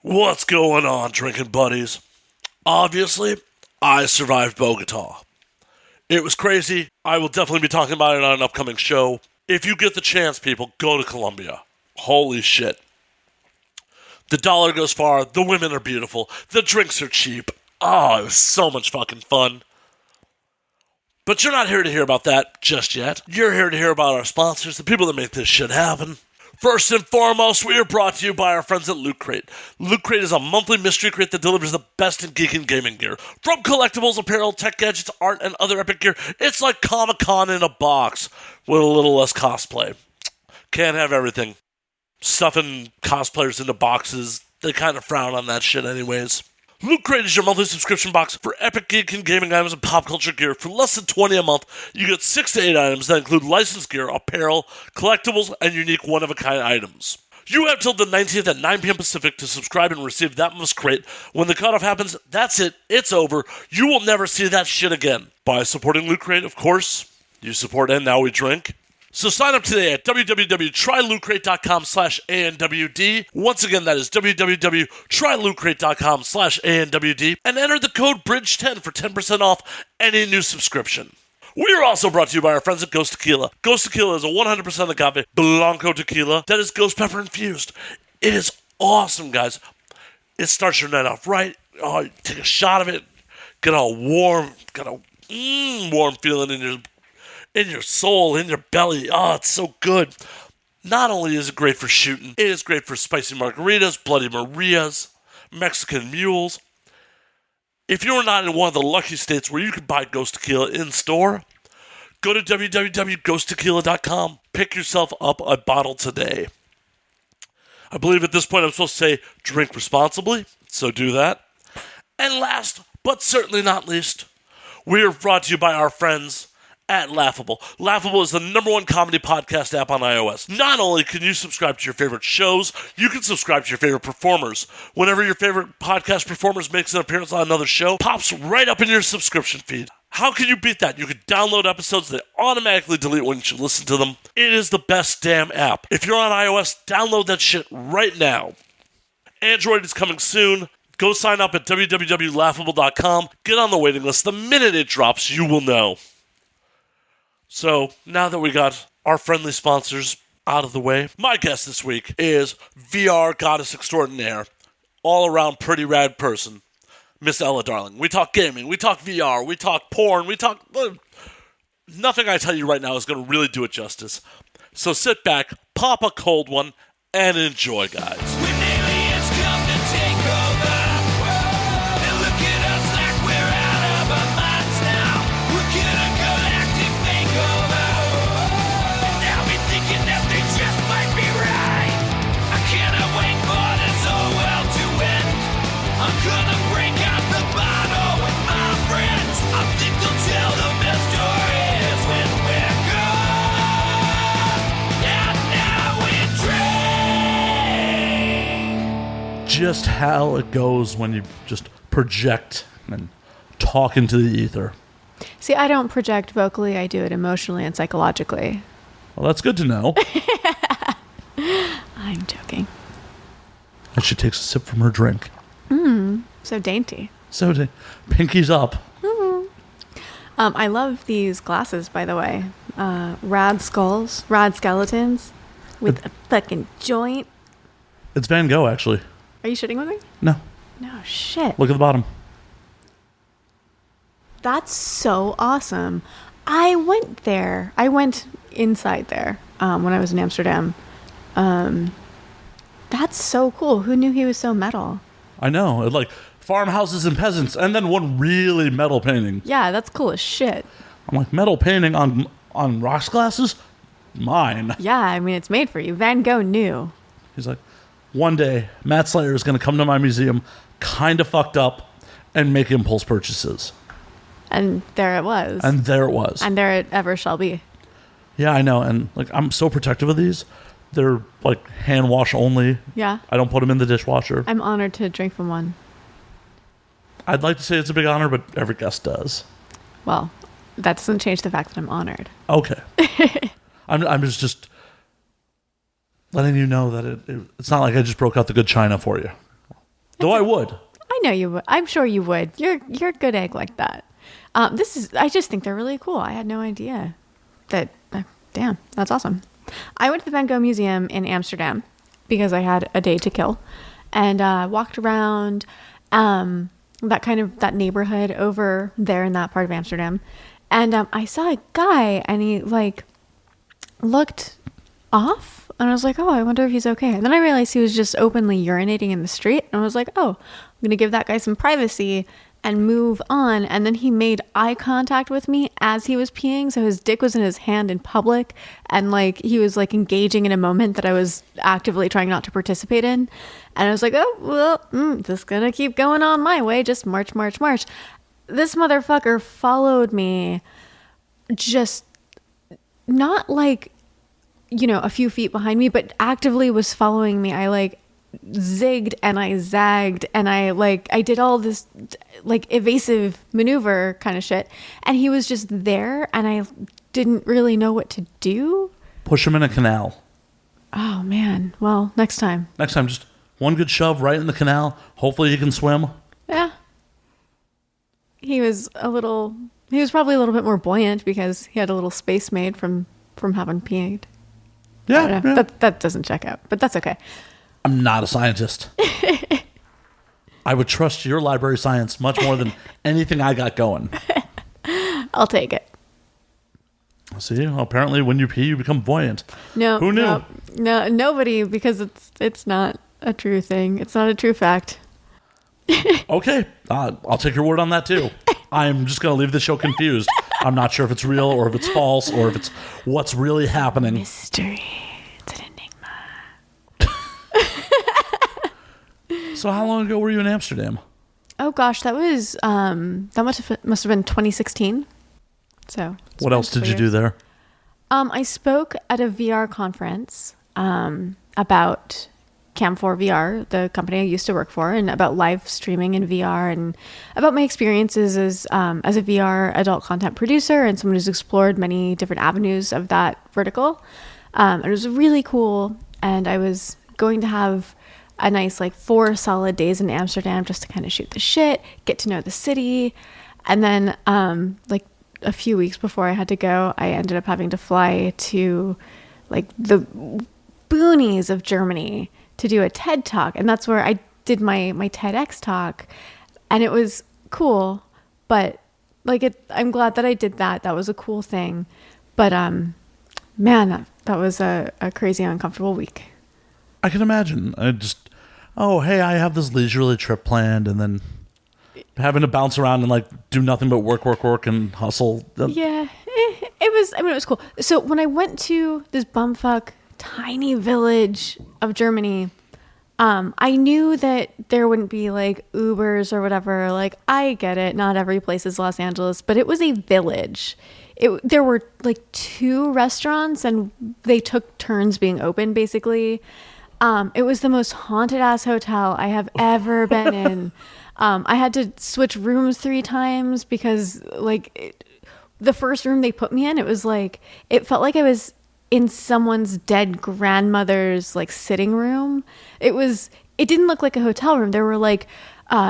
What's going on, drinking buddies? Obviously, I survived Bogota. It was crazy. I will definitely be talking about it on an upcoming show. If you get the chance, people, go to Colombia. Holy shit. The dollar goes far, the women are beautiful, the drinks are cheap. Oh, it was so much fucking fun. But you're not here to hear about that just yet. You're here to hear about our sponsors, the people that make this shit happen. First and foremost, we are brought to you by our friends at Loot Crate. Loot Crate is a monthly mystery crate that delivers the best in geek and gaming gear. From collectibles, apparel, tech gadgets, art, and other epic gear, it's like Comic-Con in a box with a little less cosplay. Can't have everything. Stuffing cosplayers into boxes, they kind of frown on that shit anyways. Loot Crate is your monthly subscription box for epic geek and gaming items and pop culture gear. For less than $20 a month, you get 6 to 8 items that include licensed gear, apparel, collectibles, and unique one-of-a-kind items. You have till the 19th at 9 p.m. Pacific to subscribe and receive that month's crate. When the cutoff happens, that's it. It's over. You will never see that shit again. By supporting Loot Crate, of course, you support And Now We Drink. So sign up today at www.trylootcrate.com/ANWD. Once again, that is www.trylootcrate.com/ANWD. And enter the code BRIDGE10 for 10% off any new subscription. We are also brought to you by our friends at Ghost Tequila. Ghost Tequila is a 100% agave Blanco tequila that is ghost pepper infused. It is awesome, guys. It starts your night off right. Oh, you take a shot of it, get all warm, got a warm feeling in your soul, in your belly. Oh, it's so good. Not only is it great for shooting, it is great for spicy margaritas, Bloody Marias, Mexican mules. If you're not in one of the lucky states where you can buy Ghost Tequila in store, go to www.ghosttequila.com. Pick yourself up a bottle today. I believe at this point I'm supposed to say drink responsibly, so do that. And last, but certainly not least, we are brought to you by our friends at Laughable. Laughable is the #1 comedy podcast app on iOS. Not only can you subscribe to your favorite shows, you can subscribe to your favorite performers. Whenever your favorite podcast performers makes an appearance on another show, pops right up in your subscription feed. How can you beat that? You can download episodes that automatically delete when you listen to them. It is the best damn app. If you're on iOS, download that shit right now. Android is coming soon. Go sign up at www.laughable.com. Get on the waiting list. The minute it drops, you will know. So, now that we got our friendly sponsors out of the way, my guest this week is VR goddess extraordinaire, all-around pretty rad person, Miss Ela Darling. We talk gaming, we talk VR, we talk porn, we talk... Nothing I tell you right now is going to really do it justice. So sit back, pop a cold one, and enjoy, guys. Just how it goes when you just project and talk into the ether. See, I don't project vocally. I do it emotionally and psychologically. Well, that's good to know. I'm joking. And she takes a sip from her drink. So dainty. Pinky's up. I love these glasses, by the way. Rad skulls, rad skeletons with a fucking joint. It's Van Gogh, actually. Are you shitting with me? No. No shit. Look at the bottom. That's so awesome. I went there. I went inside there when I was in Amsterdam. That's so cool. Who knew he was so metal? I know. It's like farmhouses and peasants, and then one really metal painting. Yeah, that's cool as shit. I'm like, metal painting on rocks glasses? Mine. Yeah, I mean, it's made for you. Van Gogh knew. He's like, one day, Matt Slayer is going to come to my museum, kind of fucked up, and make impulse purchases. And there it was. And there it was. And there it ever shall be. Yeah, I know. And like, I'm so protective of these. They're like hand wash only. Yeah. I don't put them in the dishwasher. I'm honored to drink from one. I'd like to say it's a big honor, but every guest does. Well, that doesn't change the fact that I'm honored. Okay. I'm just letting you know that it's not like I just broke out the good china for you. Though I would. I know you would. I'm sure you would. You're a good egg like that. I just think they're really cool. I had no idea that, damn, that's awesome. I went to the Van Gogh Museum in Amsterdam because I had a day to kill, and walked around that neighborhood over there in that part of Amsterdam. And I saw a guy, and he like looked off, and I was like, oh, I wonder if he's okay. And then I realized he was just openly urinating in the street, and I was like, oh, I'm gonna give that guy some privacy and move on. And then he made eye contact with me as he was peeing, so his dick was in his hand in public, and like he was like engaging in a moment that I was actively trying not to participate in. And I was like, oh well, just gonna keep going on my way, just march. This motherfucker followed me, just not like, you know, a few feet behind me, but actively was following me. I like zigged and I zagged, and I did all this like evasive maneuver kind of shit, and he was just there, and I didn't really know what to do. Push him in a canal. Oh man. Well, next time, just one good shove right in the canal. Hopefully he can swim. Yeah. He was probably a little bit more buoyant because he had a little space made from having peed. Yeah. That doesn't check out, but that's okay. I'm not a scientist. I would trust your library science much more than anything I got going. I'll take it. See, apparently when you pee, you become buoyant. No. Who knew? No, nobody, because it's not a true thing. It's not a true fact. Okay, I'll take your word on that too. I'm just going to leave the show confused. I'm not sure if it's real or if it's false or if it's what's really happening. Mystery. It's an enigma. So how long ago were you in Amsterdam? Oh gosh, that was must have been 2016. So what else did you do there? I spoke at a VR conference about Cam4 VR, the company I used to work for, and about live streaming in VR, and about my experiences as a VR adult content producer and someone who's explored many different avenues of that vertical. It was really cool, and I was going to have a nice 4 solid days in Amsterdam just to kind of shoot the shit, get to know the city, and then a few weeks before I had to go, I ended up having to fly to the boonies of Germany to do a TED Talk. And that's where I did my TEDx talk. And it was cool. But I'm glad that I did that. That was a cool thing. But man, that was a crazy, uncomfortable week. I can imagine. Hey, I have this leisurely trip planned, and then having to bounce around and do nothing but work and hustle. Yeah, it was cool. So when I went to this bumfuck tiny village of Germany, I knew that there wouldn't be Ubers or whatever. I get it, not every place is Los Angeles, but it was a village. There were 2 restaurants, and they took turns being open, basically. It was the most haunted ass hotel I have ever been in. I had to switch rooms 3 times because the first room they put me in, it felt like I was in someone's dead grandmother's sitting room. It didn't look like a hotel room. There were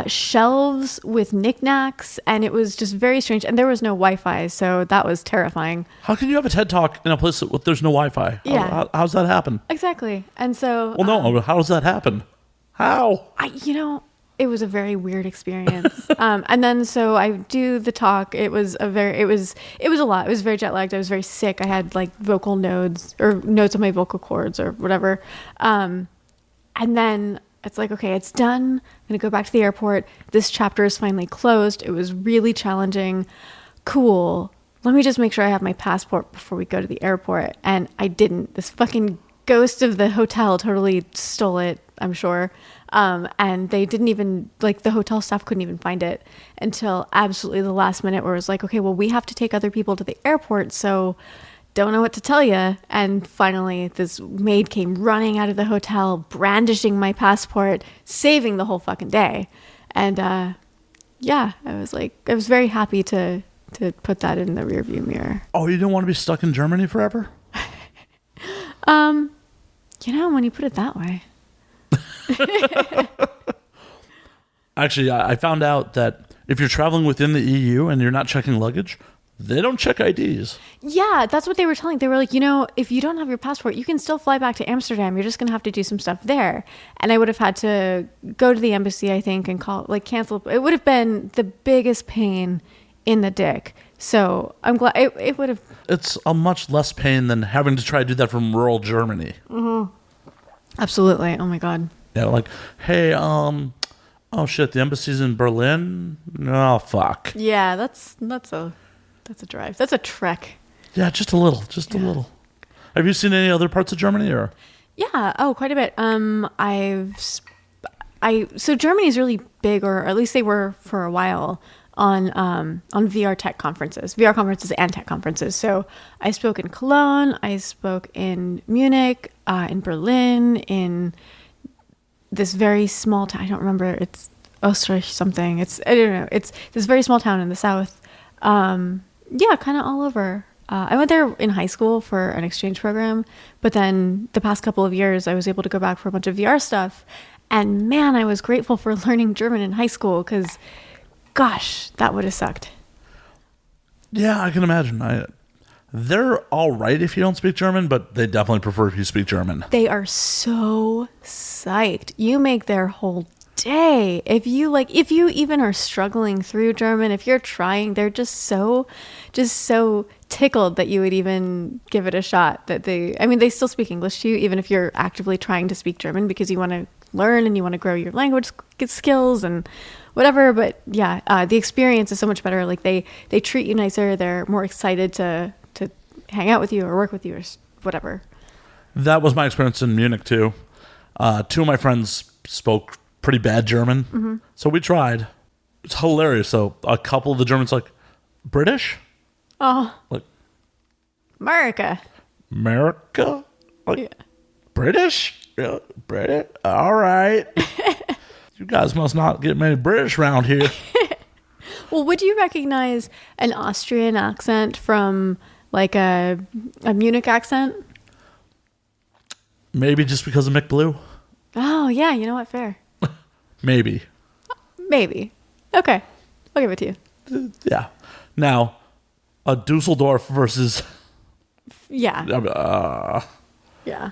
shelves with knickknacks, and it was just very strange. And there was no Wi-Fi, so that was terrifying. How can you have a TED Talk in a place where there's no Wi-Fi? Yeah. How's that happen? Exactly. And so... Well, no, how does that happen? How? It was a very weird experience. And then so I do the talk. It was a lot. It was very jet lagged. I was very sick. I had vocal nodes or nodes on my vocal cords or whatever. And then it's okay, it's done. I'm going to go back to the airport. This chapter is finally closed. It was really challenging. Cool. Let me just make sure I have my passport before we go to the airport. And I didn't. This fucking ghost of the hotel totally stole it, I'm sure. And they didn't even, the hotel staff couldn't even find it until absolutely the last minute, where it was okay, well, we have to take other people to the airport, so don't know what to tell you. And finally, this maid came running out of the hotel, brandishing my passport, saving the whole fucking day. And yeah, I was very happy to put that in the rearview mirror. Oh, you didn't want to be stuck in Germany forever? When you put it that way. Actually, I found out that if you're traveling within the EU and you're not checking luggage, they don't check IDs. Yeah, that's what they were telling. They were like, if you don't have your passport, you can still fly back to Amsterdam. You're just going to have to do some stuff there. And I would have had to go to the embassy, I think, and cancel. It would have been the biggest pain in the dick. So I'm glad it would have. It's a much less pain than having to try to do that from rural Germany. Mm-hmm. Absolutely. Oh my God. Yeah, like, hey, oh shit, the embassy's in Berlin? Oh, fuck. Yeah, that's a drive. That's a trek. Yeah, just a little. A little. Have you seen any other parts of Germany or? Yeah. Oh, quite a bit. So Germany's really big, or at least they were for a while, on VR tech conferences and tech conferences. So I spoke in Cologne, I spoke in Munich, in Berlin, in this very small town. I don't remember. It's Österreich something. I don't know. It's this very small town in the south. Yeah, kind of all over. I went there in high school for an exchange program, but then the past couple of years, I was able to go back for a bunch of VR stuff. And man, I was grateful for learning German in high school because, gosh, that would have sucked. Yeah, I can imagine. They're all right if you don't speak German, but they definitely prefer if you speak German. They are so psyched. You make their whole day. If you even are struggling through German, if you're trying, they're just so tickled that you would even give it a shot. They still speak English to you, even if you're actively trying to speak German because you want to learn and you want to grow your language skills and whatever. But yeah, the experience is so much better. Like they treat you nicer. They're more excited to hang out with you or work with you or whatever. That was my experience in Munich too. Two of my friends spoke pretty bad German. Mm-hmm. So we tried. It's hilarious. So a couple of the Germans like, British? Oh. Like, America? Like, yeah. British? Yeah, British? All right. You guys must not get many British around here. Well, would you recognize an Austrian accent from like a Munich accent? Maybe just because of McBlue. Oh, yeah. You know what? Fair. Maybe. Okay. I'll give it to you. Yeah. Now, a Dusseldorf versus... Yeah. Yeah.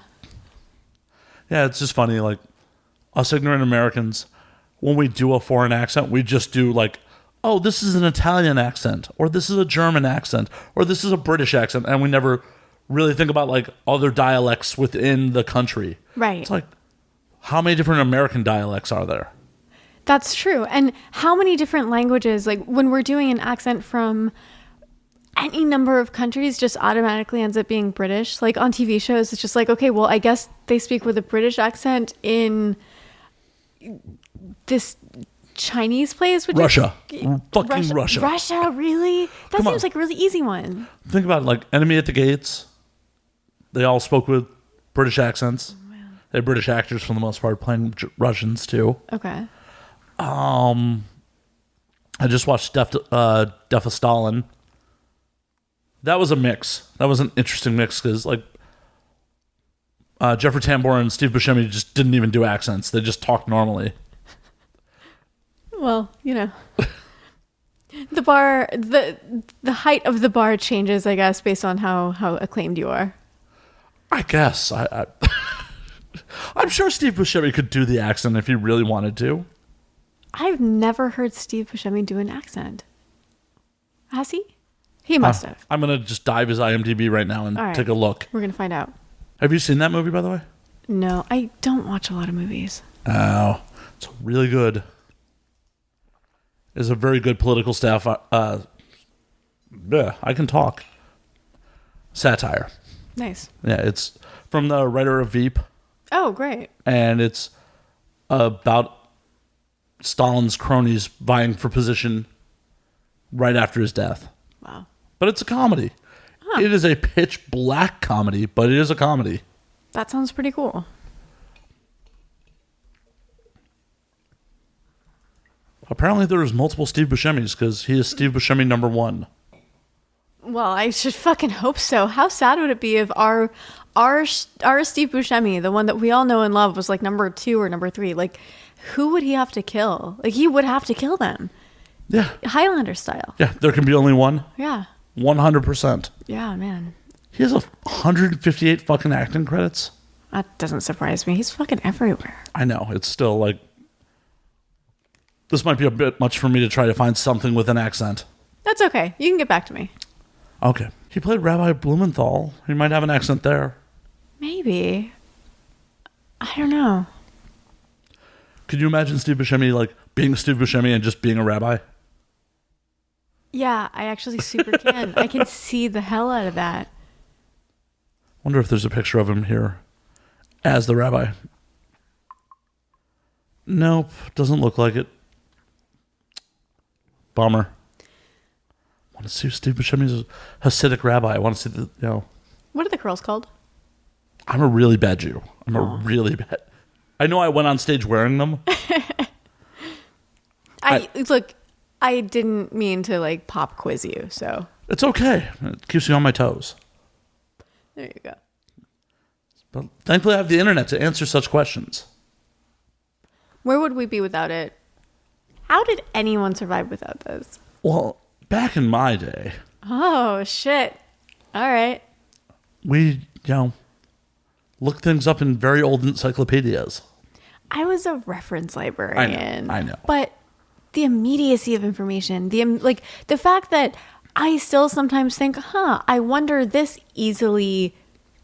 Yeah, it's just funny. Like, us ignorant Americans, when we do a foreign accent, we just do like, oh, this is an Italian accent, or this is a German accent, or this is a British accent, and we never really think about like other dialects within the country. Right. It's like, how many different American dialects are there? That's true. And how many different languages, like when we're doing an accent from any number of countries, just automatically ends up being British. Like on TV shows, it's just like, okay, well, I guess they speak with a British accent in this Chinese place. Russia. Russia. Russia, really? That seems like a really easy one. Think about it, like Enemy at the Gates. They all spoke with British accents. Oh, man. They had British actors for the most part playing Russians too. Okay. I just watched Death of Stalin. That was a mix. That was an interesting mix because like Jeffrey Tambor and Steve Buscemi just didn't even do accents. They just talked normally. Well, the bar, the height of the bar changes, I guess, based on how acclaimed you are. I guess. I'm sure Steve Buscemi could do the accent if he really wanted to. I've never heard Steve Buscemi do an accent. Has he? He must have. I'm going to just dive his IMDb right now and take a look. We're going to find out. Have you seen that movie, by the way? No, I don't watch a lot of movies. Oh, it's really good. It's a very good political staff. I can talk. Satire. Nice. Yeah, it's from the writer of Veep. Oh, great. And it's about Stalin's cronies vying for position right after his death. Wow. But it's a comedy. Huh. It is a pitch black comedy, but it is a comedy. That sounds pretty cool. Apparently there's multiple Steve Buscemis because he is Steve Buscemi #1. Well, I should fucking hope so. How sad would it be if our Steve Buscemi, the one that we all know and love, was like #2 or #3? Like, who would he have to kill? Like, he would have to kill them. Yeah. Highlander style. Yeah, there can be only one. Yeah. 100%. Yeah, man. He has 158 fucking acting credits. That doesn't surprise me. He's fucking everywhere. I know. It's still like... This might be a bit much for me to try to find something with an accent. That's okay. You can get back to me. Okay. He played Rabbi Blumenthal. He might have an accent there. Maybe. I don't know. Could you imagine Steve Buscemi, like, being Steve Buscemi and just being a rabbi? Yeah, I actually super can. I can see the hell out of that. Wonder if there's a picture of him here as the rabbi. Nope, doesn't look like it. Bummer. I want to see Steve Buscemi's Hasidic rabbi. I want to see the, What are the curls called? I'm a really bad Jew. I'm a really bad... I know I went on stage wearing them. Look, I didn't mean to like pop quiz you, so. It's okay. It keeps me on my toes. There you go. But thankfully I have the internet to answer such questions. Where would we be without it? How did anyone survive without this? Well, back in my day... Oh, shit. All right. We, look things up in very old encyclopedias. I was a reference librarian. I know. But the immediacy of information, the fact that I still sometimes think, I wonder this easily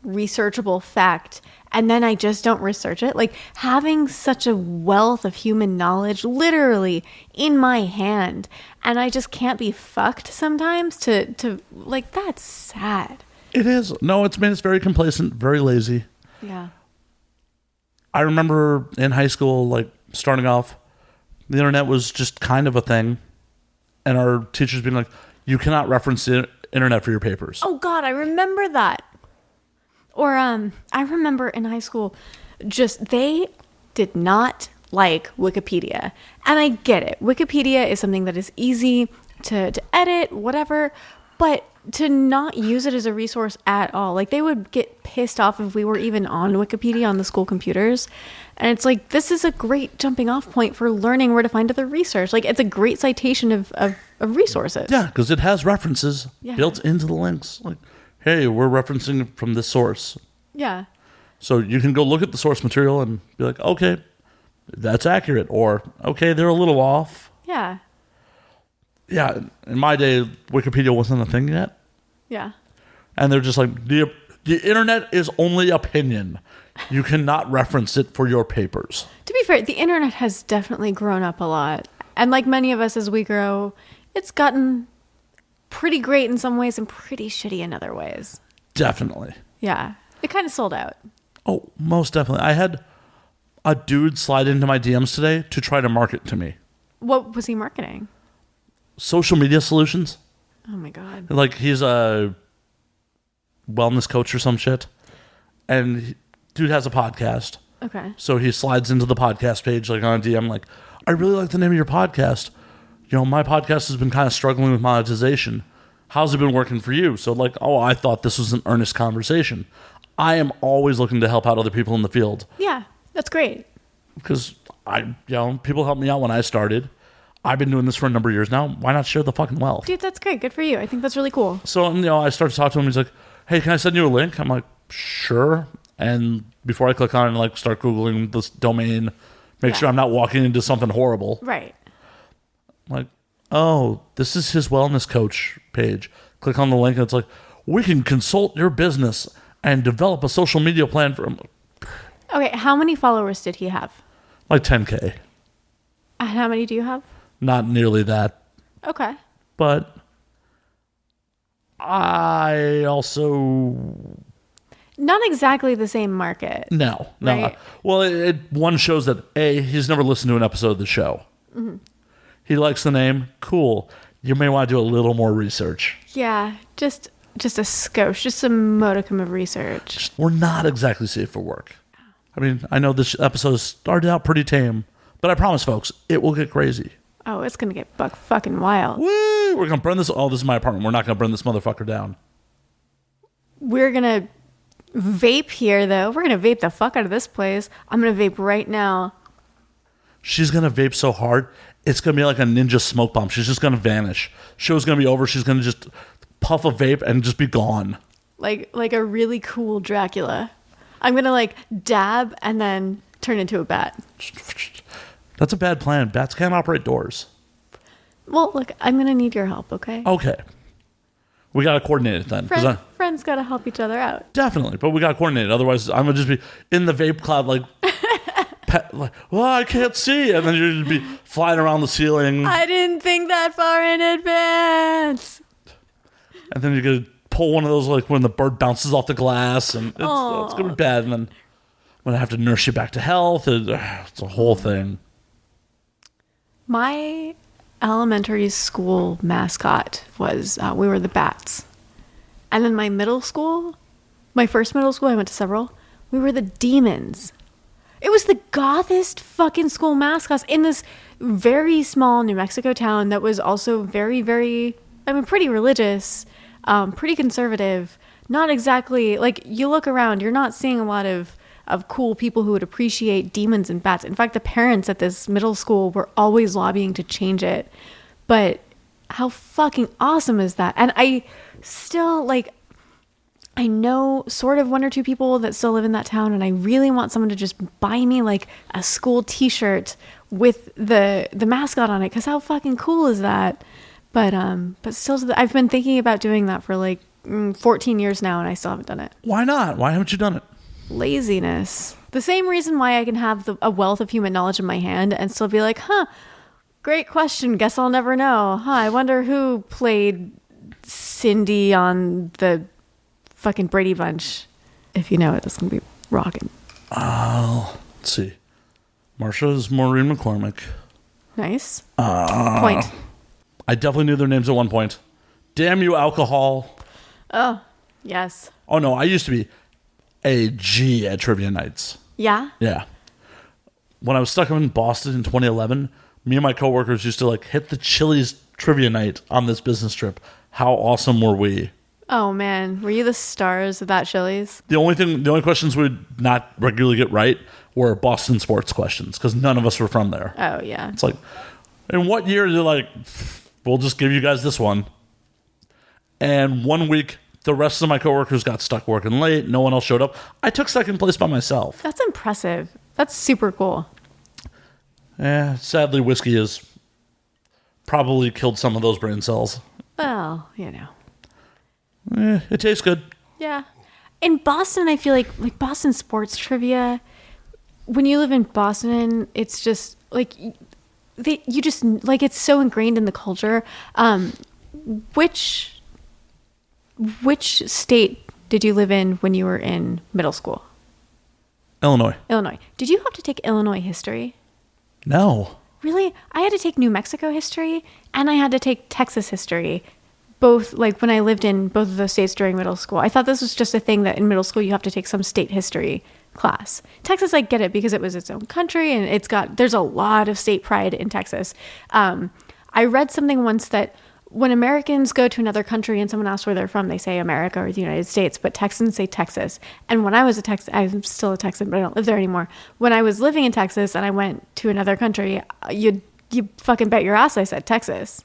researchable fact, and then I just don't research it. Like, having such a wealth of human knowledge literally in my hand, and I just can't be fucked sometimes to like, that's sad. It is. No, it's made us very complacent, very lazy. Yeah. I remember in high school, like, starting off, the internet was just kind of a thing. And our teachers being like, you cannot reference the internet for your papers. Oh, God, I remember that. Or I remember in high school, they did not like Wikipedia. And I get it. Wikipedia is something that is easy to edit, whatever. But to not use it as a resource at all. Like, they would get pissed off if we were even on Wikipedia on the school computers. And it's like, this is a great jumping off point for learning where to find other research. Like, it's a great citation of resources. Yeah, because it has references built into the links. Like, hey, we're referencing from this source. Yeah. So you can go look at the source material and be like, okay, that's accurate. Or, okay, they're a little off. Yeah. Yeah, in my day, Wikipedia wasn't a thing yet. Yeah. And they're just like, the internet is only opinion. You cannot reference it for your papers. To be fair, the internet has definitely grown up a lot. And like many of us as we grow, it's gotten pretty great in some ways and pretty shitty in other ways. Definitely. Yeah. It kind of sold out. Oh, most definitely. I had a dude slide into my DMs today to try to market to me. What was he marketing? Social media solutions. Oh my God. Like, he's a wellness coach or some shit. And dude has a podcast. Okay. So he slides into the podcast page, like, on a DM, like, I really like the name of your podcast. My podcast has been kind of struggling with monetization. How's it been working for you? So, like, I thought this was an earnest conversation. I am always looking to help out other people in the field. Yeah, that's great. Because people helped me out when I started. I've been doing this for a number of years now. Why not share the fucking wealth? Dude, that's great. Good for you. I think that's really cool. So, I started to talk to him. He's like, hey, can I send you a link? I'm like, sure. And before I click on it and, like, start Googling this domain, make sure I'm not walking into something horrible. Right. I'm like, oh, this is his wellness coach page. Click on the link and it's like, we can consult your business and develop a social media plan for him. Okay, how many followers did he have? Like 10K. And how many do you have? Not nearly that. Okay. But I also... Not exactly the same market. No. Right? Well, one shows that, A, he's never listened to an episode of the show. Mm-hmm. He likes the name. Cool. You may want to do a little more research. Yeah, just a skosh, just a modicum of research. We're not exactly safe for work. I mean, I know this episode started out pretty tame, but I promise, folks, it will get crazy. Oh, it's going to get buck fucking wild. Woo! We're going to burn this. Oh, this is my apartment. We're not going to burn this motherfucker down. We're going to vape here, though. We're going to vape the fuck out of this place. I'm going to vape right now. she's going to vape so hard, it's going to be like a ninja smoke bomb. She's just going to vanish. Show's going to be over. She's going to just puff a vape and just be gone. Like a really cool Dracula. I'm going to like dab and then turn into a bat. That's a bad plan. Bats can't operate doors. Well, look, I'm going to need your help, okay? Okay. We got to coordinate it then. Friends got to help each other out. Definitely, but we got to coordinate it. Otherwise, I'm going to just be in the vape cloud like, well, I can't see. And then you're going to be flying around the ceiling. I didn't think that far in advance. And then you're going to pull one of those like when the bird bounces off the glass. And it's going to be bad. And then I'm going to have to nurse you back to health. It's a whole thing. My elementary school mascot was, we were the Bats. And then my first middle school, I went to several, we were the Demons. It was the gothest fucking school mascots in this very small New Mexico town that was also very, very, pretty religious, pretty conservative. Not exactly, like, you look around, you're not seeing a lot of cool people who would appreciate demons and bats. In fact, the parents at this middle school were always lobbying to change it. But how fucking awesome is that? And I still, I know sort of one or two people that still live in that town, and I really want someone to just buy me like a school t-shirt with the mascot on it, because how fucking cool is that? But still, I've been thinking about doing that for like 14 years now, and I still haven't done it. Why not? Why haven't you done it? Laziness. The same reason why I can have a wealth of human knowledge in my hand and still be like, great question. Guess I'll never know. I wonder who played Cindy on the fucking Brady Bunch. If you know it, it's going to be rocking. Let's see. Marsha's Maureen McCormick. Nice. Point. I definitely knew their names at one point. Damn you, alcohol. Oh, yes. Oh, no, I used to be a G at trivia nights. Yeah? Yeah. When I was stuck in Boston in 2011, me and my coworkers used to hit the Chili's trivia night on this business trip. How awesome were we? Oh man, were you the stars of that Chili's? The only questions we would not regularly get right were Boston sports questions, because none of us were from there. Oh yeah. It's like, in what year? They're like, we'll just give you guys this one. And one week, the rest of my coworkers got stuck working late. No one else showed up. I took second place by myself. That's impressive. That's super cool. Sadly, whiskey has probably killed some of those brain cells. Well, you know. It tastes good. Yeah. In Boston, I feel like Boston sports trivia, when you live in Boston, it's just it's so ingrained in the culture. Which state did you live in when you were in middle school? Illinois. Did you have to take Illinois history? No. Really? I had to take New Mexico history and I had to take Texas history. Both, when I lived in both of those states during middle school. I thought this was just a thing that in middle school you have to take some state history class. Texas, I get it because it was its own country and there's a lot of state pride in Texas. I read something once that when Americans go to another country and someone asks where they're from, they say America or the United States, but Texans say Texas. And when I was I'm still a Texan, but I don't live there anymore. When I was living in Texas and I went to another country, you fucking bet your ass I said Texas.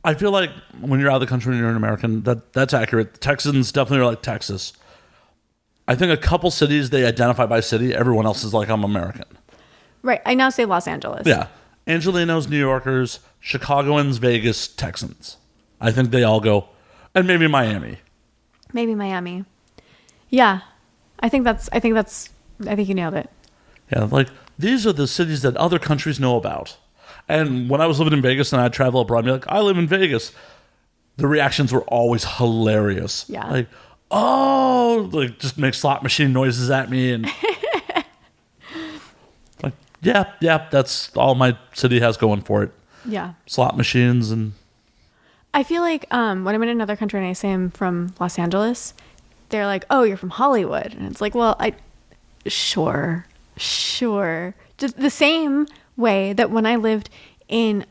I feel like when you're out of the country and you're an American, that's accurate. Texans definitely are like Texas. I think a couple cities, they identify by city. Everyone else is like, I'm American. Right. I now say Los Angeles. Yeah. Angelinos, New Yorkers, Chicagoans, Vegas, Texans. I think they all go. And maybe Miami. Yeah. I think you nailed it. Yeah. These are the cities that other countries know about. And when I was living in Vegas and I'd travel abroad, and be like, I live in Vegas. The reactions were always hilarious. Yeah. Just make slot machine noises at me. And yeah, that's all my city has going for it. Yeah. Slot machines. And I feel like when I'm in another country and I say I'm from Los Angeles, they're like, oh, you're from Hollywood. And it's like, well, sure. Just the same way that when I lived in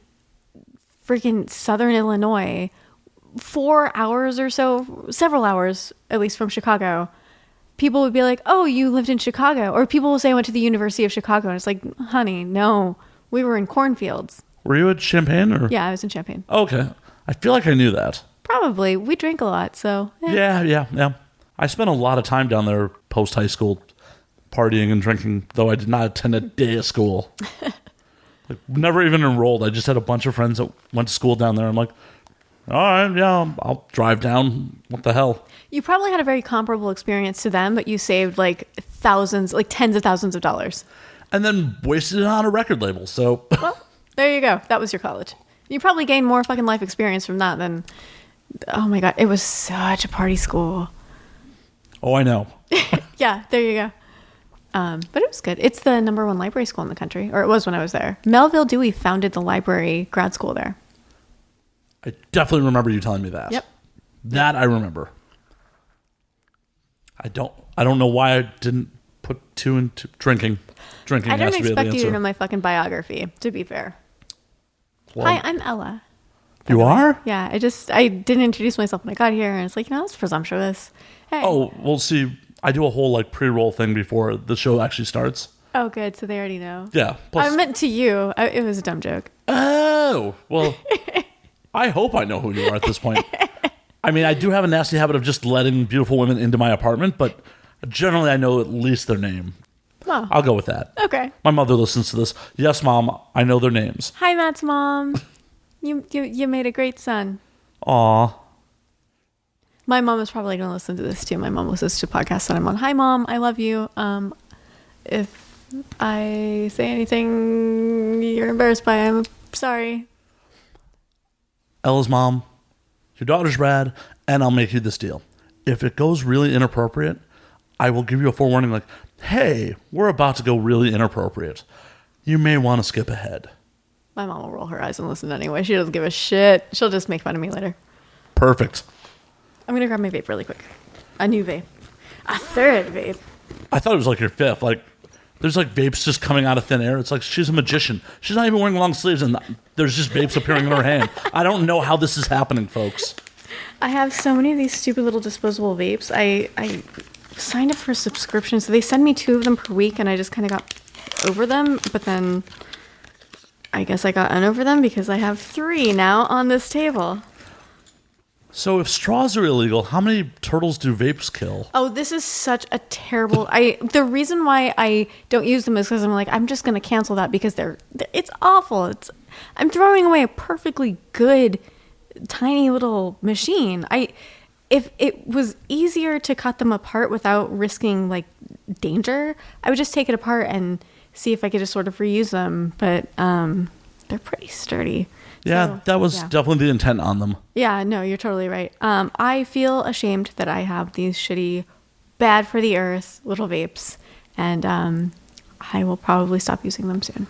freaking southern Illinois, 4 hours or so, several hours at least from Chicago, people would be like, oh, you lived in Chicago. Or people will say I went to the University of Chicago. And it's like, honey, no, we were in cornfields. Were you at Champaign? Or? Yeah, I was in Champaign. Okay. I feel like I knew that. Probably. We drank a lot, so. Yeah. I spent a lot of time down there post-high school partying and drinking, though I did not attend a day of school. Like, never even enrolled. I just had a bunch of friends that went to school down there. I'm like, all right, yeah, I'll drive down. What the hell? You probably had a very comparable experience to them, but you saved like thousands, like tens of thousands of dollars. And then wasted it on a record label, so. Well, there you go. That was your college. You probably gained more fucking life experience from that than, oh my God, it was such a party school. Oh, I know. Yeah, there you go. But it was good. It's the #1 library school in the country, or it was when I was there. Melville Dewey founded the library grad school there. I definitely remember you telling me that. Yep. That I remember. I don't know why I didn't put two and two. Drinking I has didn't to be the expect you answer. to know my fucking biography, to be fair. Well, Hi, I'm Ella. You are? Yeah, I didn't introduce myself when I got here, and it's like, that's presumptuous. Hey. Oh, well, see, I do a whole like pre-roll thing before the show actually starts. Oh, good. So they already know. Yeah. Plus, I meant to you. It was a dumb joke. Oh, well, I hope I know who you are at this point. I mean, I do have a nasty habit of just letting beautiful women into my apartment, but generally I know at least their name. Oh. I'll go with that. Okay. My mother listens to this. Yes, Mom, I know their names. Hi, Matt's mom. You made a great son. Aw. My mom is probably going to listen to this too. My mom listens to podcasts that I'm on. Hi, Mom. I love you. If I say anything you're embarrassed by, I'm sorry. Ella's mom, your daughter's rad, and I'll make you this deal. If it goes really inappropriate, I will give you a forewarning like, hey, we're about to go really inappropriate. You may want to skip ahead. My mom will roll her eyes and listen anyway. She doesn't give a shit. She'll just make fun of me later. Perfect. I'm going to grab my vape really quick. A new vape. A third vape. I thought it was like your fifth. Like, there's like vapes just coming out of thin air. It's like she's a magician. She's not even wearing long sleeves, and there's just vapes appearing in her hand. I don't know how this is happening, folks. I have so many of these stupid little disposable vapes. I signed up for a subscription, so they send me 2 of them per week, and I just kind of got over them. But then I guess I got over them because I have 3 now on this table. So if straws are illegal, how many turtles do vapes kill? Oh, this is such a terrible... The reason why I don't use them is because I'm like, I'm just going to cancel that because it's awful. I'm throwing away a perfectly good, tiny little machine. If it was easier to cut them apart without risking like danger, I would just take it apart and see if I could just sort of reuse them. But they're pretty sturdy. Yeah, So, that was yeah. definitely the intent on them. Yeah, no, you're totally right. I feel ashamed that I have these shitty, bad for the earth little vapes, and I will probably stop using them soon.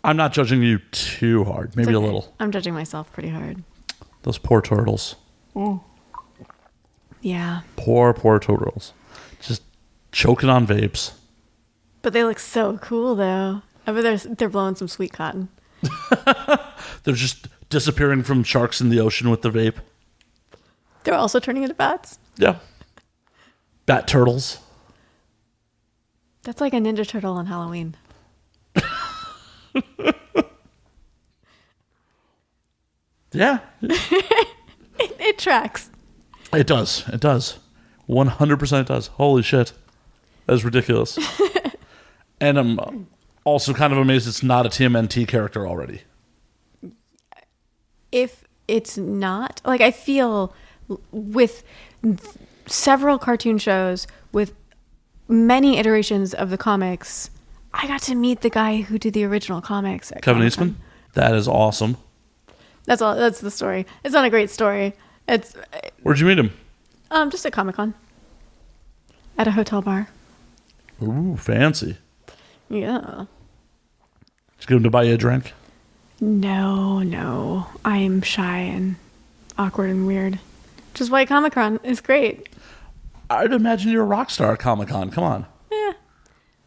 I'm not judging you too hard. Maybe a Okay. little. I'm judging myself pretty hard. Those poor turtles. Yeah. Poor turtles. Just choking on vapes. But they look so cool, though. I bet they're blowing some sweet cotton. They're just disappearing from sharks in the ocean with the vape. They're also turning into bats. Yeah. Bat turtles. That's like a Ninja Turtle on Halloween. Yeah. It tracks. It does. 100% it does. Holy shit. That is ridiculous. And I'm also kind of amazed it's not a TMNT character already. If it's not, like, I feel with several cartoon shows, with many iterations of the comics, I got to meet the guy who did the original comics. At Kevin Comic-Con. Eastman? That is awesome. That's all. That's the story. It's not a great story. It's Where'd you meet him? just at Comic-Con. At a hotel bar. Ooh, fancy. Yeah. Did you get him to buy you a drink? No. I'm shy and awkward and weird. Which is why Comic-Con is great. I'd imagine you're a rock star at Comic-Con. Come on. Yeah.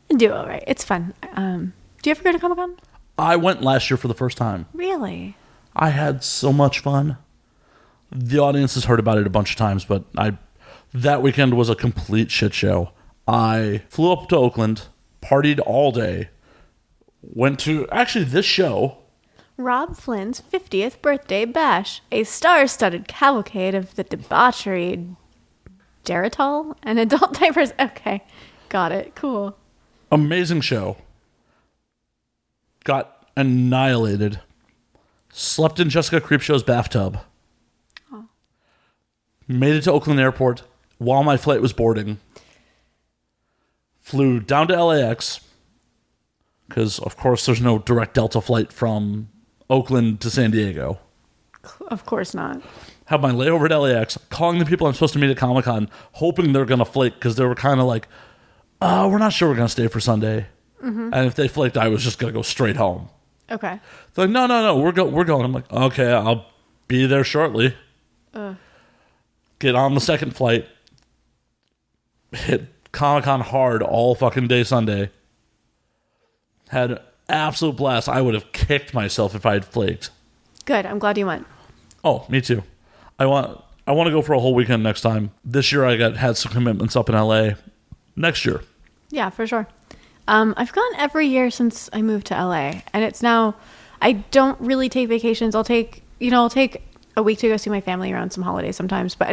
I do all right. It's fun. Do you ever go to Comic-Con? I went last year for the first time. Really? I had so much fun. The audience has heard about it a bunch of times, but that weekend was a complete shit show. I flew up to Oakland, partied all day, went to actually this show. Rob Flynn's 50th birthday bash, a star-studded cavalcade of the debauchery, Geritol, and adult diapers. Okay, got it. Cool. Amazing show. Got annihilated. Slept in Jessica Creepshow's bathtub. Oh. Made it to Oakland Airport while my flight was boarding. Flew down to LAX because, of course, there's no direct Delta flight from Oakland to San Diego. Of course not. Have my layover at LAX, calling the people I'm supposed to meet at Comic-Con, hoping they're going to flake because they were kind of like, we're not sure we're going to stay for Sunday. Mm-hmm. And if they flaked, I was just going to go straight home. Okay. They're like, no, we're going. I'm like, okay, I'll be there shortly. Get on the second flight. Hit Comic-Con hard all fucking day Sunday. Had an absolute blast. I would have kicked myself if I had flaked. Good. I'm glad you went. Oh, me too. I want to go for a whole weekend next time. This year I had some commitments up in LA. Next year. Yeah, for sure. I've gone every year since I moved to LA, and it's now, I don't really take vacations. I'll take a week to go see my family around some holidays sometimes, but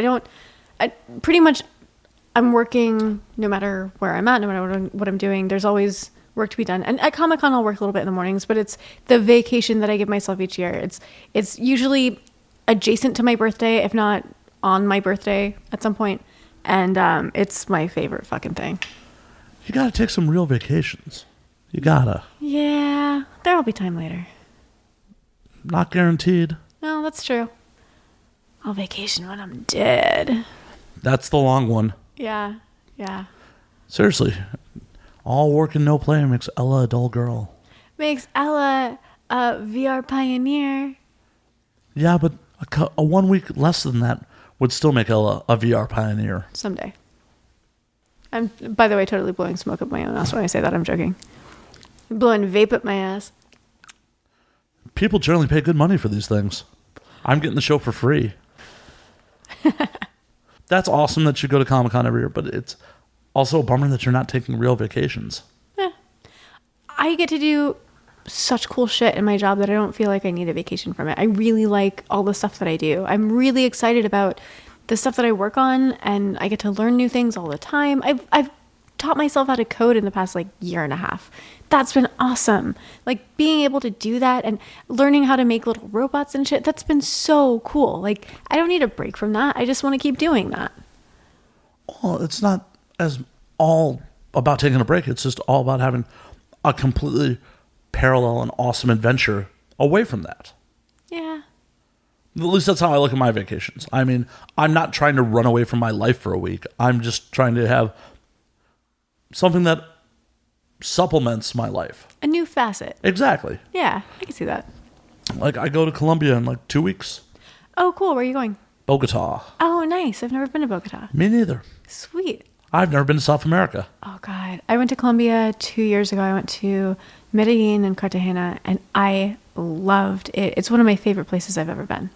I'm working no matter where I'm at, no matter what I'm doing. There's always work to be done. And at Comic-Con, I'll work a little bit in the mornings, but it's the vacation that I give myself each year. It's usually adjacent to my birthday, if not on my birthday at some point. And it's my favorite fucking thing. You gotta take some real vacations. You gotta. Yeah, there'll be time later. Not guaranteed. No, that's true. I'll vacation when I'm dead. That's the long one. Yeah. Seriously. All work and no play makes Ella a dull girl. Makes Ella a VR pioneer. Yeah, but a 1 week less than that would still make Ella a VR pioneer. Someday. I'm, by the way, totally blowing smoke up my own ass when I say that. I'm joking. I'm blowing vape up my ass. People generally pay good money for these things. I'm getting the show for free. That's awesome that you go to Comic-Con every year, but it's also a bummer that you're not taking real vacations. I get to do such cool shit in my job that I don't feel like I need a vacation from it. I really like all the stuff that I do. I'm really excited about the stuff that I work on, and I get to learn new things all the time. I've taught myself how to code in the past year and a half. That's been awesome. Being able to do that and learning how to make little robots and shit, that's been so cool. I don't need a break from that. I just want to keep doing that. Well, it's not as all about taking a break. It's just all about having a completely parallel and awesome adventure away from that. Yeah. At least that's how I look at my vacations. I mean, I'm not trying to run away from my life for a week. I'm just trying to have something that supplements my life. A new facet. Exactly. Yeah, I can see that. I go to Colombia in 2 weeks. Oh, cool. Where are you going? Bogota. Oh, nice. I've never been to Bogota. Me neither. Sweet. I've never been to South America. Oh, God. I went to Colombia 2 years ago. I went to Medellin and Cartagena, and I loved it. It's one of my favorite places I've ever been.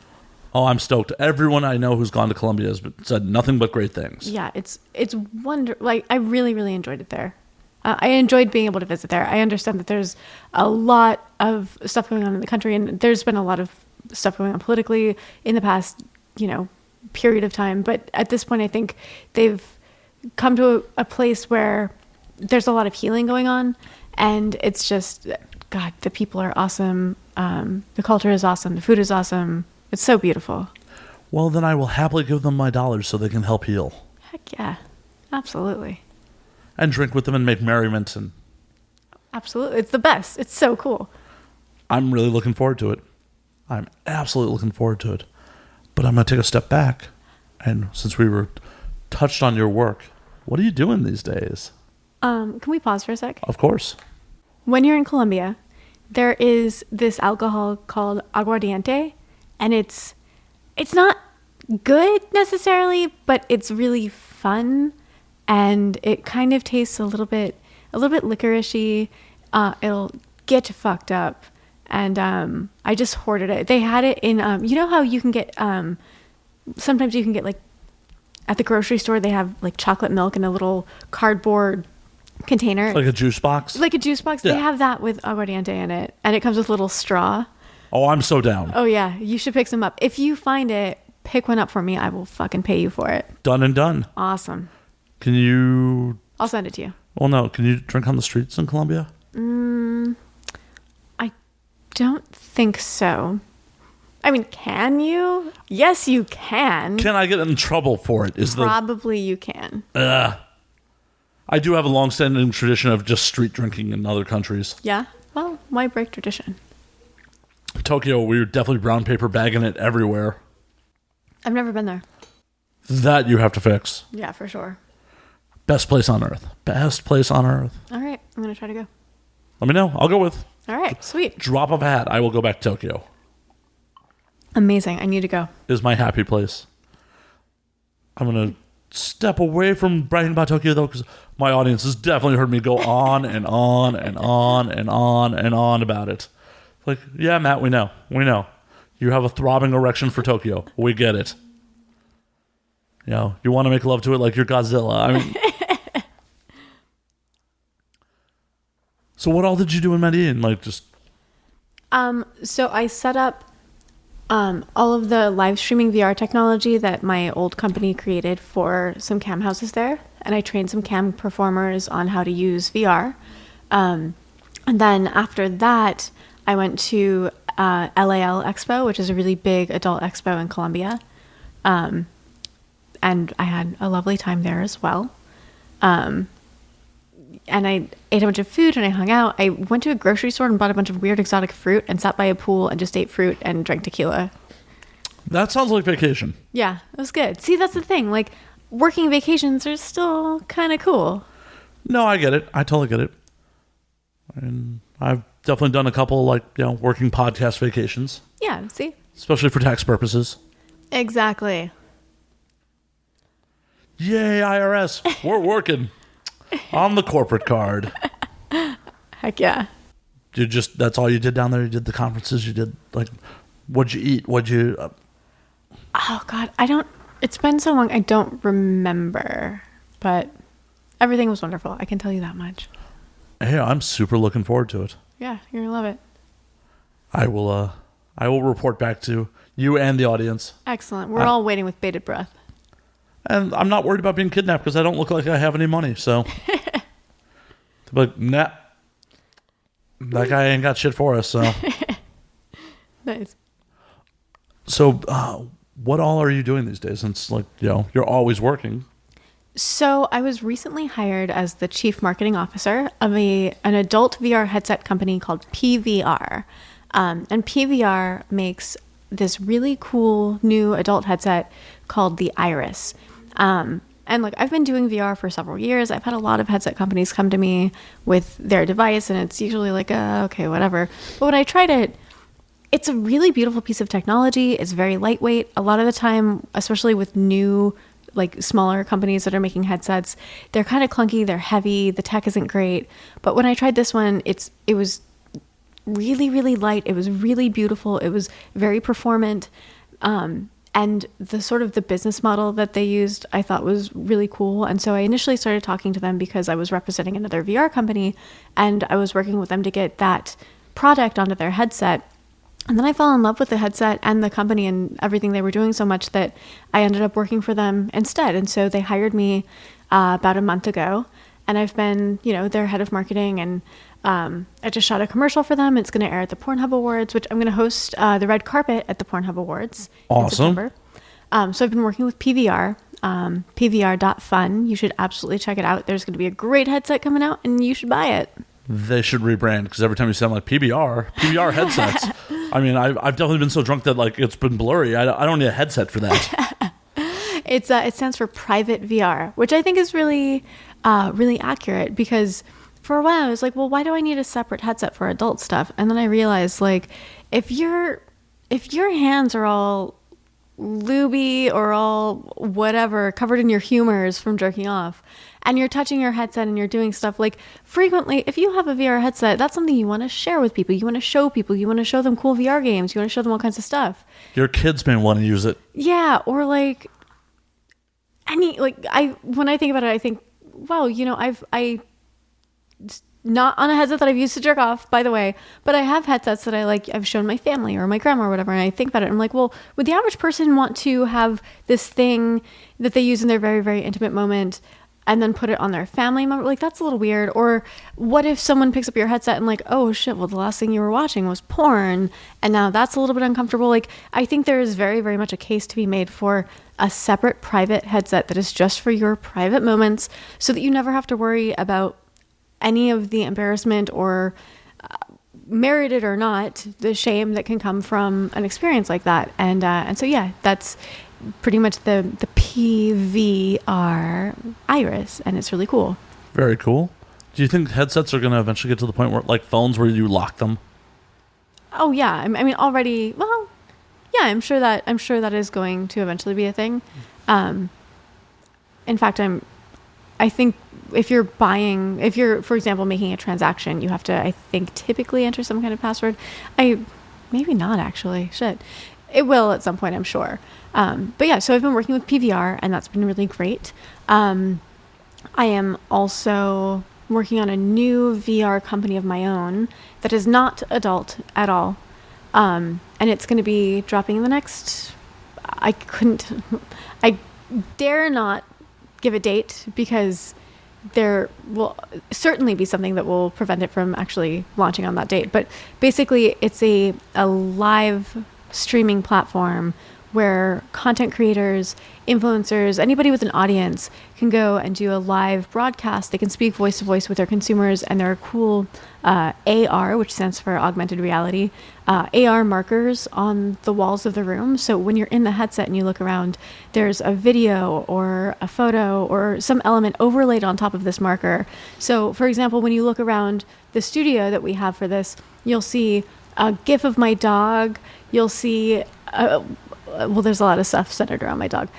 Oh, I'm stoked. Everyone I know who's gone to Colombia has said nothing but great things. Yeah, it's I really, really enjoyed it there. I enjoyed being able to visit there. I understand that there's a lot of stuff going on in the country, and there's been a lot of stuff going on politically in the past, period of time. But at this point, I think they've come to a place where there's a lot of healing going on, and it's just, God, the people are awesome. The culture is awesome. The food is awesome. It's so beautiful. Well, then I will happily give them my dollars so they can help heal. Heck yeah. Absolutely. And drink with them and make merriment. Absolutely. It's the best. It's so cool. I'm really looking forward to it. I'm absolutely looking forward to it. But I'm going to take a step back. And since we were touched on your work, what are you doing these days? Can we pause for a sec? Of course. When you're in Colombia, there is this alcohol called aguardiente, and it's not good necessarily, but it's really fun, and it kind of tastes a little bit licoricey. It'll get you fucked up, and I just hoarded it. They had it in you know how you can get sometimes you can get at the grocery store, they have like chocolate milk in a little cardboard container. Like a juice box? Like a juice box. Yeah. They have that with aguardiente in it. And it comes with a little straw. Oh, I'm so down. Oh, yeah. You should pick some up. If you find it, pick one up for me. I will fucking pay you for it. Done and done. Awesome. Can you... I'll send it to you. Well, no. Can you drink on the streets in Colombia? I don't think so. I mean, can you? Yes, you can. Can I get in trouble for it? Probably you can. I do have a long-standing tradition of just street drinking in other countries. Yeah? Well, why break tradition? Tokyo, we were definitely brown paper bagging it everywhere. I've never been there. That you have to fix. Yeah, for sure. Best place on earth. Best place on earth. All right. I'm going to try to go. Let me know. I'll go with. All right. Sweet. Drop of a hat. I will go back to Tokyo. Amazing. I need to go. Is my happy place. I'm going to step away from bragging about Tokyo, though, because my audience has definitely heard me go on and on and on and on and on about it. Like, yeah, Matt, we know. We know. You have a throbbing erection for Tokyo. We get it. You know, you want to make love to it like you're Godzilla. I mean... So what all did you do in Medellin? Like, just... So I set up all of the live streaming VR technology that my old company created for some cam houses there. And I trained some cam performers on how to use VR. And then after that, I went to LAL Expo, which is a really big adult expo in Colombia. And I had a lovely time there as well. And I ate a bunch of food and I hung out. I went to a grocery store and bought a bunch of weird exotic fruit and sat by a pool and just ate fruit and drank tequila. That sounds like vacation. Yeah, it was good. See, that's the thing. Like, working vacations are still kind of cool. No, I get it. I totally get it. And I've definitely done a couple, like, you know, working podcast vacations. Yeah, see? Especially for tax purposes. Exactly. Yay, IRS. We're working. On the corporate card. Heck yeah. That's all you did down there? You did the conferences? You did, like, what'd you eat? What'd you... Oh, God. It's been so long, I don't remember. But everything was wonderful. I can tell you that much. Hey, I'm super looking forward to it. Yeah, you're going to love it. I will report back to you and the audience. Excellent. We're all waiting with bated breath. And I'm not worried about being kidnapped because I don't look like I have any money. So, but nah, that guy ain't got shit for us. So, Nice. So, what all are you doing these days? Since, like, you know, you're always working. So I was recently hired as the chief marketing officer of an adult VR headset company called PVR. And PVR makes this really cool new adult headset called the Iris. And like, I've been doing VR for several years. I've had a lot of headset companies come to me with their device, and it's usually like, okay, whatever. But when I tried it, it's a really beautiful piece of technology. It's very lightweight. A lot of the time, especially with new, like, smaller companies that are making headsets, they're kind of clunky. They're heavy. The tech isn't great. But when I tried this one, it was really, really light. It was really beautiful. It was very performant. And the sort of the business model that they used, I thought was really cool. And so I initially started talking to them because I was representing another VR company and I was working with them to get that product onto their headset. And then I fell in love with the headset and the company and everything they were doing so much that I ended up working for them instead. And so they hired me about a month ago, and I've been, their head of marketing, and I just shot a commercial for them. It's going to air at the Pornhub Awards, which I'm going to host the red carpet at the Pornhub Awards in September. So I've been working with PVR, pvr.fun. You should absolutely check it out. There's going to be a great headset coming out, and you should buy it. They should rebrand, because every time you sound like PBR headsets. I mean, I've definitely been so drunk that, like, it's been blurry. I don't need a headset for that. It stands for private VR, which I think is really, really accurate, because for a while I was like, well, why do I need a separate headset for adult stuff? And then I realized, like, if your hands are all lubey or all whatever, covered in your humors from jerking off, and you're touching your headset and you're doing stuff, like, frequently, if you have a VR headset, that's something you want to share with people. You want to show people. You want to show them cool VR games. You want to show them all kinds of stuff. Your kids may want to use it. Yeah, or like when I think about it, I think, wow, I not on a headset that I've used to jerk off, by the way, but I have headsets that I've shown my family or my grandma or whatever, and I think about it, I'm like, well, would the average person want to have this thing that they use in their very, very intimate moment and then put it on their family member? Like, that's a little weird. Or what if someone picks up your headset and like, oh shit, well, the last thing you were watching was porn, and now that's a little bit uncomfortable. Like, I think there is very, very much a case to be made for a separate private headset that is just for your private moments, so that you never have to worry about any of the embarrassment or merited or not, the shame that can come from an experience like that. And so, yeah, that's pretty much the PVR iris, and it's really cool. Very cool. Do you think headsets are going to eventually get to the point where, like phones, where you lock them? Oh yeah, I mean already. Well, yeah, I'm sure that is going to eventually be a thing. In fact, I think if you're, for example, making a transaction, you have to, I think, typically enter some kind of password. Maybe not actually. Shit. It will at some point, I'm sure. But yeah, so I've been working with PVR, and that's been really great. I am also working on a new VR company of my own that is not adult at all. And it's going to be dropping in the next, I dare not give a date, because there will certainly be something that will prevent it from actually launching on that date. But basically, it's a live streaming platform where content creators, influencers, anybody with an audience can go and do a live broadcast. They can speak voice to voice with their consumers, and there are cool AR, which stands for augmented reality, AR markers on the walls of the room. So when you're in the headset and you look around, there's a video or a photo or some element overlaid on top of this marker. So for example, when you look around the studio that we have for this, you'll see a GIF of my dog. You'll see well, there's a lot of stuff centered around my dog.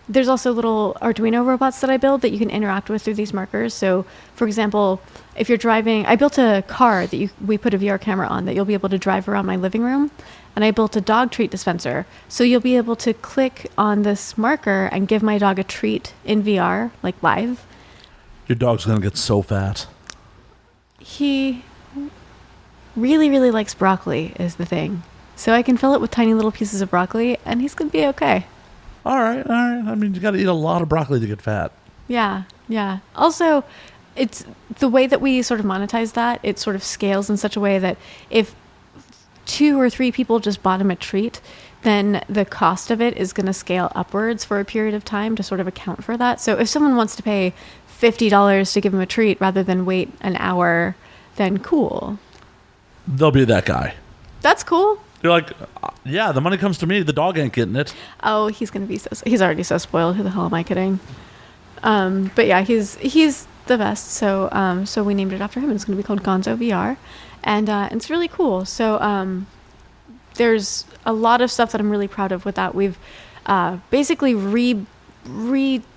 There's also little Arduino robots that I build that you can interact with through these markers. So, for example, if you're driving, I built a car that we put a VR camera on that you'll be able to drive around my living room. And I built a dog treat dispenser. So you'll be able to click on this marker and give my dog a treat in VR, like live. Your dog's going to get so fat. He really, really likes broccoli is the thing. So I can fill it with tiny little pieces of broccoli, and he's going to be okay. All right. I mean, you got to eat a lot of broccoli to get fat. Yeah. Also, it's the way that we sort of monetize that. It sort of scales in such a way that if 2 or 3 people just bought him a treat, then the cost of it is going to scale upwards for a period of time to sort of account for that. So if someone wants to pay $50 to give him a treat rather than wait an hour, then cool. They'll be that guy. That's cool. You're like, yeah, the money comes to me. The dog ain't getting it. Oh, he's going to be he's already so spoiled. Who the hell am I kidding? But yeah, he's the best. So we named it after him. It's going to be called Gonzo VR. And it's really cool. So there's a lot of stuff that I'm really proud of with that. We've basically recreated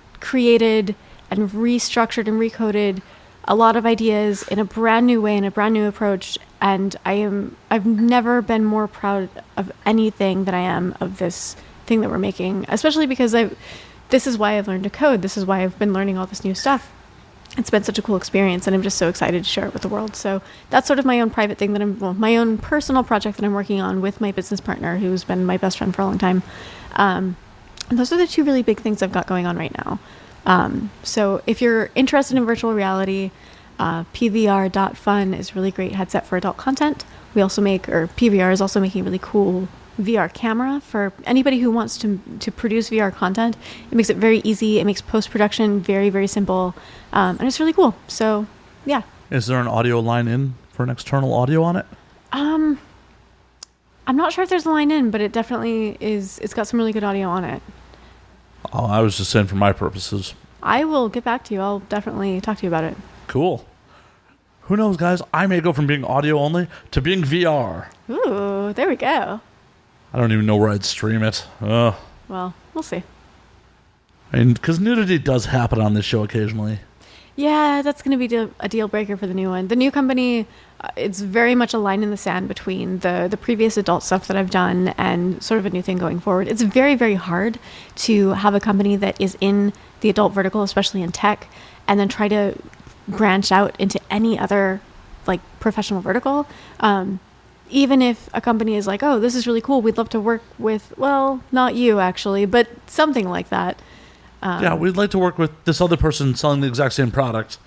and restructured and recoded a lot of ideas in a brand new way, in a brand new approach. And I've never been more proud of anything than I am of this thing that we're making, especially because this is why I've learned to code. This is why I've been learning all this new stuff. It's been such a cool experience, and I'm just so excited to share it with the world. So that's sort of my own private thing my own personal project that I'm working on with my business partner, who's been my best friend for a long time. And those are the 2 really big things I've got going on right now. So if you're interested in virtual reality, PVR.fun is a really great headset for adult content. We also PVR is also making a really cool VR camera for anybody who wants to produce VR content. It makes it very easy. It makes post-production very, very simple. And it's really cool. So, yeah. Is there an audio line in for an external audio on it? I'm not sure if there's a line in, but it definitely is. It's got some really good audio on it. Oh, I was just saying for my purposes. I will get back to you. I'll definitely talk to you about it. Cool. Who knows, guys? I may go from being audio only to being VR. Ooh, there we go. I don't even know where I'd stream it. Well, we'll see. I mean, because nudity does happen on this show occasionally. Yeah, that's going to be a deal breaker for the new one. The new company, it's very much a line in the sand between the previous adult stuff that I've done and sort of a new thing going forward. It's very, very hard to have a company that is in the adult vertical, especially in tech, and then try to branch out into any other like professional vertical. Even if a company is like, oh, this is really cool, we'd love to work with, well, not you actually, but something like that. Yeah, we'd like to work with this other person selling the exact same product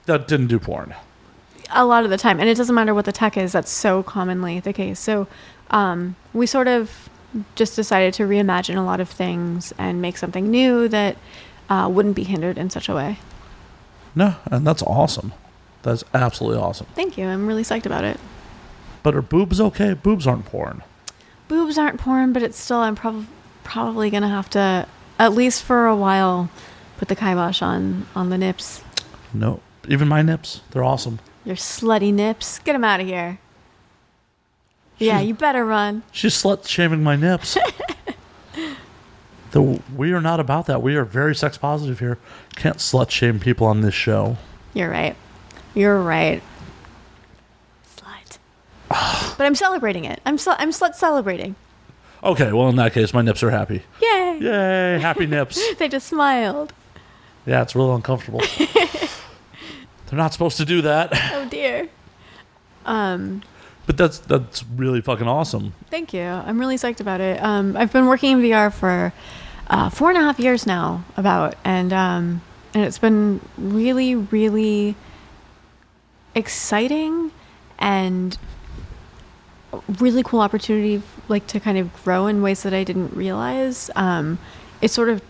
that didn't do porn. A lot of the time. And it doesn't matter what the tech is. That's so commonly the case. So we sort of just decided to reimagine a lot of things and make something new that wouldn't be hindered in such a way. No, and that's awesome. That's absolutely awesome. Thank you. I'm really psyched about it. But are boobs okay? Boobs aren't porn. Boobs aren't porn, but it's still, I'm probably going to have to, at least for a while, put the kibosh on the nips. No, even my nips, they're awesome. Your slutty nips. Get them out of here. Yeah, you better run. She's slut-shaming my nips. We are not about that. We are very sex positive here. Can't slut-shame people on this show. You're right. You're right. Slut. But I'm celebrating it. I'm slut celebrating. Okay, well, in that case, my nips are happy. Yay! Yay, happy nips. They just smiled. Yeah, it's real uncomfortable. They're not supposed to do that. Oh, dear. But that's really fucking awesome. Thank you. I'm really psyched about it. I've been working in VR for 4.5 years now, and it's been really, really exciting and really cool opportunity, like, to kind of grow in ways that I didn't realize. It's sort of,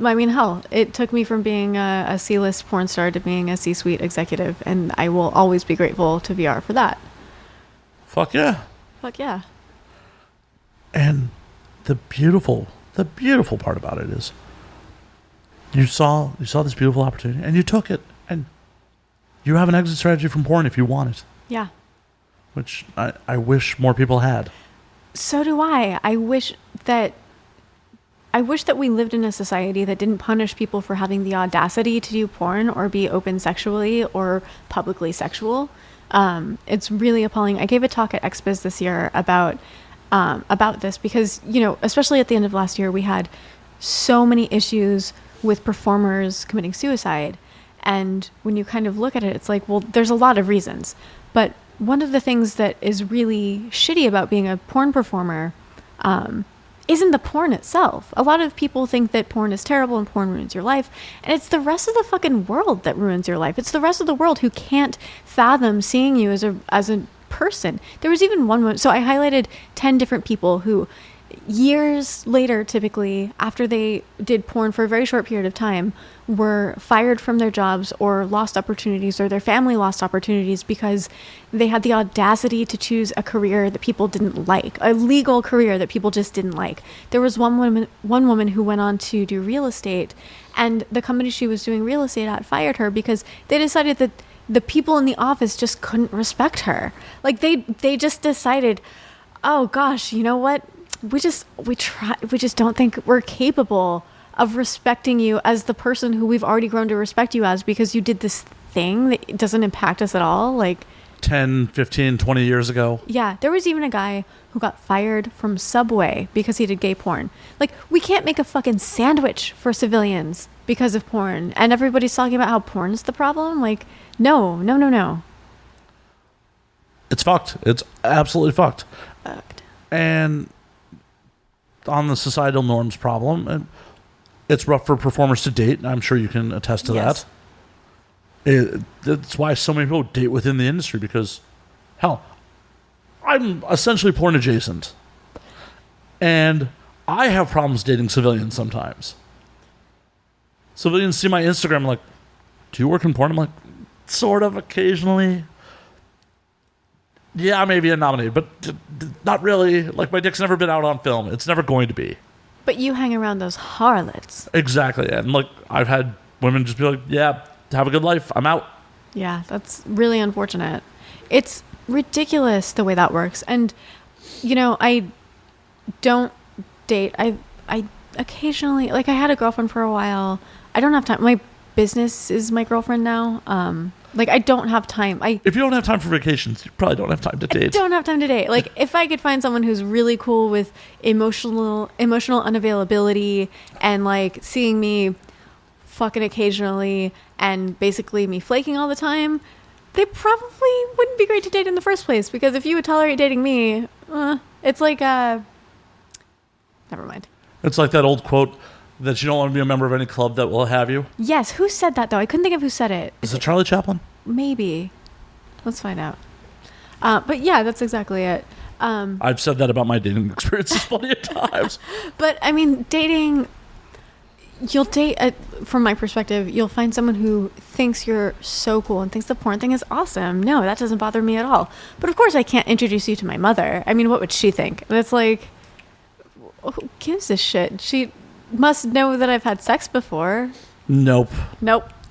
I mean, hell, it took me from being a C-list porn star to being a C-suite executive, and I will always be grateful to VR for that. Fuck yeah. Fuck yeah. And the beautiful part about it is you saw this beautiful opportunity and you took it, and you have an exit strategy from porn if you want it. Yeah. Which I wish more people had. So do I. I wish that we lived in a society that didn't punish people for having the audacity to do porn or be open sexually or publicly sexual. It's really appalling. I gave a talk at XBiz this year about this because, you know, especially at the end of last year, we had so many issues with performers committing suicide. And when you kind of look at it, it's like, well, there's a lot of reasons. But one of the things that is really shitty about being a porn performer isn't the porn itself. A lot of people think that porn is terrible and porn ruins your life, and it's the rest of the fucking world that ruins your life. It's the rest of the world who can't fathom seeing you as a person. There was even one moment, so I highlighted 10 different people who years later, typically after they did porn for a very short period of time, were fired from their jobs or lost opportunities, or their family lost opportunities because they had the audacity to choose a career that people didn't like, a legal career that people just didn't like. There was one woman who went on to do real estate, and the company she was doing real estate at fired her because they decided that the people in the office just couldn't respect her. Like they just decided, oh gosh, you know what? We just don't think we're capable of respecting you as the person who we've already grown to respect you as, because you did this thing that doesn't impact us at all. Like 10, 15, 20 years ago. Yeah, there was even a guy who got fired from Subway because he did gay porn. Like, we can't make a fucking sandwich for civilians because of porn, and everybody's talking about how porn is the problem. Like, no. It's fucked. It's absolutely fucked. Fucked. And on the societal norms problem, it's rough for performers to date. I'm sure you can attest to that. That's why so many people date within the industry, because, hell, I'm essentially porn adjacent. And I have problems dating civilians sometimes. Civilians see my Instagram like, do you work in porn? I'm like, sort of, occasionally. Yeah, maybe a nominee, but not really. Like, my dick's never been out on film. It's never going to be. But you hang around those harlots. Exactly. And, like, I've had women just be like, yeah, have a good life. I'm out. Yeah, that's really unfortunate. It's ridiculous the way that works. And, you know, I don't date. I occasionally, like, I had a girlfriend for a while. I don't have time. My business is my girlfriend now. Like, I don't have time. If you don't have time for vacations, you probably don't have time to date. I don't have time to date. Like, if I could find someone who's really cool with emotional unavailability and, like, seeing me fucking occasionally and basically me flaking all the time, they probably wouldn't be great to date in the first place. Because if you would tolerate dating me, it's like, never mind. It's like that old quote that you don't want to be a member of any club that will have you. Yes, who said that, though? I couldn't think of who said it. Is it Charlie Chaplin? Maybe. Let's find out. But yeah, that's exactly it. I've said that about my dating experiences plenty of times. But, I mean, dating... You'll date, from my perspective, you'll find someone who thinks you're so cool and thinks the porn thing is awesome. No, that doesn't bother me at all. But, of course, I can't introduce you to my mother. I mean, what would she think? It's like... Who gives a shit? She must know that I've had sex before. Nope.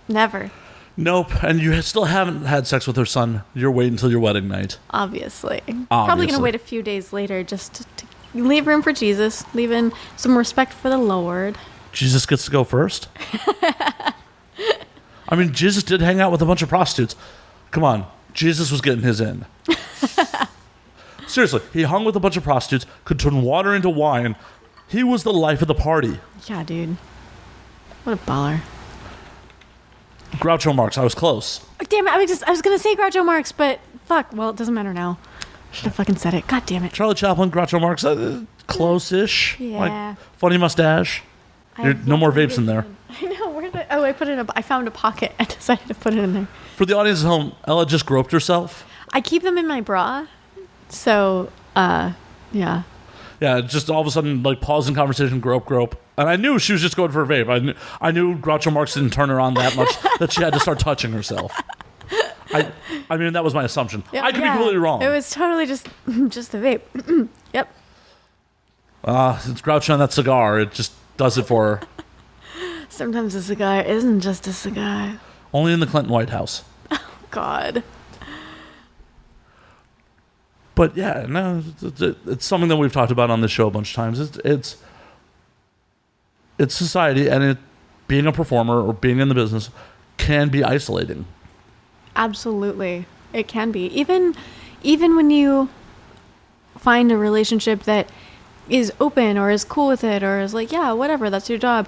Never. Nope. And you still haven't had sex with her son. You're waiting until your wedding night. Obviously. Probably going to wait a few days later just to leave room for Jesus. Leave in some respect for the Lord. Jesus gets to go first? I mean, Jesus did hang out with a bunch of prostitutes. Come on. Jesus was getting his in. Seriously, he hung with a bunch of prostitutes, could turn water into wine. He was the life of the party. Yeah, dude. What a baller. Groucho Marx, I was close. Oh, damn it, I was going to say Groucho Marx, but fuck, well, it doesn't matter now. Should have fucking said it. God damn it. Charlie Chaplin, Groucho Marx, close-ish. Yeah. Like, funny mustache. No more vapes in there. I know. Where did I put it I found a pocket. I decided to put it in there. For the audience at home, Ella just groped herself. I keep them in my bra. So, yeah. Yeah, just all of a sudden, like, pause in conversation, grope. And I knew she was just going for a vape. I knew Groucho Marx didn't turn her on that much that she had to start touching herself. I mean, that was my assumption. Yep, I could be completely wrong. It was totally just the vape. Yep. It's Groucho on that cigar. It just does it for her. Sometimes a cigar isn't just a cigar. Only in the Clinton White House. Oh, God. But yeah, no, it's something that we've talked about on this show a bunch of times. It's society, and being a performer or being in the business can be isolating. Absolutely, it can be. Even when you find a relationship that is open or is cool with it or is like, yeah, whatever, that's your job,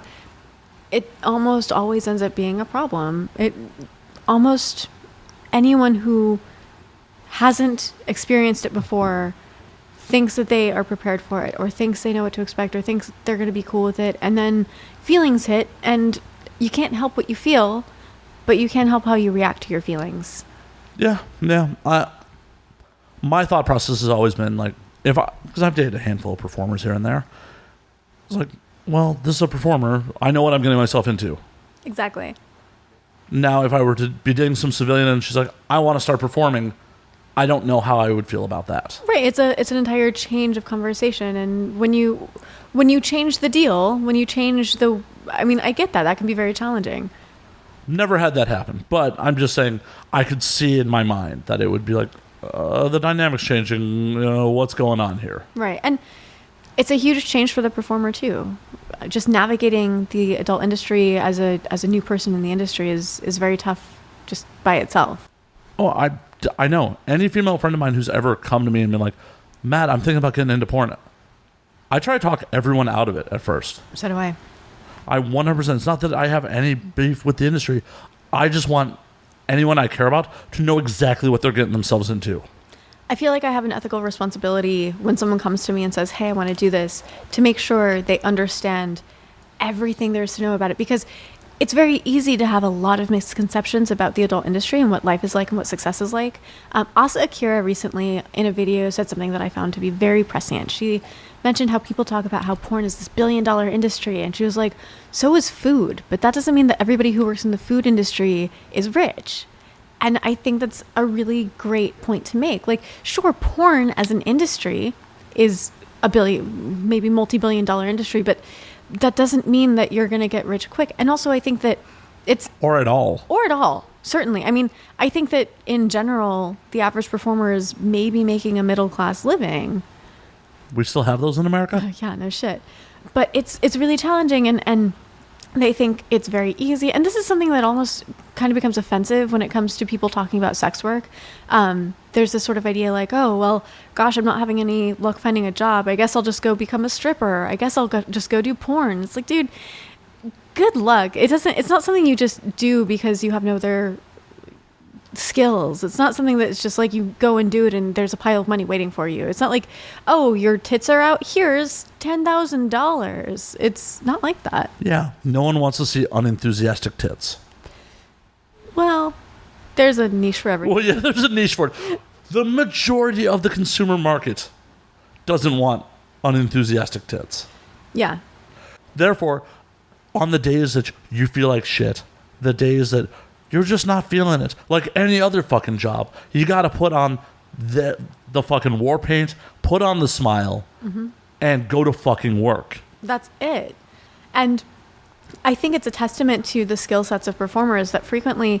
it almost always ends up being a problem. Almost anyone who hasn't experienced it before thinks that they are prepared for it or thinks they know what to expect or thinks they're going to be cool with it, and then feelings hit and you can't help what you feel, but you can help how you react to your feelings. Yeah. My thought process has always been like, because I've dated a handful of performers here and there, it's like, well, this is a performer, I know what I'm getting myself into. Exactly. Now if I were to be dating some civilian and she's like, I want to start performing, I don't know how I would feel about that. Right. It's an entire change of conversation. And when you change the deal, when you change I get that. That can be very challenging. Never had that happen. But I'm just saying I could see in my mind that it would be like, the dynamic's changing. What's going on here? Right. And it's a huge change for the performer, too. Just navigating the adult industry as a new person in the industry is very tough just by itself. Oh, I know. Any female friend of mine who's ever come to me and been like, Matt, I'm thinking about getting into porn. I try to talk everyone out of it at first. So do I. I 100%. It's not that I have any beef with the industry. I just want anyone I care about to know exactly what they're getting themselves into. I feel like I have an ethical responsibility when someone comes to me and says, hey, I want to do this, to make sure they understand everything there is to know about it. Because it's very easy to have a lot of misconceptions about the adult industry and what life is like and what success is like. Asa Akira recently in a video said something that I found to be very prescient. She mentioned how people talk about how porn is this billion-dollar industry, and she was like, so is food, but that doesn't mean that everybody who works in the food industry is rich. And I think that's a really great point to make. Like, sure, porn as an industry is a maybe multi-billion-dollar industry, but that doesn't mean that you're going to get rich quick. And also, I think that it's... Or at all. Certainly. I mean, I think that in general, the average performer is maybe making a middle-class living. We still have those in America? Yeah, no shit. But it's really challenging. And They think it's very easy. And this is something that almost kind of becomes offensive when it comes to people talking about sex work. There's this sort of idea like, oh, well, gosh, I'm not having any luck finding a job. I guess I'll just go become a stripper. I guess I'll just go do porn. It's like, dude, good luck. It's not something you just do because you have no other skills. It's not something that's just like you go and do it and there's a pile of money waiting for you. It's not like, oh, your tits are out, here's $10,000. It's not like that. Yeah, no one wants to see unenthusiastic tits. Well, there's a niche for everything. Well, yeah, there's a niche for it. The majority of the consumer market doesn't want unenthusiastic tits. Yeah. Therefore, on the days that you feel like shit, the days that you're just not feeling it, like any other fucking job, you got to put on the fucking war paint, put on the smile, and go to fucking work. That's it. And I think it's a testament to the skill sets of performers that frequently,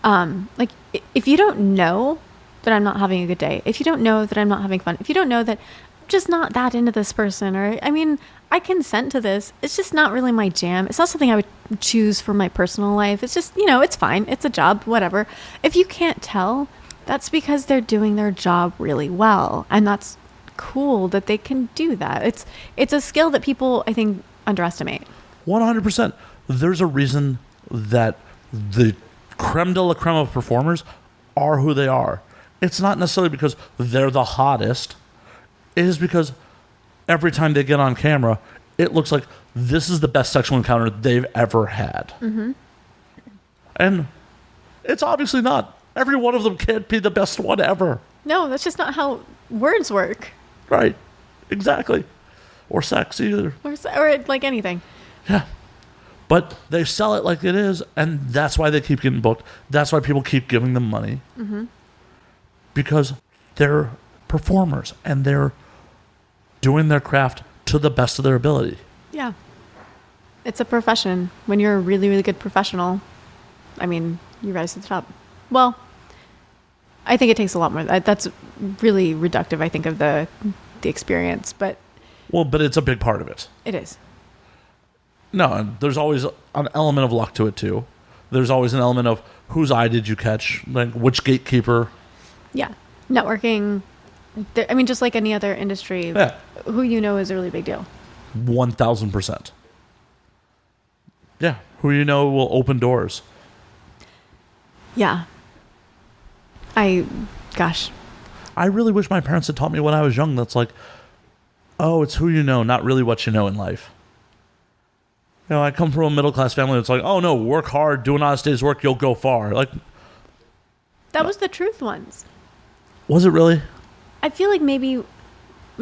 like, if you don't know that I'm not having a good day, if you don't know that I'm not having fun, if you don't know that I'm just not that into this person, or, I mean, I consent to this, it's just not really my jam. It's not something I would choose for my personal life. It's just, it's fine. It's a job, whatever. If you can't tell, that's because they're doing their job really well. And that's cool that they can do that. It's a skill that people, I think, underestimate. 100%. There's a reason that the creme de la creme of performers are who they are. It's not necessarily because they're the hottest. It is because every time they get on camera, it looks like this is the best sexual encounter they've ever had. Mm-hmm. And it's obviously not. Every one of them can't be the best one ever. No, that's just not how words work. Right. Exactly. Or sex either. Or like anything. Yeah. But they sell it like it is, and that's why they keep getting booked. That's why people keep giving them money. Mm-hmm. Because they're performers, and they're doing their craft to the best of their ability. Yeah. It's a profession. When you're a really, really good professional, I mean, you rise to the top. Well, I think it takes a lot more. That's really reductive, I think, of the experience. But it's a big part of it. It is. No, and there's always an element of luck to it, too. There's always an element of whose eye did you catch? Like, which gatekeeper? Yeah. Networking. I mean, just like any other industry, yeah. Who you know is a really big deal. 1,000%. Yeah. Who you know will open doors. Yeah. I really wish my parents had taught me when I was young that's like, oh, it's who you know, not really what you know in life. I come from a middle-class family that's like, oh, no, work hard, do an honest day's work, you'll go far. Like, that was the truth once. Was it really? I feel like maybe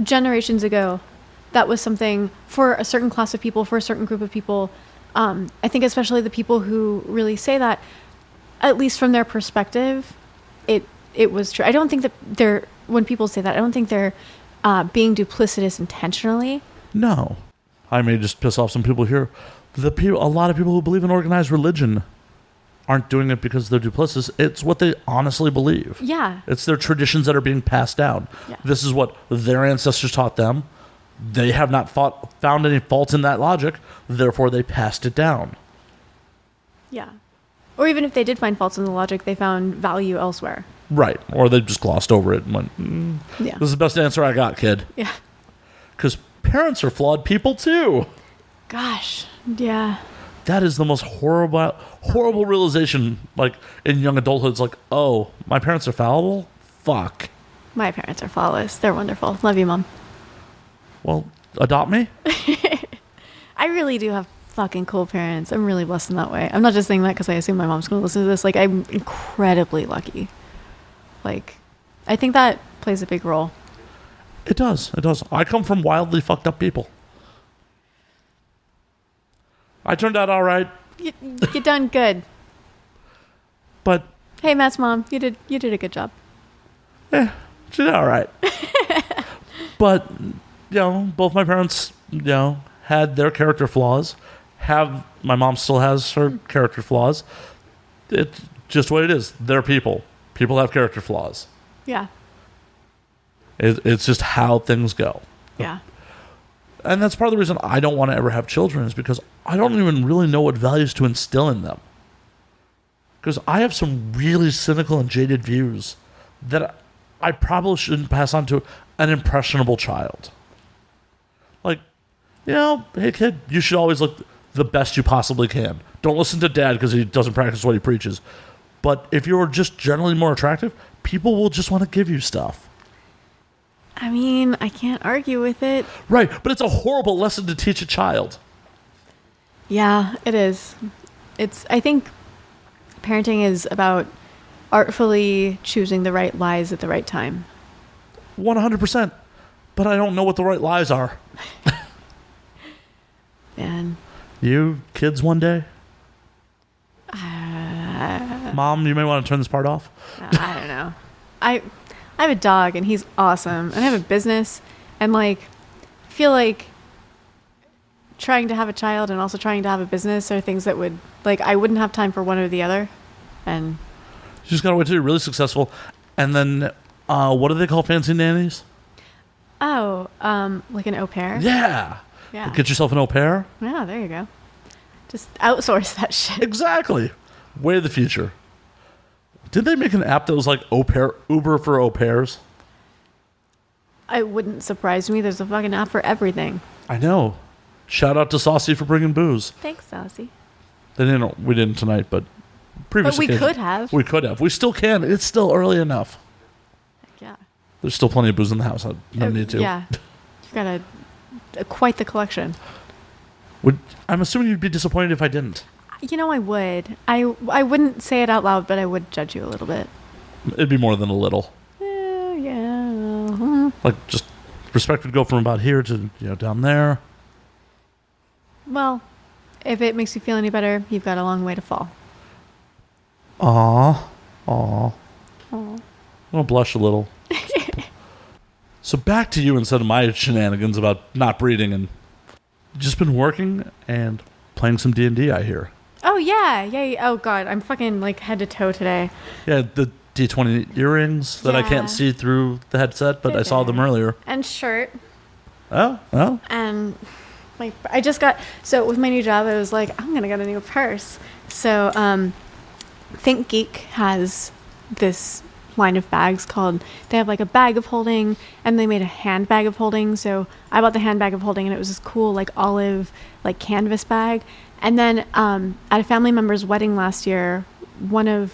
generations ago, that was something for a certain class of people, for a certain group of people. I think especially the people who really say that, at least from their perspective, it was true. I don't think that when people say that, I don't think they're being duplicitous intentionally. No. I may just piss off some people here. A lot of people who believe in organized religion aren't doing it because they're duplicitous. It's what they honestly believe. Yeah. It's their traditions that are being passed down. Yeah. This is what their ancestors taught them. They have not found any faults in that logic. Therefore, they passed it down. Yeah. Or even if they did find faults in the logic, they found value elsewhere. Right. Or they just glossed over it and went, yeah. This is the best answer I got, kid. Yeah. Because parents are flawed people, too. Gosh. Yeah. That is the most horrible realization, like, in young adulthood. It's like, oh, my parents are fallible? Fuck. My parents are flawless. They're wonderful. Love you, Mom. Well, adopt me? I really do have fucking cool parents. I'm really blessed in that way. I'm not just saying that because I assume my mom's going to listen to this. Like, I'm incredibly lucky. Like, I think that plays a big role. It does. It does. I come from wildly fucked up people. I turned out all right. You done good. But hey, Matt's mom, you did a good job. Yeah, she did all right. But both my parents, had their character flaws. My mom still has her character flaws. It's just what it is. They're people. People have character flaws. Yeah. It's just how things go. Yeah. And that's part of the reason I don't want to ever have children, is because I don't even really know what values to instill in them. Because I have some really cynical and jaded views that I probably shouldn't pass on to an impressionable child. Like, hey kid, you should always look the best you possibly can. Don't listen to dad because he doesn't practice what he preaches. But if you're just generally more attractive, people will just want to give you stuff. I mean, I can't argue with it. Right, but it's a horrible lesson to teach a child. Yeah, it is. I think parenting is about artfully choosing the right lies at the right time. 100%. But I don't know what the right lies are. Man. You kids one day? Mom, you may want to turn this part off. I don't know. I have a dog and he's awesome. And I have a business and I feel like trying to have a child and also trying to have a business are things that would I wouldn't have time for one or the other. And you just gotta wait till you're really successful. And then what do they call fancy nannies? Oh, like an au pair? Yeah. Get yourself an au pair. Yeah, there you go. Just outsource that shit. Exactly. Way of the future. Did they make an app that was like au pair, Uber for au pairs? It wouldn't surprise me. There's a fucking app for everything. I know. Shout out to Saucy for bringing booze. Thanks, Saucy. We didn't tonight, but previous But we occasion, could have. We could have. We still can. It's still early enough. Heck yeah. There's still plenty of booze in the house. No need to. Yeah. You've got quite the collection. I'm assuming you'd be disappointed if I didn't. I would. I wouldn't say it out loud, but I would judge you a little bit. It'd be more than a little. Yeah. Just respect would go from about here to down there. Well, if it makes you feel any better, you've got a long way to fall. Aww. I'm gonna blush a little. So back to you instead of my shenanigans about not breeding, and just been working and playing some D&D, I hear. Oh, yeah. Oh, God. I'm fucking, head to toe today. Yeah, the D20 earrings that I can't see through the headset, but I saw them earlier. And shirt. Oh. And, I just got... So, with my new job, I was like, I'm going to get a new purse. So, Think Geek has this line of bags called... They have, a bag of holding, and they made a handbag of holding. So, I bought the handbag of holding, and it was this cool, olive, canvas bag. And then at a family member's wedding last year, one of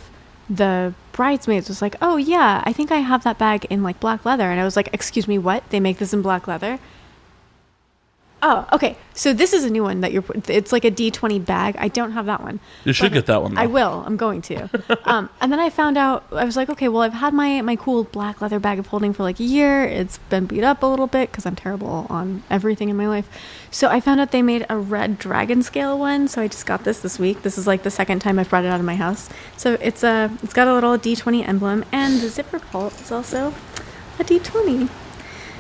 the bridesmaids was like, oh, yeah, I think I have that bag in, black leather. And I was like, excuse me, what? They make this in black leather? Oh, okay. So this is a new one that it's like a D20 bag. I don't have that one. You should get that one, though. I will. I'm going to. And then I found out, I was like, okay, well, I've had my cool black leather bag of holding for a year. It's been beat up a little bit because I'm terrible on everything in my life. So I found out they made a red dragon scale one. So I just got this week. This is the second time I've brought it out of my house. So it's got a little D20 emblem, and the zipper pull is also a D20.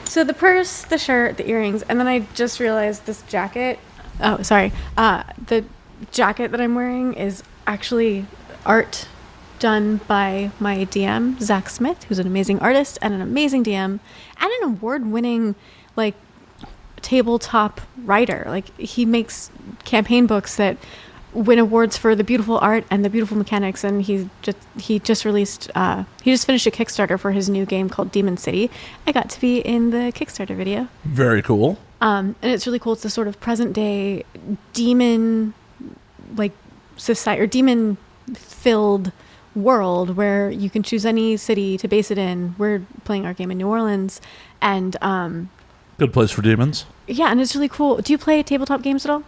So the purse, the shirt, the earrings, and then I just realized this jacket. Oh, sorry. The jacket that I'm wearing is actually art done by my DM, Zach Smith, who's an amazing artist and an amazing DM and an award-winning, tabletop writer. He makes campaign books that win awards for the beautiful art and the beautiful mechanics, and he just released he just finished a Kickstarter for his new game called Demon City. I got to be in the Kickstarter video. Very cool. And it's really cool. It's a sort of present day demon society or demon filled world where you can choose any city to base it in. We're playing our game in New Orleans, and good place for demons. Yeah, and it's really cool. Do you play tabletop games at all?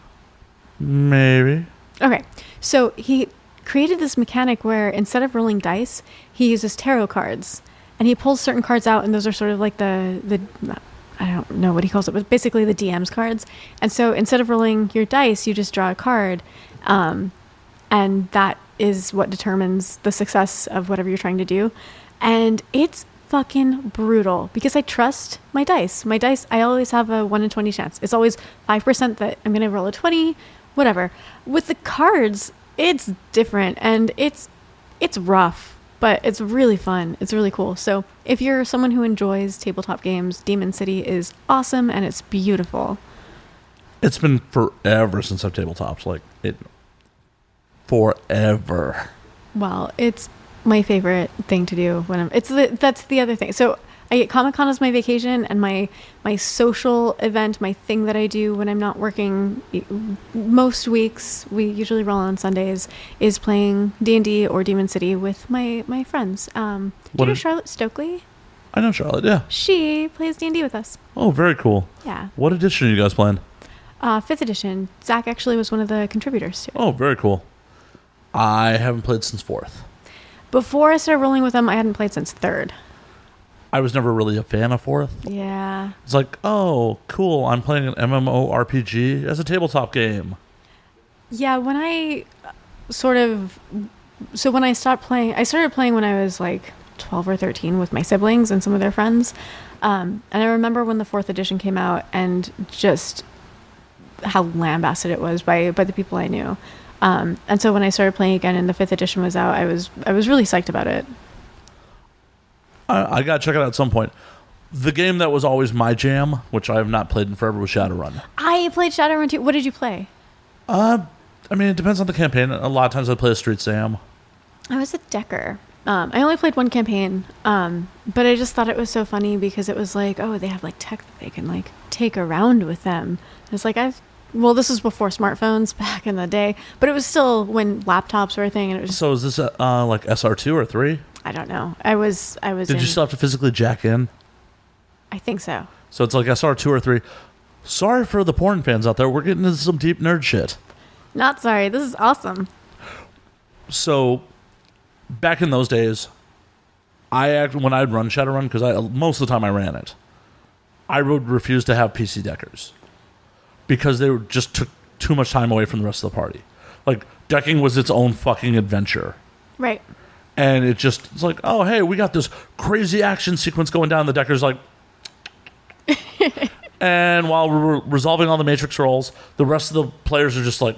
Maybe. Okay, so he created this mechanic where instead of rolling dice, he uses tarot cards, and he pulls certain cards out, and those are sort of the I don't know what he calls it, but basically the DM's cards. And so instead of rolling your dice, you just draw a card, and that is what determines the success of whatever you're trying to do. And it's fucking brutal because I trust my dice. My dice, I always have a 1 in 20 chance. It's always 5% that I'm going to roll a 20, whatever. With the cards, it's different, and it's rough, but it's really fun. It's really cool. So if you're someone who enjoys tabletop games, Demon City is awesome, and it's beautiful. It's been forever since I've tabletopped. Like, forever. Well, it's my favorite thing to do when that's the other thing. So I get Comic-Con as my vacation, and my social event, my thing that I do when I'm not working most weeks, we usually roll on Sundays, is playing D&D or Demon City with my friends. Do you know Charlotte Stokely? I know Charlotte, yeah. She plays D&D with us. Oh, very cool. Yeah. What edition are you guys playing? 5th edition. Zach actually was one of the contributors to it. Oh, very cool. I haven't played since 4th. Before I started rolling with them, I hadn't played since 3rd. I was never really a fan of 4th. Yeah. It's like, oh, cool, I'm playing an MMORPG as a tabletop game. Yeah, when I stopped playing, I started playing when I was like 12 or 13 with my siblings and some of their friends. And I remember when the 4th edition came out and just how lambasted it was by the people I knew. And so when I started playing again and the 5th edition was out, I was really psyched about it. I gotta check it out at some point. The game that was always my jam, which I have not played in forever, was Shadowrun. I played Shadowrun too. What did you play? I mean, it depends on the campaign. A lot of times I play a Street Sam. I was a Decker. I only played one campaign, but I just thought it was so funny because it was like, oh, they have like tech that they can like take around with them. It's like this was before smartphones back in the day, but it was still when laptops were a thing. And it was just, So is this like SR2 or 3? I don't know. I was. Did you still have to physically jack in? I think so. So it's like SR2 or 3. Sorry for the porn fans out there. We're getting into some deep nerd shit. Not sorry. This is awesome. So back in those days, when I'd run Shadowrun, because most of the time I ran it, I would refuse to have PC deckers because they just took too much time away from the rest of the party. Like, decking was its own fucking adventure. Right. And it's like, oh, hey, we got this crazy action sequence going down. The decker's like... And while we're resolving all the matrix rolls, the rest of the players are just like...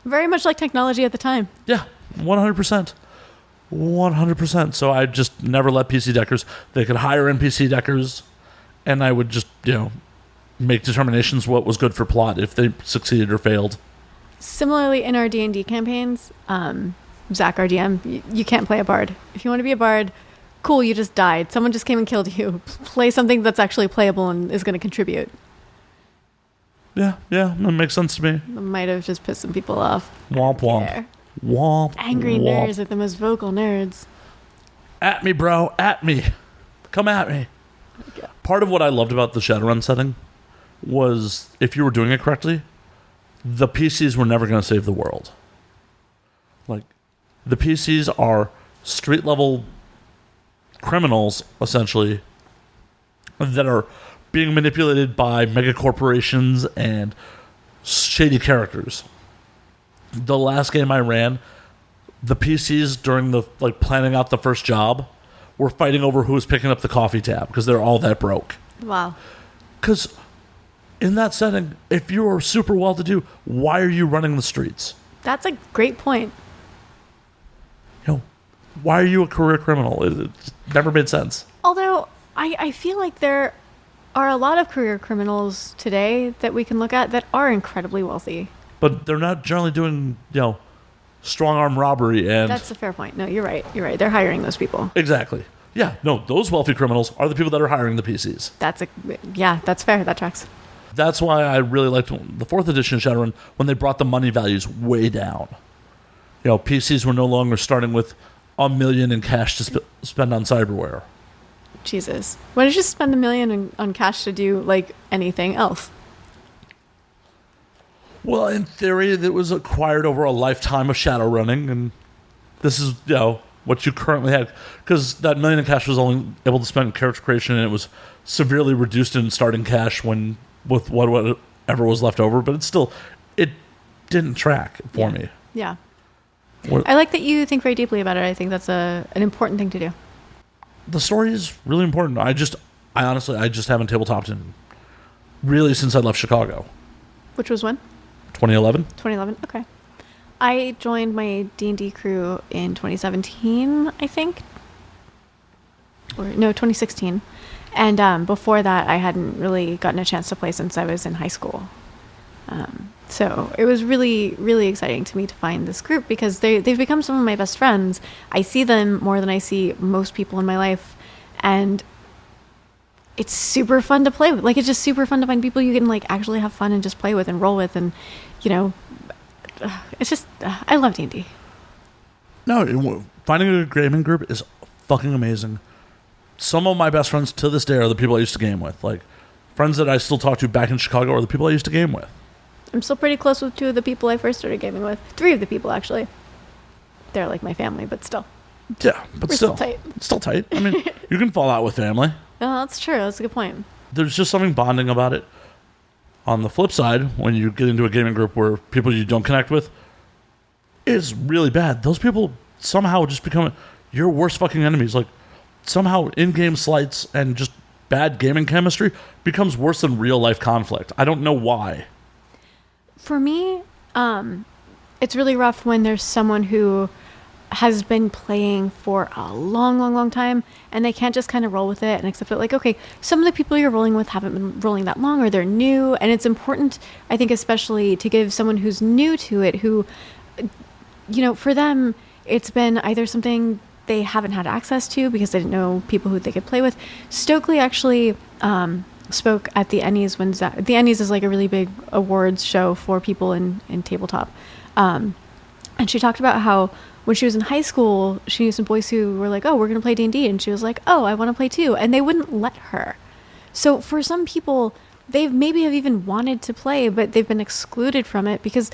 Very much like technology at the time. Yeah, 100%. 100%. So I just never let PC deckers... They could hire NPC deckers, and I would just, make determinations what was good for plot if they succeeded or failed. Similarly, in our D&D campaigns... Zach, our DM, you can't play a bard. If you want to be a bard, cool, you just died. Someone just came and killed you. Play something that's actually playable and is going to contribute. Yeah, that makes sense to me. It might have just pissed some people off. Womp womp. Womp. Angry womp. nerds are the most vocal nerds. At me, bro. At me. Come at me. Okay. Part of what I loved about the Shadowrun setting was, if you were doing it correctly, the PCs were never going to save the world. Like, the PCs are street-level criminals, essentially, that are being manipulated by mega corporations and shady characters. The last game I ran, the PCs during the planning out the first job were fighting over who was picking up the coffee tab because they're all that broke. Wow. Because in that setting, if you are super well-to-do, why are you running the streets? That's a great point. Why are you a career criminal? It never made sense. Although, I feel like there are a lot of career criminals today that we can look at that are incredibly wealthy. But they're not generally doing, strong arm robbery and... That's a fair point. No, you're right. You're right. They're hiring those people. Exactly. Yeah, no, those wealthy criminals are the people that are hiring the PCs. That's fair. That tracks. That's why I really liked the 4th edition of Shadowrun when they brought the money values way down. PCs were no longer starting with $1 million in cash to spend on cyberware. Jesus. Why don't you spend $1 million on cash to do, anything else? Well, in theory, it was acquired over a lifetime of shadow running, and this is, what you currently had. Because that $1 million in cash was only able to spend on character creation, and it was severely reduced in starting cash with whatever was left over, but it didn't track for me. Yeah. I like that you think very deeply about it. I think that's an important thing to do. The story is really important. I honestly haven't tabletopped in really since I left Chicago. Which was when? 2011. 2011. Okay. I joined my D&D crew in 2017, I think. Or no, 2016. And before that, I hadn't really gotten a chance to play since I was in high school. So it was really, really exciting to me to find this group because they've become some of my best friends. I see them more than I see most people in my life. And it's super fun to play with. Like, it's just super fun to find people you can, like, actually have fun and just play with and roll with. And, you know, it's just, I love D&D. No, finding a gaming group is fucking amazing. Some of my best friends to this day are the people I used to game with. Like, friends that I still talk to back in Chicago are the people I used to game with. I'm still pretty close with 2 of the people I first started gaming with. 3 of the people, actually. They're like my family, but still. Yeah, but We're still tight. Still tight. I mean, you can fall out with family. Oh, that's true. That's a good point. There's just something bonding about it. On the flip side, when you get into a gaming group where people you don't connect with, it's really bad. Those people somehow just become your worst fucking enemies. Like, somehow in-game slights and just bad gaming chemistry becomes worse than real-life conflict. I don't know why. For me, it's really rough when there's someone who has been playing for a long, long, long time and they can't just kind of roll with it and accept it. Like, okay, some of the people you're rolling with haven't been rolling that long or they're new. And it's important, I think, especially to give someone who's new to it, who, you know, for them, it's been either something they haven't had access to because they didn't know people who they could play with. Stokely actually spoke at the Ennies when the Ennies is like a really big awards show for people in tabletop. And she talked about how when she was in high school, she knew some boys who were like, oh, we're going to play D&D. And she was like, oh, I want to play too. And they wouldn't let her. So for some people, they maybe have even wanted to play, but they've been excluded from it because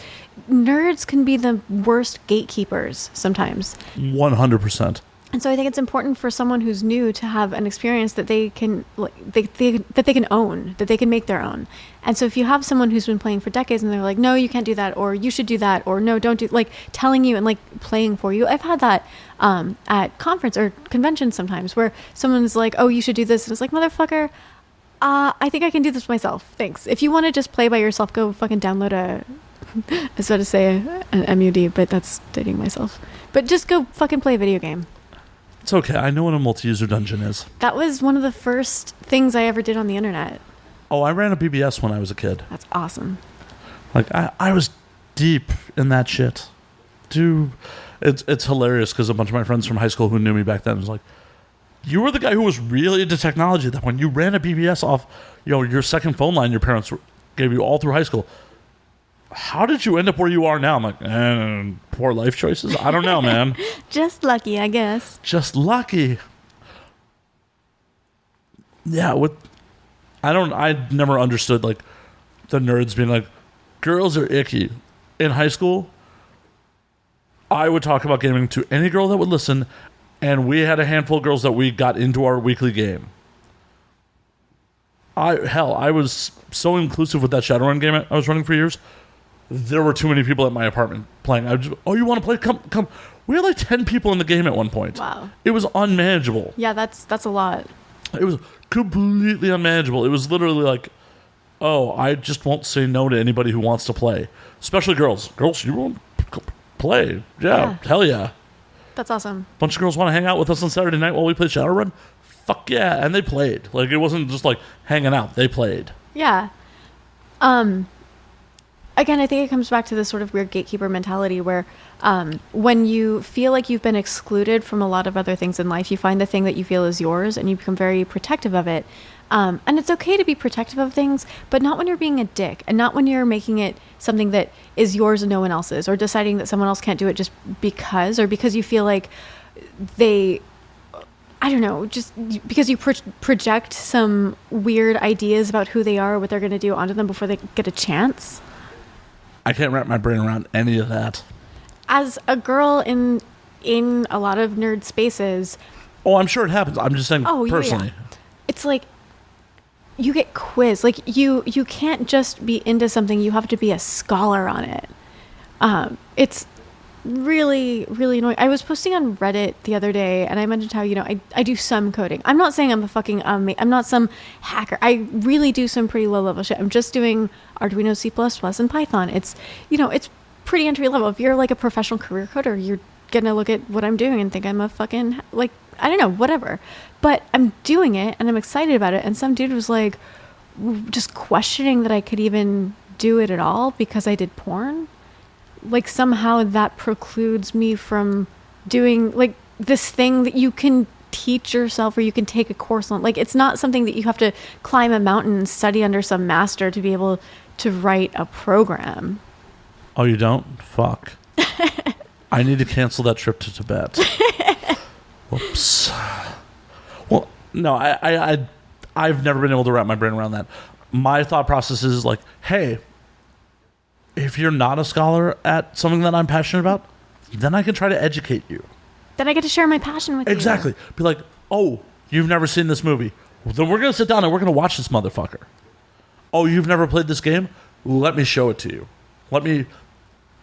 nerds can be the worst gatekeepers sometimes. 100%. And so I think it's important for someone who's new to have an experience that they can that they can own, that they can make their own. And so if you have someone who's been playing for decades and they're like, no, you can't do that, or you should do that, or no, don't do, like telling you and like playing for you. I've had that at conference or conventions sometimes where someone's like, oh, you should do this. And it's like, motherfucker, I think I can do this myself. Thanks. If you want to just play by yourself, go fucking download I was about to say an ANWD, but that's dating myself. But just go fucking play a video game. It's okay. I know what a multi-user dungeon is. That was one of the first things I ever did on the internet. Oh, I ran a BBS when I was a kid. That's awesome. Like, I was deep in that shit. Dude, it's hilarious because a bunch of my friends from high school who knew me back then was like, you were the guy who was really into technology. That when you ran a BBS off, you know, your second phone line your parents gave you all through high school. How did you end up where you are now? I'm like, poor life choices? I don't know, man. Just lucky, I guess. Just lucky. Yeah, I never understood, like, the nerds being like, girls are icky. In high school, I would talk about gaming to any girl that would listen, and we had a handful of girls that we got into our weekly game. I was so inclusive with that Shadowrun game I was running for years. There were too many people at my apartment playing. I just, oh, you want to play? Come. We had like 10 people in the game at one point. Wow. It was unmanageable. Yeah, that's a lot. It was completely unmanageable. It was literally like, oh, I just won't say no to anybody who wants to play. Especially girls. Girls, you won't play. Yeah, hell yeah. That's awesome. Bunch of girls want to hang out with us on Saturday night while we play Shadowrun? Fuck yeah. And they played. Like, it wasn't just like hanging out. They played. Yeah. Again, I think it comes back to this sort of weird gatekeeper mentality where when you feel like you've been excluded from a lot of other things in life, you find the thing that you feel is yours and you become very protective of it. And it's okay to be protective of things, but not when you're being a dick and not when you're making it something that is yours and no one else's, or deciding that someone else can't do it just because you feel like they, I don't know, just because you project some weird ideas about who they are or what they're going to do onto them before they get a chance. I can't wrap my brain around any of that. As a girl in a lot of nerd spaces. Oh, I'm sure it happens. I'm just saying personally. Yeah. It's like you get quizzed. Like you can't just be into something. You have to be a scholar on it. It's really, really annoying. I was posting on Reddit the other day and I mentioned how, you know, I do some coding. I'm not saying I'm a fucking, I'm not some hacker. I really do some pretty low level shit. I'm just doing Arduino, C++, and Python. It's, you know, it's pretty entry level. If you're like a professional career coder, you're going to look at what I'm doing and think I'm a fucking, like, I don't know, whatever. But I'm doing it and I'm excited about it. And some dude was like, just questioning that I could even do it at all because I did porn, like somehow that precludes me from doing like this thing that you can teach yourself or you can take a course on. Like, it's not something that you have to climb a mountain and study under some master to be able to write a program. Oh, you don't? Fuck. I need to cancel that trip to Tibet. Whoops. Well, no, I've never been able to wrap my brain around that. My thought process is like, hey, if you're not a scholar at something that I'm passionate about, then I can try to educate you. Then I get to share my passion with you. Exactly. Be like, oh, you've never seen this movie. Well, then we're going to sit down and we're going to watch this motherfucker. Oh, you've never played this game? Let me show it to you. Let me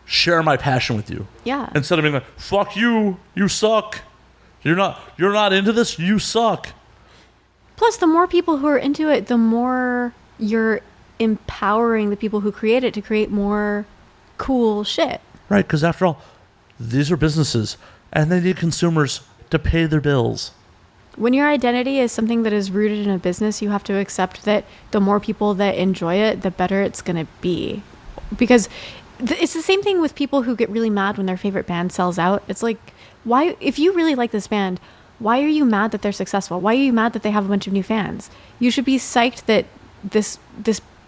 share my passion with you. Yeah. Instead of being like, fuck you, you suck. You're not into this, you suck. Plus, the more people who are into it, the more you're empowering the people who create it to create more cool shit. Right, because after all, these are businesses, and they need consumers to pay their bills. When your identity is something that is rooted in a business, you have to accept that the more people that enjoy it, the better it's going to be. Because it's the same thing with people who get really mad when their favorite band sells out. It's like, why, if you really like this band, why are you mad that they're successful? Why are you mad that they have a bunch of new fans? You should be psyched that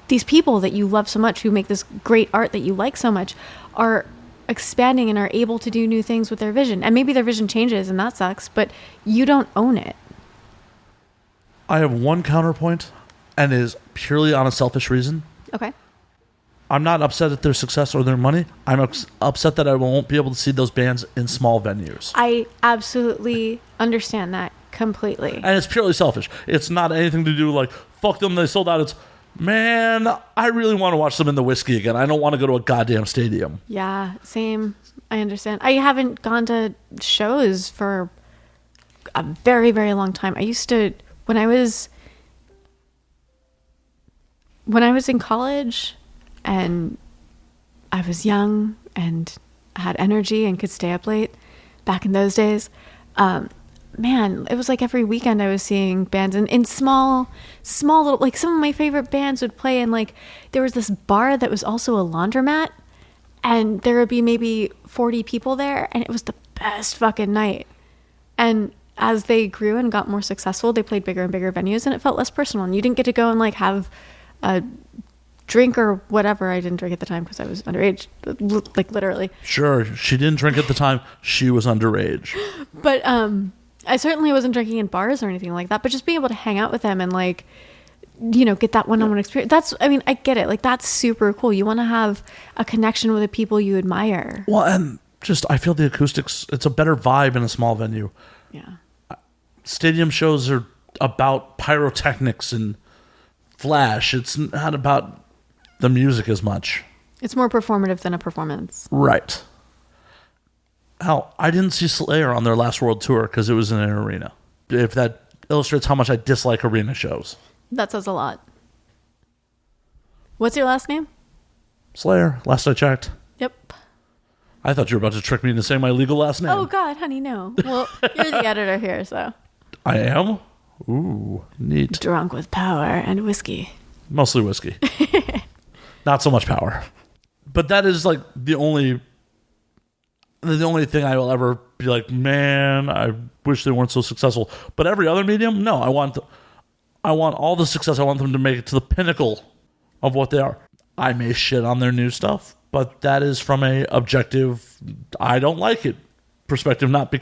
these people that you love so much, who make this great art that you like so much, are expanding and are able to do new things with their vision. And maybe their vision changes and that sucks, but you don't own it. I have one counterpoint, and it is purely on a selfish reason. Okay. I'm not upset at their success or their money. I'm upset that I won't be able to see those bands in small venues. I absolutely understand that completely. And it's purely selfish. It's not anything to do like, fuck them, they sold out. It's, man, I really want to watch them in the Whiskey again. I don't want to go to a goddamn stadium. Yeah, same. I understand. I haven't gone to shows for a very, very long time. I used to, when I was in college and I was young and had energy and could stay up late back in those days, man, it was like every weekend I was seeing bands in small little, like some of my favorite bands would play in, like, there was this bar that was also a laundromat, and there would be maybe 40 people there, and it was the best fucking night. And as they grew and got more successful, they played bigger and bigger venues, and it felt less personal, and you didn't get to go and like have a drink or whatever. I didn't drink at the time because I was underage, like literally. Sure, she didn't drink at the time. She was underage. But I certainly wasn't drinking in bars or anything like that, but just being able to hang out with them and like, you know, get that one-on-one experience. That's, I mean, I get it. Like, that's super cool. You want to have a connection with the people you admire. Well, and just, I feel the acoustics, it's a better vibe in a small venue. Yeah. Stadium shows are about pyrotechnics and flash. It's not about the music as much. It's more performative than a performance. Right. Hell, I didn't see Slayer on their last world tour because it was in an arena. If that illustrates how much I dislike arena shows. That says a lot. What's your last name? Slayer, last I checked. Yep. I thought you were about to trick me into saying my legal last name. Oh, God, honey, no. Well, you're the editor here, so. I am? Ooh, neat. Drunk with power and whiskey. Mostly whiskey. Not so much power. But that is like the only thing I will ever be like, man, I wish they weren't so successful. But every other medium, no, I want all the success. I want them to make it to the pinnacle of what they are. I may shit on their new stuff, but that is from a objective, I don't like it perspective, not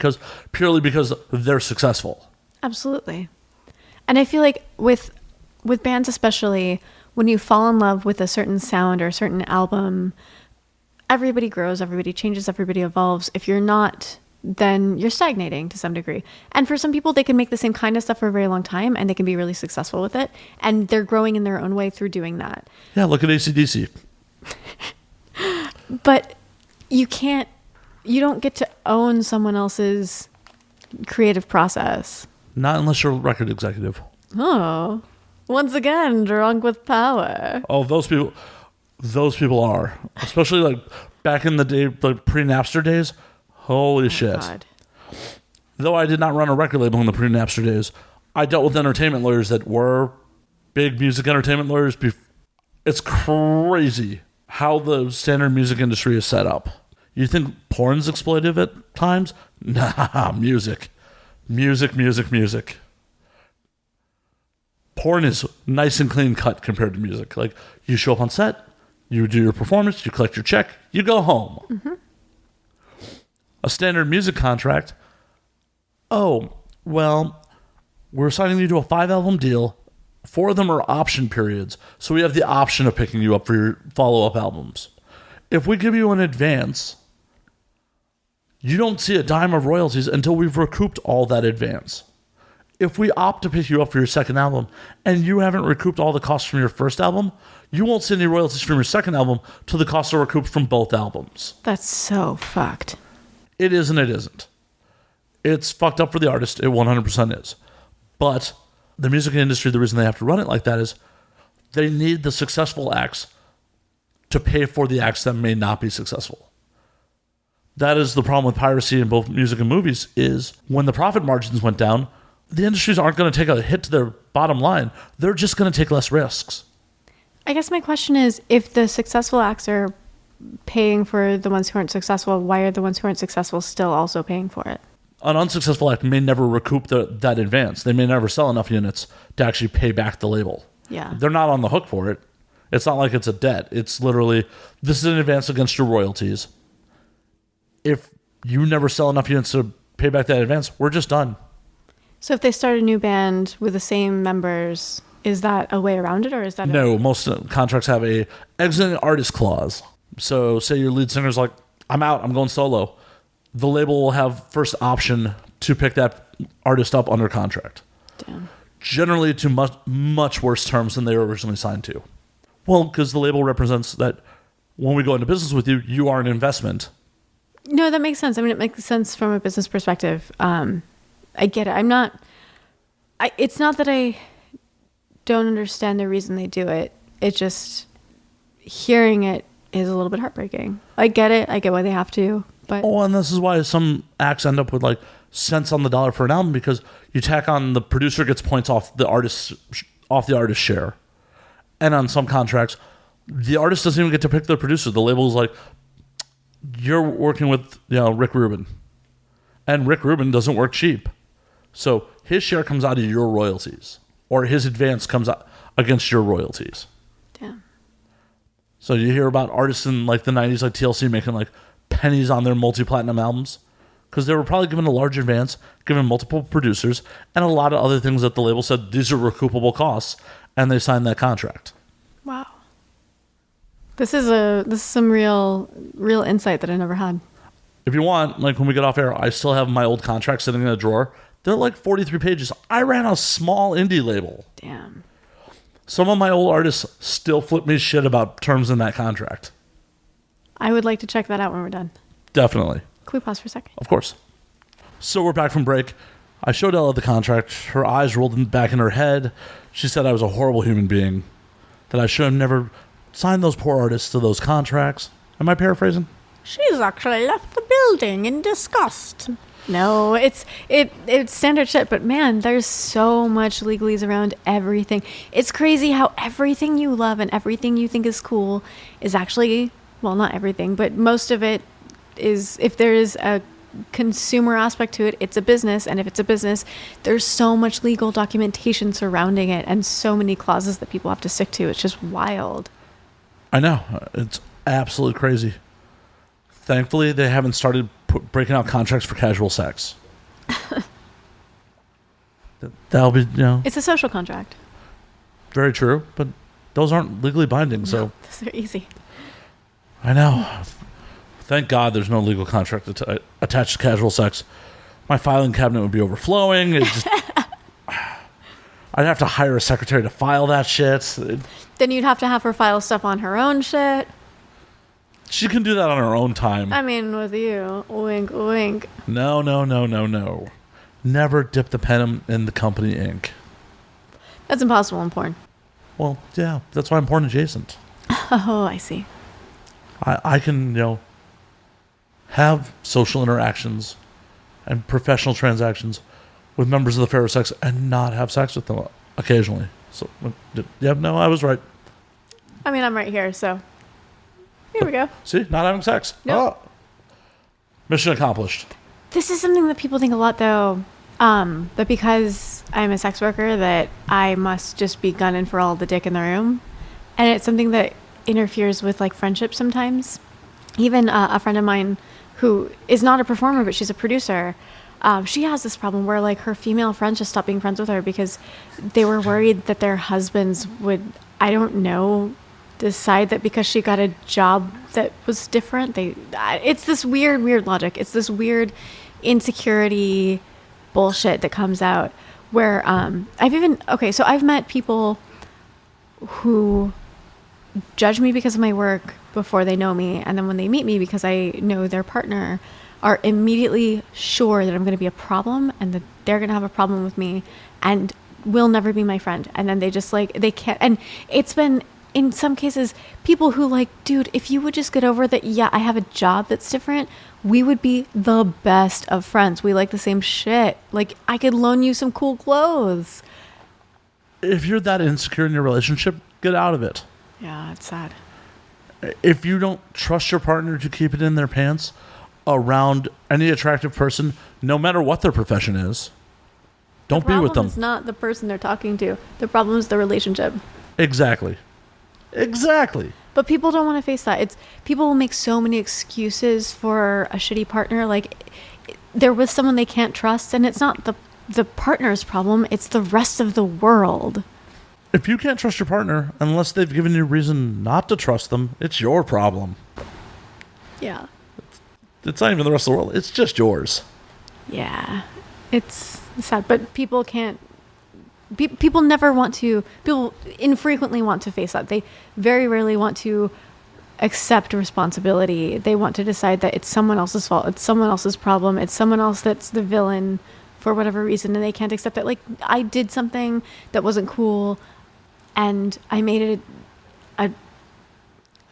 purely because they're successful. Absolutely. And I feel like with bands especially, when you fall in love with a certain sound or a certain album, everybody grows, everybody changes, everybody evolves. If you're not, then you're stagnating to some degree. And for some people, they can make the same kind of stuff for a very long time and they can be really successful with it. And they're growing in their own way through doing that. Yeah, look at AC/DC. But you don't get to own someone else's creative process. Not unless you're a record executive. Oh, once again, drunk with power. Oh, those people are. Especially like back in the day, like pre-Napster days. Holy shit. God. Though I did not run a record label in the pre-Napster days, I dealt with entertainment lawyers that were big music entertainment lawyers. It's crazy how the standard music industry is set up. You think porn's exploitive at times? Nah, music. Music. Porn is nice and clean cut compared to music. Like, you show up on set, you do your performance, you collect your check, you go home. Mm-hmm. A standard music contract, oh, well, we're signing you to a 5-album deal. 4 of them are option periods, so we have the option of picking you up for your follow-up albums. If we give you an advance, you don't see a dime of royalties until we've recouped all that advance. If we opt to pick you up for your second album and you haven't recouped all the costs from your first album, you won't see any royalties from your second album till the costs are recouped from both albums. That's so fucked. It is and it isn't. It's fucked up for the artist. It 100% is. But the music industry, the reason they have to run it like that is they need the successful acts to pay for the acts that may not be successful. That is the problem with piracy in both music and movies, is when the profit margins went down, the industries aren't going to take a hit to their bottom line. They're just going to take less risks. I guess my question is, if the successful acts are paying for the ones who aren't successful, why are the ones who aren't successful still also paying for it? An unsuccessful act may never recoup that advance. They may never sell enough units to actually pay back the label. Yeah. They're not on the hook for it. It's not like it's a debt. It's literally, this is an advance against your royalties. If you never sell enough units to pay back that advance, we're just done. So if they start a new band with the same members, is that a way around it, or is that No, most contracts have a exiting artist clause. So say your lead singer's like, I'm out, I'm going solo. The label will have first option to pick that artist up under contract. Damn. Generally to much worse terms than they were originally signed to. Well, because the label represents that when we go into business with you, you are an investment. No, that makes sense. I mean, it makes sense from a business perspective. I get it. It's not that I don't understand the reason they do it. It's just hearing it is a little bit heartbreaking. I get it. I get why they have to. But and this is why some acts end up with like cents on the dollar for an album, because you tack on the producer gets points off the artist's share. And on some contracts, the artist doesn't even get to pick the producer. The label's like, you're working with Rick Rubin. And Rick Rubin doesn't work cheap. So his share comes out of your royalties, or his advance comes out against your royalties. Damn. So you hear about artists in like the 90s, like TLC, making like pennies on their multi-platinum albums because they were probably given a large advance, given multiple producers, and a lot of other things that the label said these are recoupable costs, and they signed that contract. Wow. This is some real insight that I never had. If you want, like when we get off air, I still have my old contract sitting in a drawer. They're like 43 pages. I ran a small indie label. Damn. Some of my old artists still flip me shit about terms in that contract. I would like to check that out when we're done. Definitely. Can we pause for a second? Of course. So we're back from break. I showed Ella the contract. Her eyes rolled back in her head. She said I was a horrible human being, that I should have never signed those poor artists to those contracts. Am I paraphrasing? She's actually left the building in disgust. No, it's standard shit, but man, there's so much legalese around everything. It's crazy how everything you love and everything you think is cool is actually, well, not everything, but most of it is, if there is a consumer aspect to it, it's a business, and if it's a business, there's so much legal documentation surrounding it and so many clauses that people have to stick to. It's just wild. I know. It's absolutely crazy. Thankfully, they haven't started breaking out contracts for casual sex. That'll be, It's a social contract. Very true, but those aren't legally binding, so. Those are easy. I know. Thank God there's no legal contract attached to casual sex. My filing cabinet would be overflowing. I'd have to hire a secretary to file that shit. Then you'd have to have her file stuff on her own shit. She can do that on her own time. I mean, with you. Wink, wink. No. Never dip the pen in the company ink. That's impossible in porn. Well, yeah. That's why I'm porn adjacent. Oh, I see. I can, have social interactions and professional transactions with members of the fairer sex and not have sex with them occasionally. So, yeah, no, I was right. I mean, I'm right here, so here we go. See, not having sex. Nope. Oh. Mission accomplished. This is something that people think a lot, though, that because I'm a sex worker, that I must just be gunning for all the dick in the room. And it's something that interferes with, like, friendship sometimes. Even a friend of mine who is not a performer, but she's a producer, she has this problem where, like, her female friends just stop being friends with her because they were worried that their husbands would, I don't know, decide that because she got a job that was different. It's this weird logic. It's this weird insecurity bullshit that comes out where I've met people who judge me because of my work before they know me, and then when they meet me because I know their partner, are immediately sure that I'm going to be a problem and that they're going to have a problem with me and will never be my friend. And then they just, like, they can't. And it's been, in some cases, people who, like, dude, if you would just get over that, yeah, I have a job that's different, we would be the best of friends. We like the same shit. Like, I could loan you some cool clothes. If you're that insecure in your relationship, get out of it. Yeah, it's sad. If you don't trust your partner to keep it in their pants around any attractive person, no matter what their profession is, don't be with them. The problem is not the person they're talking to. The problem is the relationship. Exactly. But people don't want to face that. People will make so many excuses for a shitty partner. Like, they're with someone they can't trust, and it's not the partner's problem. It's the rest of the world. If you can't trust your partner, unless they've given you a reason not to trust them, it's your problem. Yeah. It's not even the rest of the world. It's just yours. Yeah. It's sad. But people can't... People never want to... People infrequently want to face that. They very rarely want to accept responsibility. They want to decide that it's someone else's fault. It's someone else's problem. It's someone else that's the villain for whatever reason. And they can't accept that. Like, I did something that wasn't cool, and I made it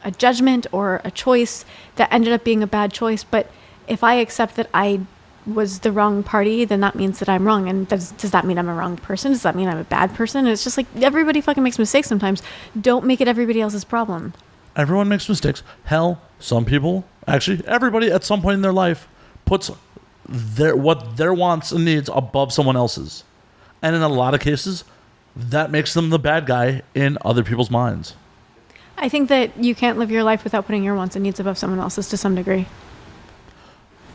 a judgment or a choice that ended up being a bad choice. But if I accept that I was the wrong party, then that means that I'm wrong. And does that mean I'm a wrong person? Does that mean I'm a bad person? It's just like, everybody fucking makes mistakes sometimes. Don't make it everybody else's problem. Everyone makes mistakes. Hell, some people, actually, everybody at some point in their life puts their wants and needs above someone else's. And in a lot of cases, that makes them the bad guy in other people's minds. I think that you can't live your life without putting your wants and needs above someone else's to some degree.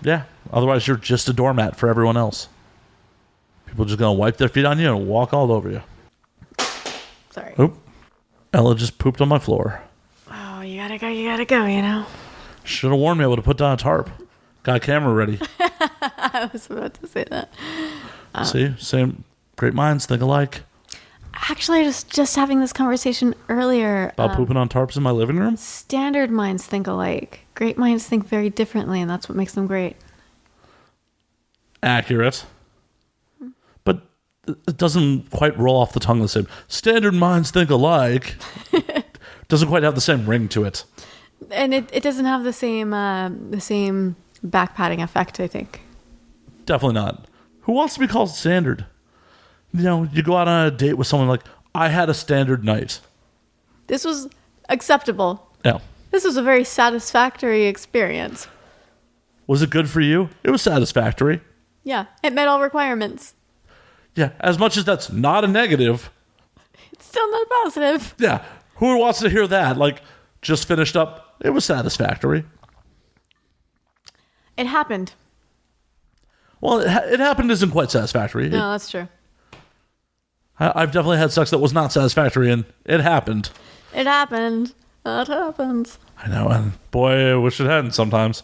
Yeah, otherwise you're just a doormat for everyone else. People are just going to wipe their feet on you and walk all over you. Sorry. Oop. Ella just pooped on my floor. Oh, you gotta go, you know? Should have warned me I would have put down a tarp. Got a camera ready. I was about to say that. See? Same. Great minds think alike. Actually, I was just having this conversation earlier. About pooping on tarps in my living room? Standard minds think alike. Great minds think very differently, and that's what makes them great. Accurate. But it doesn't quite roll off the tongue the same. Standard minds think alike. Doesn't quite have the same ring to it. And it doesn't have the same back patting effect, I think. Definitely not. Who wants to be called standard? You know, you go out on a date with someone like, I had a standard night. This was acceptable. Yeah. This was a very satisfactory experience. Was it good for you? It was satisfactory. Yeah, it met all requirements. Yeah, as much as that's not a negative. It's still not positive. Yeah, who wants to hear that? Like, just finished up, it was satisfactory. It happened. Well, it happened isn't quite satisfactory. No, that's true. I've definitely had sex that was not satisfactory, and it happened. It happened. That happens. I know, and boy, I wish it hadn't sometimes.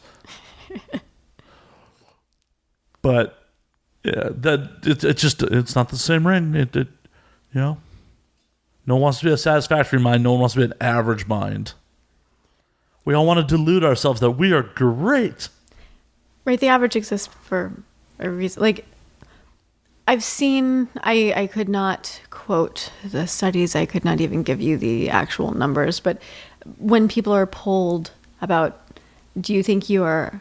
But yeah, it's not the same ring. You know, no one wants to be a satisfactory mind. No one wants to be an average mind. We all want to delude ourselves that we are great. Right, the average exists for a reason. Like, I've seen, I could not quote the studies, I could not even give you the actual numbers, but when people are polled about, do you think your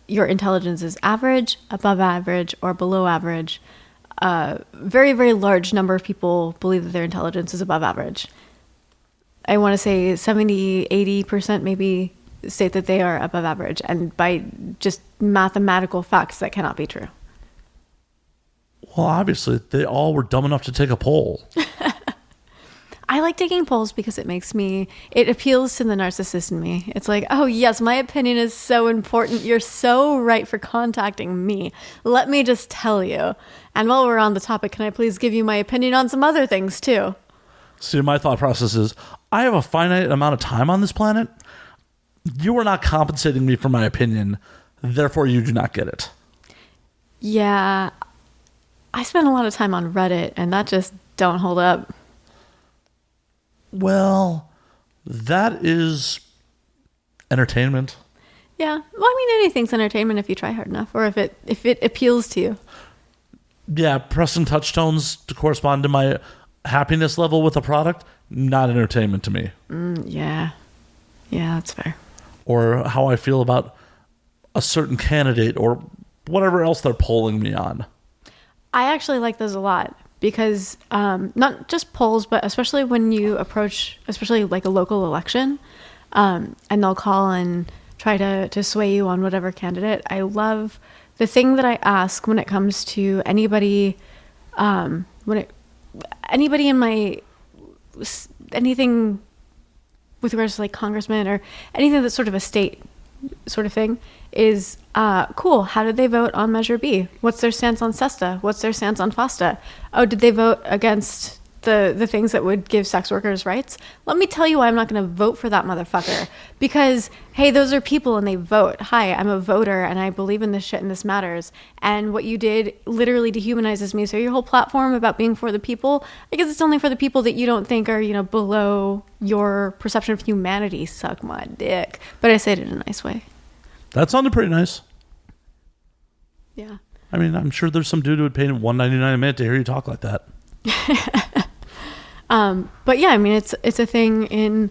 intelligence is average, above average, or below average, a very, very large number of people believe that their intelligence is above average. I want to say 70, 80% maybe state that they are above average. And by just mathematical facts, that cannot be true. Well, obviously, they all were dumb enough to take a poll. I like taking polls because it appeals to the narcissist in me. It's like, oh yes, my opinion is so important. You're so right for contacting me. Let me just tell you. And while we're on the topic, can I please give you my opinion on some other things too? See, my thought process is, I have a finite amount of time on this planet. You are not compensating me for my opinion. Therefore, you do not get it. Yeah. I spend a lot of time on Reddit, and that just don't hold up. Well, that is entertainment. Yeah. Well, I mean, anything's entertainment if you try hard enough, or if it appeals to you. Yeah, pressing touchstones to correspond to my happiness level with a product, not entertainment to me. Yeah. Yeah, that's fair. Or how I feel about a certain candidate or whatever else they're polling me on. I actually like those a lot. Because not just polls, but especially when you approach, especially like a local election, and they'll call and try to sway you on whatever candidate. I love the thing that I ask when it comes to anybody, anybody in my, anything with regards to like congressman or anything that's sort of a state sort of thing is, cool. How did they vote on Measure B? What's their stance on SESTA? What's their stance on FOSTA? Oh, did they vote against the things that would give sex workers rights? Let me tell you why I'm not going to vote for that motherfucker. Because, hey, those are people and they vote. Hi, I'm a voter and I believe in this shit and this matters. And what you did literally dehumanizes me. So your whole platform about being for the people, I guess it's only for the people that you don't think are, below your perception of humanity. Suck my dick. But I say it in a nice way. That sounded pretty nice. Yeah. I mean, I'm sure there's some dude who would pay $1.99 a minute to hear you talk like that. But yeah, I mean, it's a thing in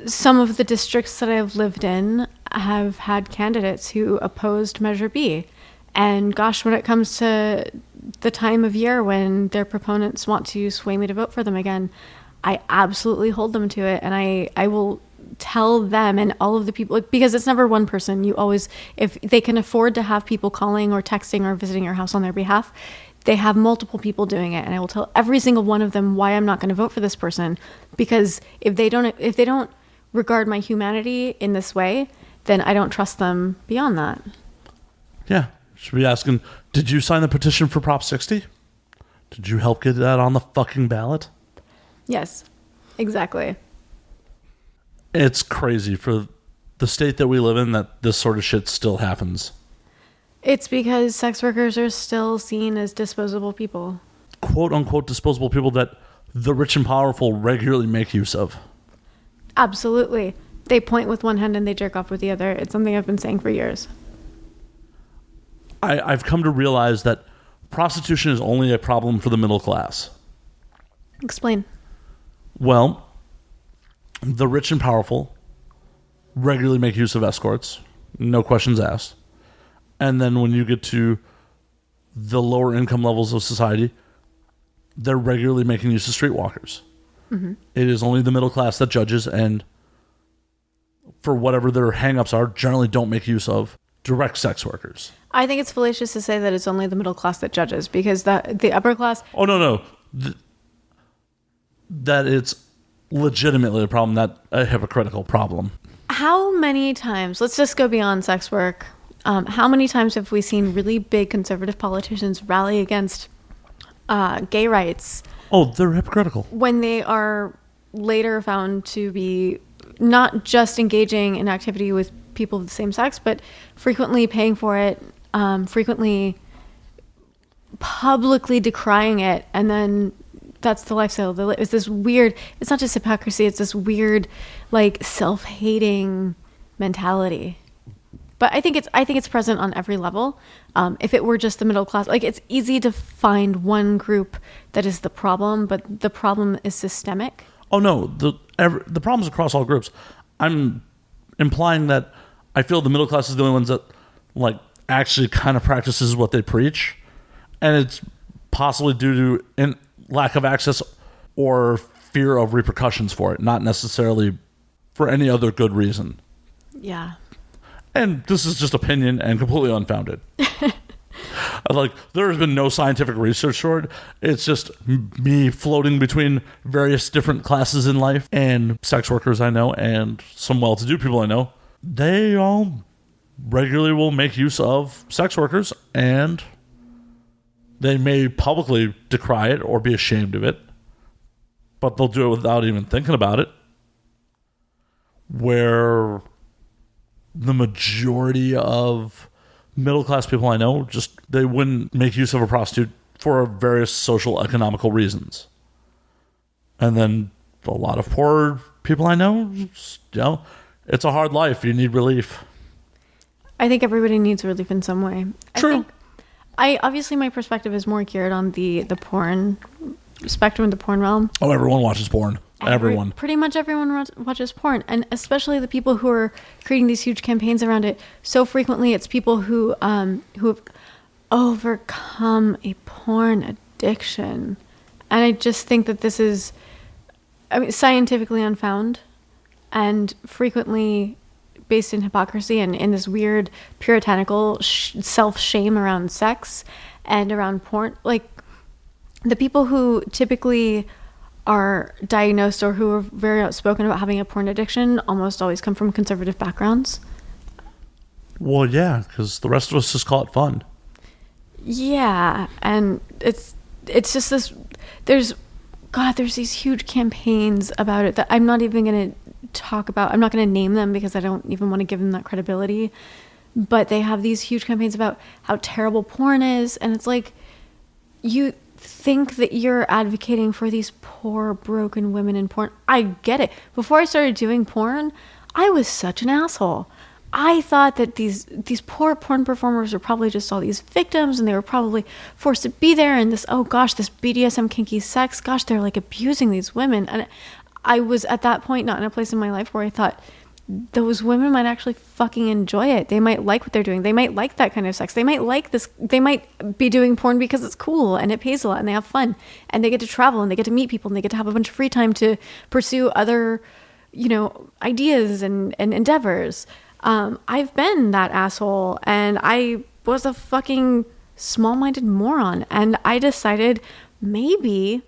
some of the districts that I've lived in have had candidates who opposed Measure B. And gosh, when it comes to the time of year when their proponents want to sway me to vote for them again, I absolutely hold them to it. And I will tell them and all of the people, because it's never one person. You always, if they can afford to have people calling or texting or visiting your house on their behalf, they have multiple people doing it. And I will tell every single one of them why I'm not going to vote for this person. Because if they don't regard my humanity in this way, then I don't trust them beyond that. Yeah. Should be asking, did you sign the petition for Prop 60? Did you help get that on the fucking ballot? Yes, exactly. It's crazy for the state that we live in that this sort of shit still happens. It's because sex workers are still seen as disposable people. Quote unquote disposable people that the rich and powerful regularly make use of. Absolutely. They point with one hand and they jerk off with the other. It's something I've been saying for years. I've come to realize that prostitution is only a problem for the middle class. Explain. Well, the rich and powerful regularly make use of escorts, no questions asked. And then when you get to the lower income levels of society, they're regularly making use of streetwalkers. Mm-hmm. It is only the middle class that judges, and for whatever their hang-ups are, generally don't make use of direct sex workers. I think it's fallacious to say that it's only the middle class that judges, because the upper class... Oh, no. That it's legitimately a problem, not a hypocritical problem. How many times, let's just go beyond sex work, how many times have we seen really big conservative politicians rally against gay rights? Oh, they're hypocritical. When they are later found to be not just engaging in activity with people of the same sex, but frequently paying for it, frequently publicly decrying it, and then that's the lifestyle. It's this weird, it's not just hypocrisy, it's this weird, like, self-hating mentality. But I think it's present on every level. If it were just the middle class, like, it's easy to find one group that is the problem, but the problem is systemic. Oh no, the problem's across all groups. I'm implying that I feel the middle class is the only ones that, like, actually kind of practices what they preach, and it's possibly due to lack of access or fear of repercussions for it, not necessarily for any other good reason. Yeah. And this is just opinion and completely unfounded. Like, there has been no scientific research for it. It's just me floating between various different classes in life and sex workers I know and some well-to-do people I know. They all regularly will make use of sex workers, and they may publicly decry it or be ashamed of it, but they'll do it without even thinking about it. Where the majority of middle-class people I know, just they wouldn't make use of a prostitute for various social, economical reasons. And then a lot of poor people I know, it's a hard life. You need relief. I think everybody needs relief in some way. True. Obviously my perspective is more geared on the porn spectrum, the porn realm. Oh, everyone watches porn. Everyone. Pretty much everyone watches porn, and especially the people who are creating these huge campaigns around it. So frequently, it's people who have overcome a porn addiction, and I just think that this is, scientifically unfound, and frequently based in hypocrisy and in this weird puritanical self-shame around sex and around porn. Like, the people who typically are diagnosed or who are very outspoken about having a porn addiction almost always come from conservative backgrounds. Well, yeah, because the rest of us just call it fun. Yeah, and it's just this, there's these huge campaigns about it that I'm not even going to talk about. I'm not going to name them because I don't even want to give them that credibility. But they have these huge campaigns about how terrible porn is, and it's like, you think that you're advocating for these poor, broken women in porn. I get it. Before I started doing porn, I was such an asshole. I thought that these poor porn performers were probably just all these victims, and they were probably forced to be there, and this BDSM kinky sex, gosh, they're like abusing these women. And I was at that point not in a place in my life where I thought those women might actually fucking enjoy it. They might like what they're doing. They might like that kind of sex. They might like this. They might be doing porn because it's cool and it pays a lot and they have fun and they get to travel and they get to meet people and they get to have a bunch of free time to pursue other, ideas and endeavors. I've been that asshole, and I was a fucking small-minded moron, and I decided maybe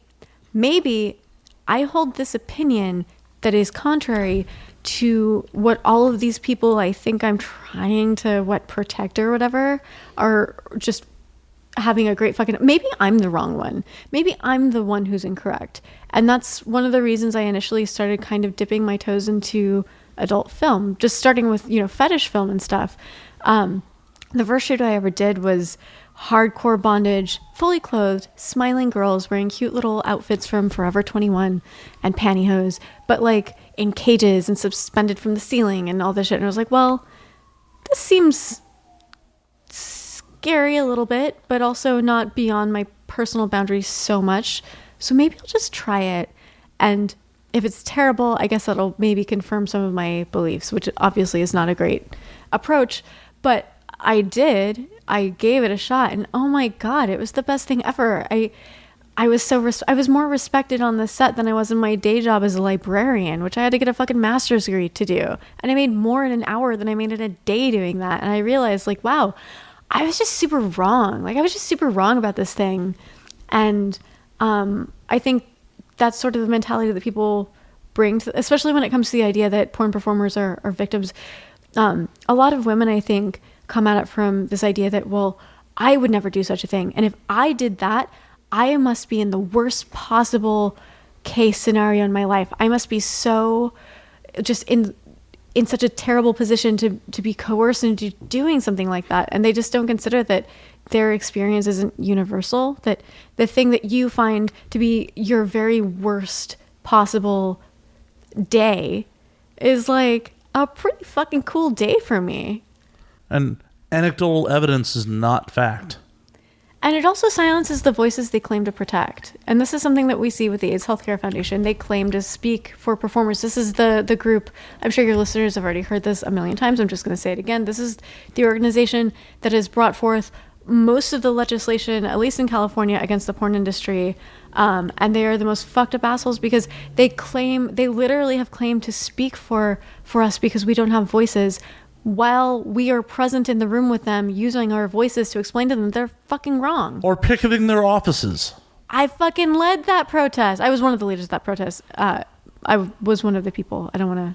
I hold this opinion that is contrary to what all of these people I think I'm trying to protect or whatever are just having a great fucking, maybe I'm the wrong one. Maybe I'm the one who's incorrect. And that's one of the reasons I initially started kind of dipping my toes into adult film, just starting with, fetish film and stuff. The first shoot I ever did was hardcore bondage, fully clothed, smiling girls wearing cute little outfits from Forever 21 and pantyhose, but like in cages and suspended from the ceiling and all this shit. And I was like, well, this seems scary a little bit, but also not beyond my personal boundaries so much. So maybe I'll just try it. And if it's terrible, I guess that'll maybe confirm some of my beliefs, which obviously is not a great approach. But I gave it a shot, and oh my God, it was the best thing ever. I was more respected on the set than I was in my day job as a librarian, which I had to get a fucking master's degree to do. And I made more in an hour than I made in a day doing that. And I realized, like, wow, I was just super wrong. Like, I was just super wrong about this thing. And I think that's sort of the mentality that people bring to, especially when it comes to the idea that porn performers are victims. A lot of women, I think, come at it from this idea that, well, I would never do such a thing. And if I did that, I must be in the worst possible case scenario in my life. I must be so just in such a terrible position to be coerced into doing something like that. And they just don't consider that their experience isn't universal, that the thing that you find to be your very worst possible day is like a pretty fucking cool day for me. And anecdotal evidence is not fact. And it also silences the voices they claim to protect. And this is something that we see with the AIDS Healthcare Foundation. They claim to speak for performers. This is the group, I'm sure your listeners have already heard this a million times. I'm just going to say it again. This is the organization that has brought forth most of the legislation, at least in California, against the porn industry. And they are the most fucked up assholes because they literally have claimed to speak for us because we don't have voices, while we are present in the room with them using our voices to explain to them they're fucking wrong. Or picketing their offices. I fucking led that protest. I was one of the leaders of that protest. I was one of the people. I don't want to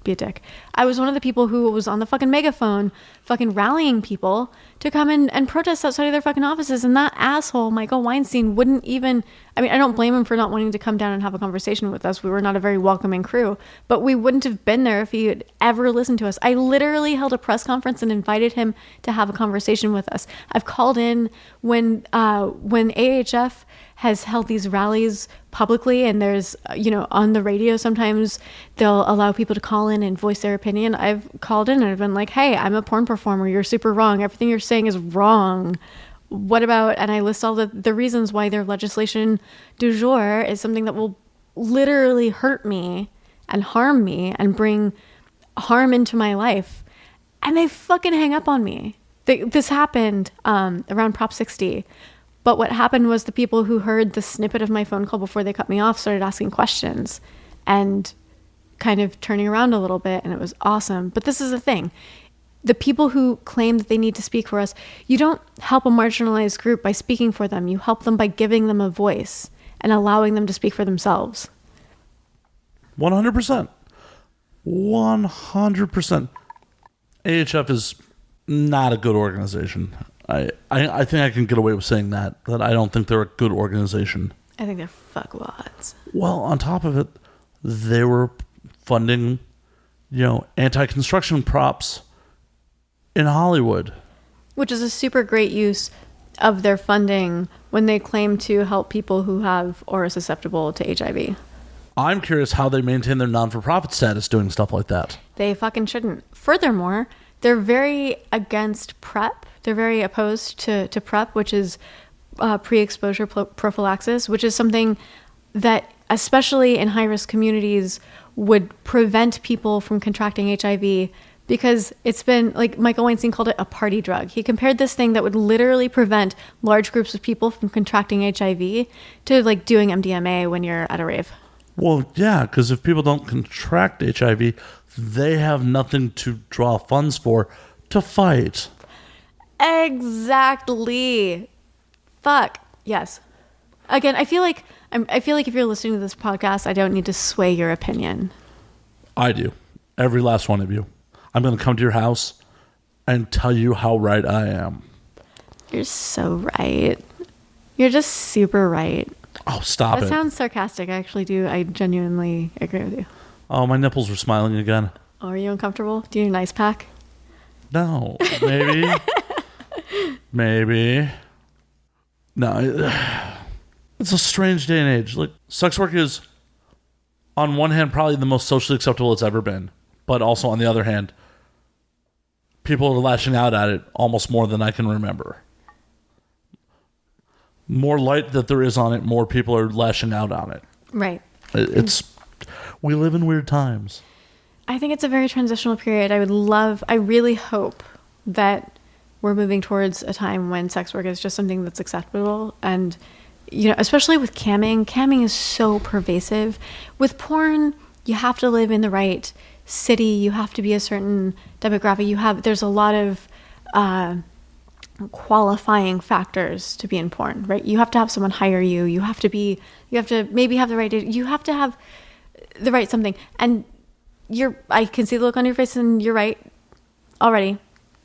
be a dick. I was one of the people who was on the fucking megaphone fucking rallying people to come in and protest outside of their fucking offices. And that asshole, Michael Weinstein, wouldn't even... I mean, I don't blame him for not wanting to come down and have a conversation with us. We were not a very welcoming crew. But we wouldn't have been there if he had ever listened to us. I literally held a press conference and invited him to have a conversation with us. I've called in when AHF has held these rallies publicly, and there's, on the radio, sometimes they'll allow people to call in and voice their opinion. I've called in and I've been like, hey, I'm a porn performer. You're super wrong. Everything you're saying is wrong. What about, and I list all the reasons why their legislation du jour is something that will literally hurt me and harm me and bring harm into my life. And they fucking hang up on me. This happened around Prop 60. But what happened was the people who heard the snippet of my phone call before they cut me off started asking questions and kind of turning around a little bit, and it was awesome. But this is the thing. The people who claim that they need to speak for us, you don't help a marginalized group by speaking for them. You help them by giving them a voice and allowing them to speak for themselves. 100%. 100%. AHF is not a good organization. I think I can get away with saying that I don't think they're a good organization. I think they're fuckwads. Well, on top of it, they were funding, anti-construction props in Hollywood. Which is a super great use of their funding when they claim to help people who have or are susceptible to HIV. I'm curious how they maintain their non-for-profit status doing stuff like that. They fucking shouldn't. Furthermore, they're very against PrEP. They're very opposed to PrEP, which is pre-exposure prophylaxis, which is something that, especially in high-risk communities, would prevent people from contracting HIV, because it's been, like, Michael Weinstein called it a party drug. He compared this thing that would literally prevent large groups of people from contracting HIV to, like, doing MDMA when you're at a rave. Well, yeah, because if people don't contract HIV, they have nothing to draw funds for to fight. Exactly. Fuck. Yes. Again, I feel like if you're listening to this podcast, I don't need to sway your opinion. I do. Every last one of you. I'm going to come to your house and tell you how right I am. You're so right. You're just super right. Oh, stop it. That sounds sarcastic. I actually do. I genuinely agree with you. Oh, my nipples were smiling again. Oh, are you uncomfortable? Do you need an ice pack? No. Maybe. Maybe. No. It's a strange day and age. Like, sex work is, on one hand, probably the most socially acceptable it's ever been. But also, on the other hand, people are lashing out at it almost more than I can remember. More light that there is on it, more people are lashing out on it. Right. We live in weird times. I think it's a very transitional period. I really hope that we're moving towards a time when sex work is just something that's acceptable. And, especially with camming is so pervasive. With porn, you have to live in the right city. You have to be a certain demographic. There's a lot of qualifying factors to be in porn, right? You have to have someone hire you. You have to maybe have the right, you have to have the right something. And I can see the look on your face, and you're right already.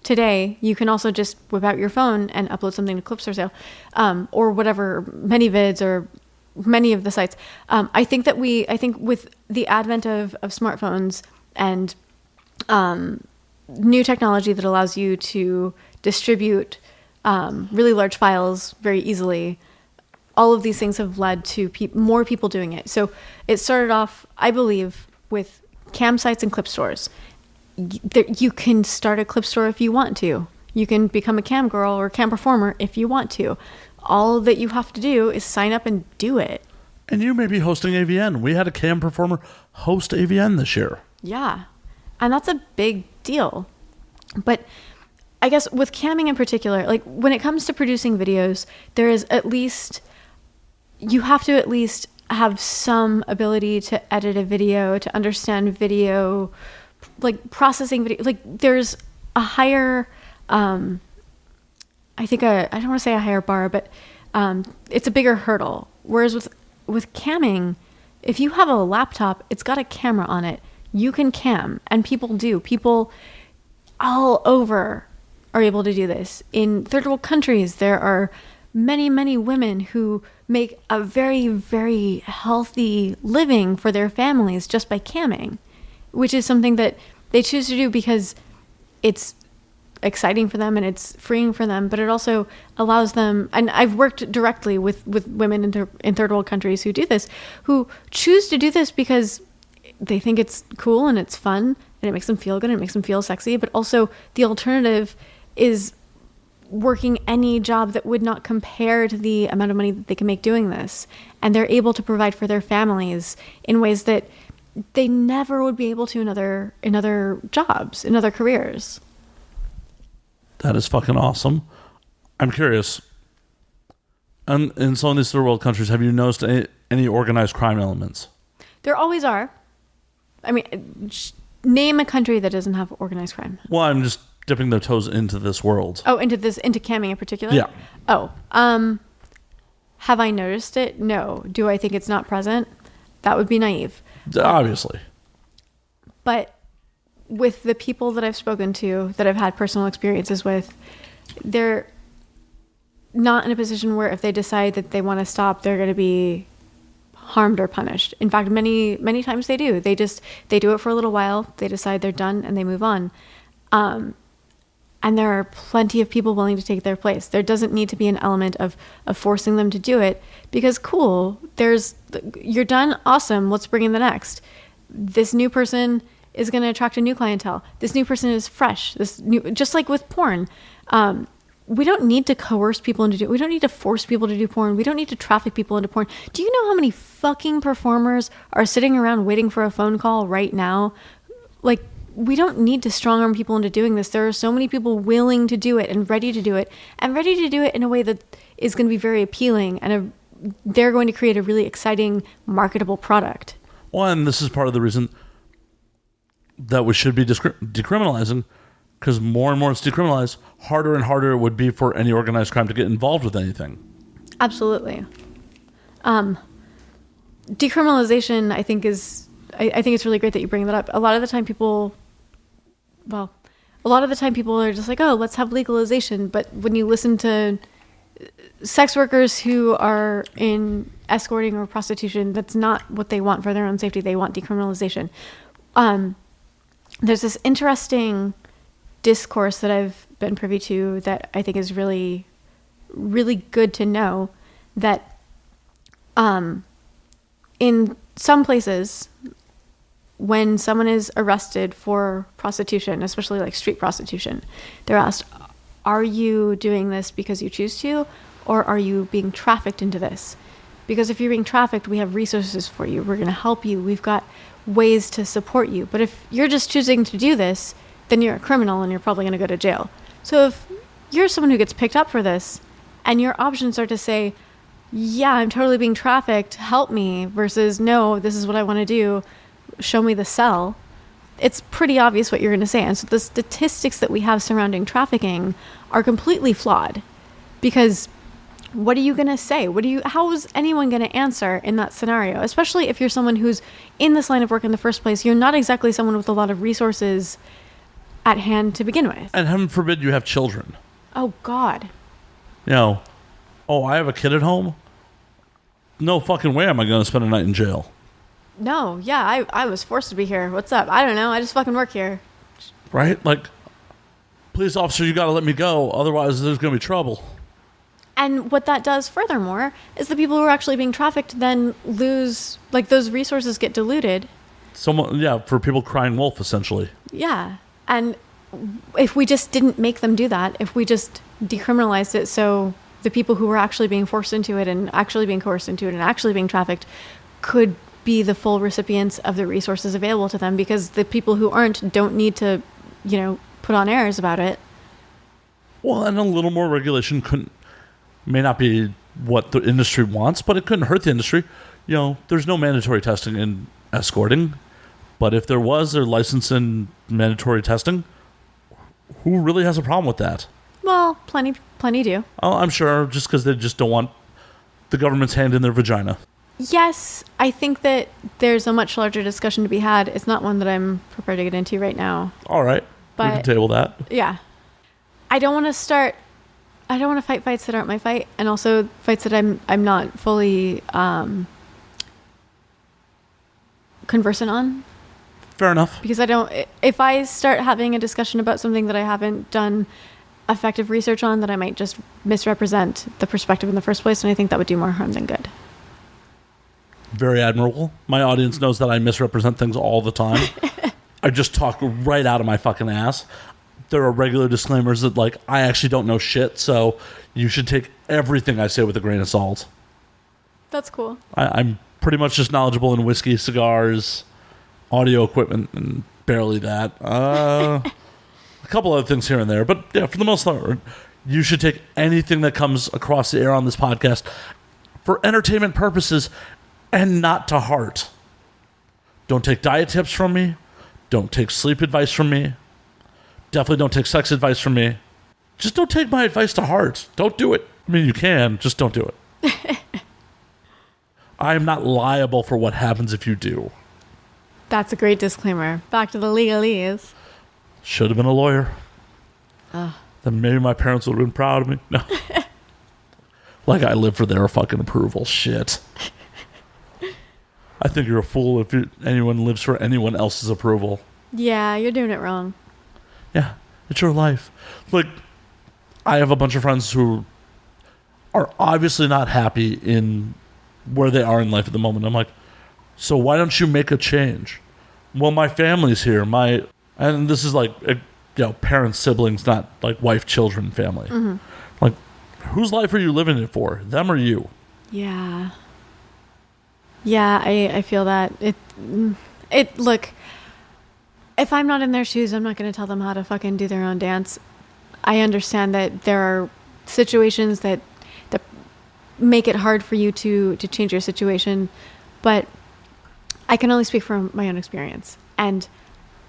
Today, you can also just whip out your phone and upload something to Clips or Sale, or whatever, ManyVids or many of the sites. I think with the advent of smartphones and new technology that allows you to distribute really large files very easily, all of these things have led to more people doing it. So it started off, I believe, with cam sites and clip stores. You can start a clip store if you want to. You can become a cam girl or cam performer if you want to. All that you have to do is sign up and do it. And you may be hosting AVN. We had a cam performer host AVN this year. Yeah. And that's a big deal. But I guess with camming in particular, like when it comes to producing videos, there is at least, you have to at least have some ability to edit a video, to understand video, like processing video. Like there's a higher, I don't want to say a higher bar, but it's a bigger hurdle. Whereas with camming, if you have a laptop, it's got a camera on it. You can cam, and people do. People all over are able to do this. In third world countries, there are many, many women who make a very, very healthy living for their families just by camming, which is something that they choose to do because it's exciting for them and it's freeing for them, but it also allows them, and I've worked directly with women in third world countries who do this, who choose to do this because they think it's cool and it's fun and it makes them feel good and it makes them feel sexy, but also the alternative is working any job that would not compare to the amount of money that they can make doing this. And they're able to provide for their families in ways that they never would be able to in other jobs, in other careers. That is fucking awesome. I'm curious. And in some of these third world countries, have you noticed any organized crime elements? There always are. I mean, name a country that doesn't have organized crime. Well, I'm just dipping their toes into this world. Oh, into camming in particular? Yeah. Oh, have I noticed it? No. Do I think it's not present? That would be naive. Obviously. But with the people that I've spoken to, that I've had personal experiences with, they're not in a position where if they decide that they want to stop, they're going to be harmed or punished. In fact, many, many times they do. They do it for a little while, they decide they're done, and they move on. And there are plenty of people willing to take their place. There doesn't need to be an element of forcing them to do it because cool, you're done, awesome, let's bring in the next. This new person is going to attract a new clientele. This new person is fresh. Just like with porn. We don't need to coerce people we don't need to force people to do porn. We don't need to traffic people into porn. Do you know how many fucking performers are sitting around waiting for a phone call right now? Like, we don't need to strong arm people into doing this. There are so many people willing to do it and ready to do it in a way that is going to be very appealing, and they're going to create a really exciting, marketable product. Well, and this is part of the reason that we should be decriminalizing, because more and more it's decriminalized, harder and harder it would be for any organized crime to get involved with anything. Absolutely. Decriminalization, I think it's really great that you bring that up. A lot of the time people are just like, oh, let's have legalization. But when you listen to sex workers who are in escorting or prostitution, that's not what they want for their own safety. They want decriminalization. There's this interesting discourse that I've been privy to that I think is really, really good to know, that in some places, when someone is arrested for prostitution, especially like street prostitution, they're asked, are you doing this because you choose to, or are you being trafficked into this? Because if you're being trafficked, we have resources for you. We're going to help you. We've got ways to support you. But if you're just choosing to do this, then you're a criminal and you're probably going to go to jail. So if you're someone who gets picked up for this and your options are to say, yeah, I'm totally being trafficked, help me, versus no, this is what I want to do, show me the cell, it's pretty obvious what you're going to say. And so the statistics that we have surrounding trafficking are completely flawed, because what are you going to say? How is anyone going to answer in that scenario? Especially if you're someone who's in this line of work in the first place. You're not exactly someone with a lot of resources at hand to begin with. And heaven forbid you have children. Oh, God. I have a kid at home? No fucking way am I going to spend a night in jail. No, yeah, I was forced to be here. What's up? I don't know. I just fucking work here. Right? Like, police officer, you got to let me go. Otherwise, there's going to be trouble. And what that does furthermore is the people who are actually being trafficked then lose, like, those resources get diluted. For people crying wolf, essentially. Yeah. And if we just didn't make them do that, if we just decriminalized it so the people who were actually being forced into it and actually being coerced into it and actually being trafficked could be the full recipients of the resources available to them, because the people who aren't don't need to, put on airs about it. Well, and a little more regulation may not be what the industry wants, but it couldn't hurt the industry. There's no mandatory testing in escorting, but if there was, they're licensed in mandatory testing. Who really has a problem with that? Well, plenty do. Oh, I'm sure, just because they just don't want the government's hand in their vagina. Yes, I think that there's a much larger discussion to be had. It's not one that I'm prepared to get into right now. All right, we can table that. Yeah. I don't want to fight fights that aren't my fight, and also fights that I'm not fully conversant on. Fair enough. Because if I start having a discussion about something that I haven't done effective research on, that I might just misrepresent the perspective in the first place, and I think that would do more harm than good. Very admirable. My audience knows that I misrepresent things all the time. I just talk right out of my fucking ass. There are regular disclaimers that, I actually don't know shit, so you should take everything I say with a grain of salt. That's cool. I'm pretty much just knowledgeable in whiskey, cigars, audio equipment, and barely that. A couple other things here and there, but yeah, for the most part, you should take anything that comes across the air on this podcast for entertainment purposes and not to heart. Don't take diet tips from me. Don't take sleep advice from me. Definitely don't take sex advice from me. Just don't take my advice to heart. Don't do it. I mean, you can, just don't do it. I am not liable for what happens if you do. That's a great disclaimer. Back to the legalese. Should have been a lawyer. Then maybe my parents would have been proud of me. No. I live for their fucking approval. Shit. I think you're a fool if anyone lives for anyone else's approval. Yeah, you're doing it wrong. Yeah, it's your life. I have a bunch of friends who are obviously not happy in where they are in life at the moment. I'm like, so why don't you make a change? Well, my family's here. And this is parents, siblings, not wife, children, family. Mm-hmm. Whose life are you living it for? Them or you? Yeah. Yeah, I feel that. Look, if I'm not in their shoes, I'm not going to tell them how to fucking do their own dance. I understand that there are situations that make it hard for you to change your situation, but I can only speak from my own experience. And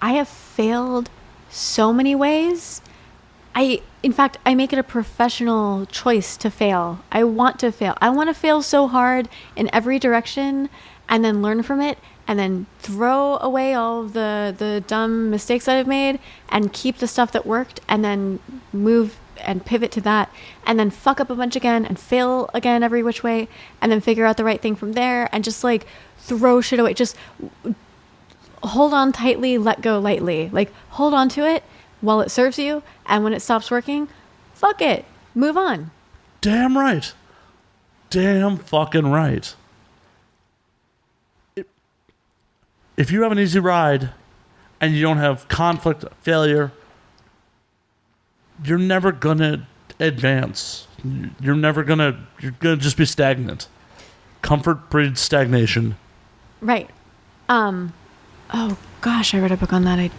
I have failed so many ways. In fact, I make it a professional choice to fail. I want to fail. I want to fail so hard in every direction and then learn from it and then throw away all of the dumb mistakes that I've made and keep the stuff that worked and then move and pivot to that and then fuck up a bunch again and fail again every which way and then figure out the right thing from there and just throw shit away. Just hold on tightly, let go lightly. Hold on to it while it serves you, and when it stops working, fuck it. Move on. Damn right. Damn fucking right. If you have an easy ride and you don't have conflict, failure, you're never gonna advance. You're gonna just be stagnant. Comfort breeds stagnation. Right. Oh gosh, I read a book on that.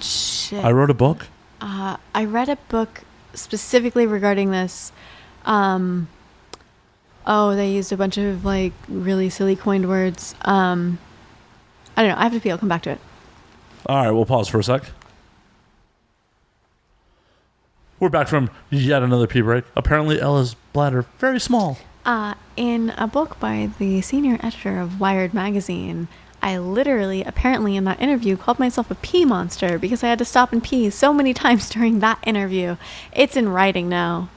Shit. I wrote a book? I read a book specifically regarding this. They used a bunch of really silly coined words. I don't know. I have to pee. I'll come back to it. All right, we'll pause for a sec. We're back from yet another pee break. Apparently, Ella's bladder very small. In a book by the senior editor of Wired magazine, I literally, apparently in that interview, called myself a pee monster because I had to stop and pee so many times during that interview. It's in writing now.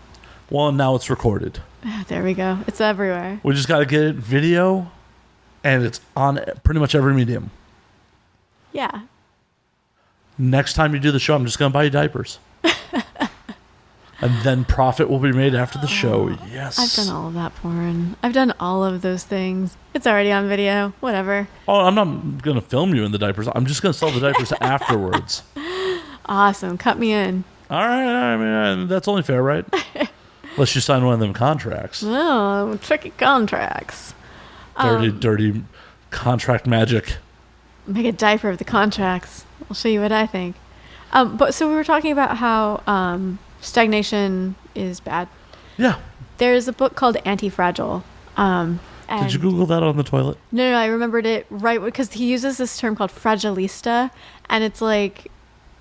Well, now it's recorded. There we go. It's everywhere. We just got to get it video, and it's on pretty much every medium. Yeah. Next time you do the show, I'm just going to buy you diapers. And then profit will be made after the show. Yes. I've done all of that porn. I've done all of those things. It's already on video. Whatever. Oh, I'm not going to film you in the diapers. I'm just going to sell the diapers afterwards. Awesome. Cut me in. All right. I mean, that's only fair, right? Unless you sign one of them contracts. Oh, tricky contracts. Dirty contract magic. Make a diaper of the contracts. I'll show you what I think. But so we were talking about how Stagnation is bad. Yeah. There's a book called Anti-Fragile. Did you Google that on the toilet? No, I remembered it right because he uses this term called fragilista, and it's like,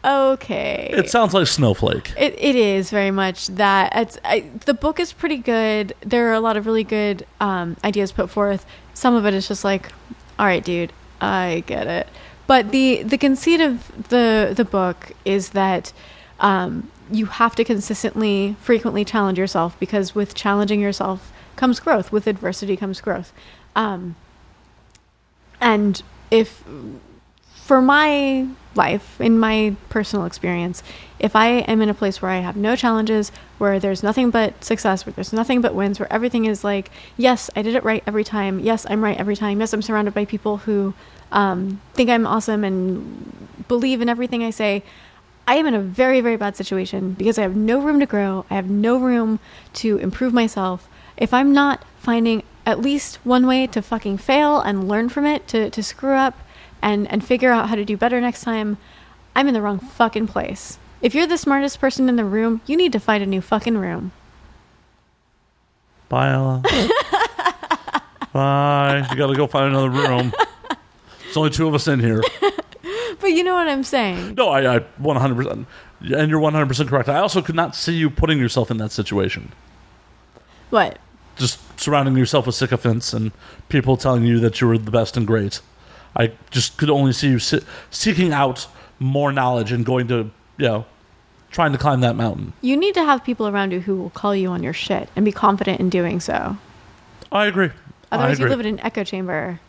okay. It sounds like snowflake. It is very much that. The book is pretty good. There are a lot of really good ideas put forth. Some of it is just like, all right, dude, I get it. But the conceit of the book is that you have to consistently, frequently challenge yourself, because with challenging yourself comes growth. With adversity comes growth. And if, for my life, in my personal experience, if I am in a place where I have no challenges, where there's nothing but success, where there's nothing but wins, where everything is like, yes, I did it right every time. Yes, I'm right every time. Yes, I'm surrounded by people who think I'm awesome and believe in everything I say. I am in a very, very bad situation because I have no room to grow. I have no room to improve myself. If I'm not finding at least one way to fucking fail and learn from it, to screw up and figure out how to do better next time, I'm in the wrong fucking place. If you're the smartest person in the room, you need to find a new fucking room. Bye, Ella. Bye. You gotta go find another room. There's only 2 of us in here. But you know what I'm saying. No, I 100%. And you're 100% correct. I also could not see you putting yourself in that situation. What? Just surrounding yourself with sycophants and people telling you that you were the best and great. I just could only see you seeking out more knowledge and going to, trying to climb that mountain. You need to have people around you who will call you on your shit and be confident in doing so. I agree. Otherwise, you live in an echo chamber.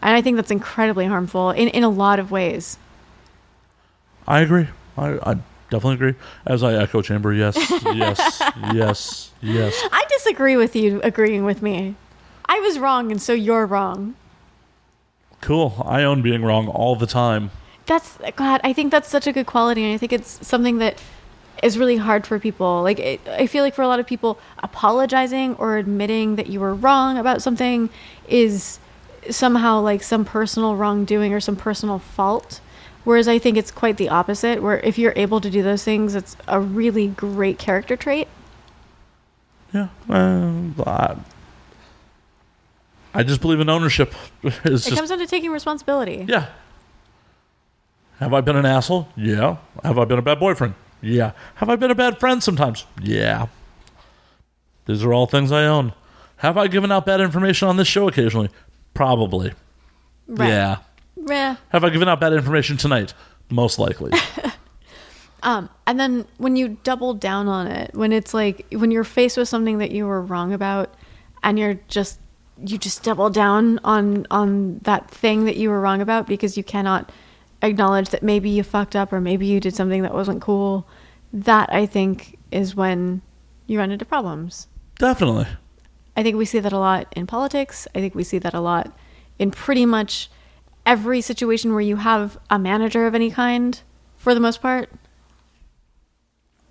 And I think that's incredibly harmful in a lot of ways. I agree. I definitely agree. As I echo chamber, yes, yes, yes, yes. I disagree with you agreeing with me. I was wrong, and so you're wrong. Cool. I own being wrong all the time. God, I think that's such a good quality, and I think it's something that is really hard for people. Like, I feel like for a lot of people, apologizing or admitting that you were wrong about something is somehow like some personal wrongdoing or some personal fault. Whereas I think it's quite the opposite, where if you're able to do those things, it's a really great character trait. Yeah. I just believe in ownership. It comes down to taking responsibility. Yeah. Have I been an asshole? Yeah. Have I been a bad boyfriend? Yeah. Have I been a bad friend sometimes? Yeah. These are all things I own. Have I given out bad information on this show occasionally? Probably. Right. Yeah. Have I given out bad information tonight? Most likely. And then when you double down on it, when it's like, when you're faced with something that you were wrong about and you just double down on that thing that you were wrong about because you cannot acknowledge that maybe you fucked up or maybe you did something that wasn't cool, that I think is when you run into problems. Definitely. I think we see that a lot in politics. I think we see that a lot in pretty much every situation where you have a manager of any kind, for the most part.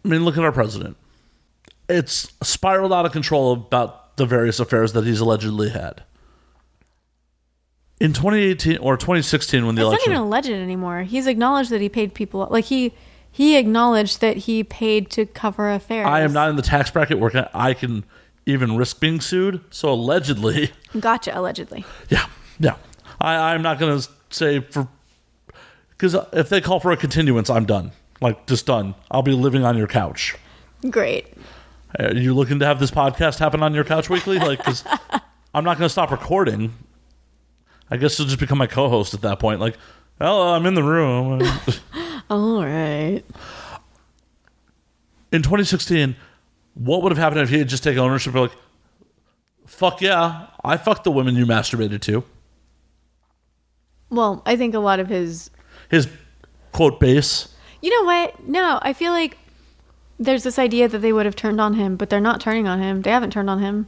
I mean, look at our president. It's spiraled out of control about the various affairs that he's allegedly had. In 2018 or 2016, when the election... It's not even alleged anymore. He's acknowledged that he paid people... Like, he acknowledged that he paid to cover affairs. I am not in the tax bracket where I can even risk being sued, so allegedly... Gotcha, allegedly. Yeah. I'm not going to say for... Because if they call for a continuance, I'm done. Like, just done. I'll be living on your couch. Great. Are you looking to have this podcast happen on your couch weekly? Like, because I'm not going to stop recording. I guess you'll just become my co-host at that point. Like, hello, I'm in the room. All right. In 2016, what would have happened if he had just taken ownership of, like, fuck yeah, I fucked the women you masturbated to? Well, I think a lot of his quote base. You know what? No, I feel like there's this idea that they would have turned on him, but they're not turning on him. They haven't turned on him.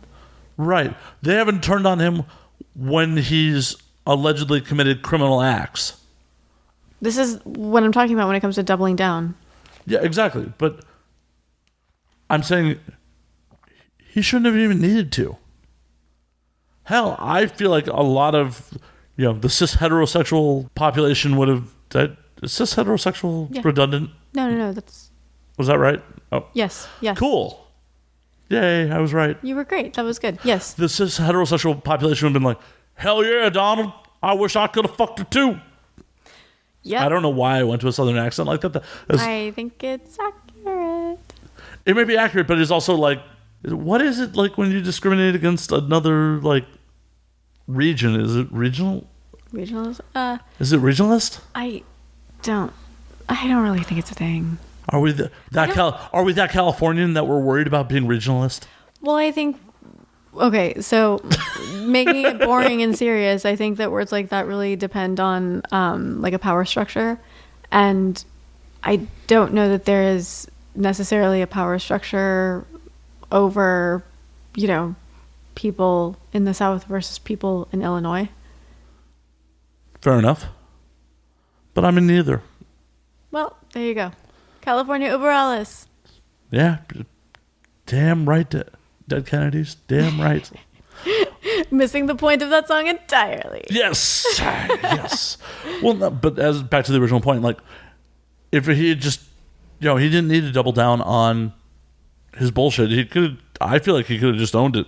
Right. They haven't turned on him when he's allegedly committed criminal acts. This is what I'm talking about when it comes to doubling down. Yeah, exactly. But I'm saying he shouldn't have even needed to. Hell, I feel like a lot of, the cis heterosexual population would have... Is cis heterosexual redundant? No, that's... Was that right? Oh. Yes. Cool. Yay, I was right. You were great. That was good. Yes. The cis heterosexual population would have been like, hell yeah, Donald. I wish I could have fucked her too. Yeah. I don't know why I went to a southern accent like that. I think it's accurate. It may be accurate, but it's also like, what is it like when you discriminate against another like region? Is it regional? Regionalist? Is it regionalist? I don't really think it's a thing. Are we that Californian that we're worried about being regionalist? Well, I think, okay, so making it boring and serious, I think that words like that really depend on like a power structure. And I don't know that there is necessarily a power structure over, people in the South versus people in Illinois. Fair enough. But I'm in neither. Well, there you go. California über alles. Yeah. Damn right, Dead Kennedys. Damn right. Missing the point of that song entirely. Yes. Yes. Well, no, but as back to the original point, like, if he had just, he didn't need to double down on his bullshit. I feel like he could have just owned it.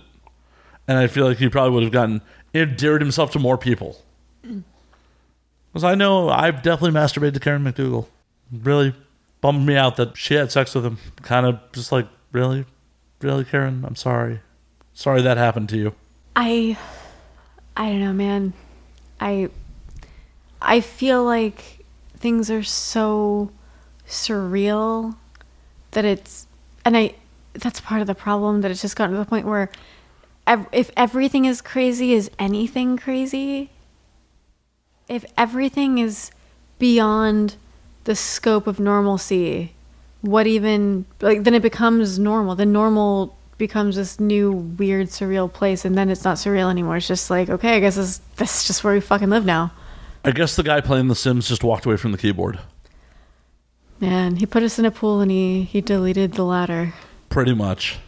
And I feel like he probably would have endeared himself to more people. Because I know I've definitely masturbated to Karen McDougal. Really bummed me out that she had sex with him. Kind of just like, really? Really, Karen? I'm sorry. Sorry that happened to you. I don't know, man. I feel like things are so surreal that that's part of the problem, that it's just gotten to the point where if everything is crazy, is anything crazy? If everything is beyond the scope of normalcy, then it becomes normal. Then normal becomes this new weird surreal place, and then it's not surreal anymore. It's just like, okay, I guess this is just where we fucking live now. I guess the guy playing The Sims just walked away from the keyboard. Man, he put us in a pool and he deleted the ladder. Pretty much.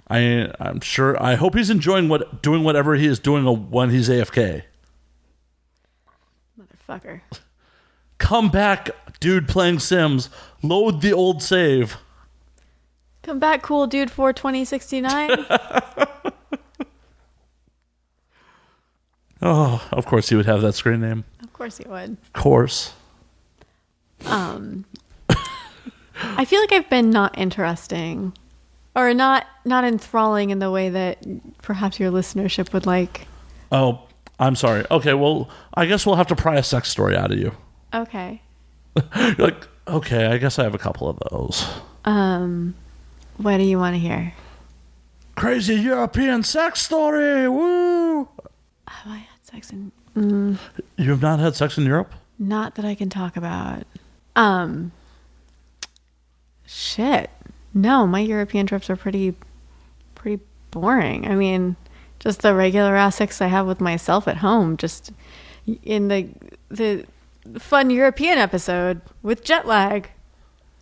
I'm sure. I hope he's enjoying doing whatever he is doing when he's AFK. Motherfucker. Come back, dude playing Sims. Load the old save. Come back, cool dude 42069. Oh, of course he would have that screen name. Of course he would. Of course. I feel like I've been not interesting, or not enthralling in the way that perhaps your listenership would like. Oh, I'm sorry. Okay, well, I guess we'll have to pry a sex story out of you. Okay. You're like, okay, I guess I have a couple of those. What do you want to hear? Crazy European sex story. Woo! Have I had sex in... You have not had sex in Europe? Not that I can talk about. Shit. No, my European trips are pretty boring. I mean, just the regular ass sex I have with myself at home, just in the fun European episode with jet lag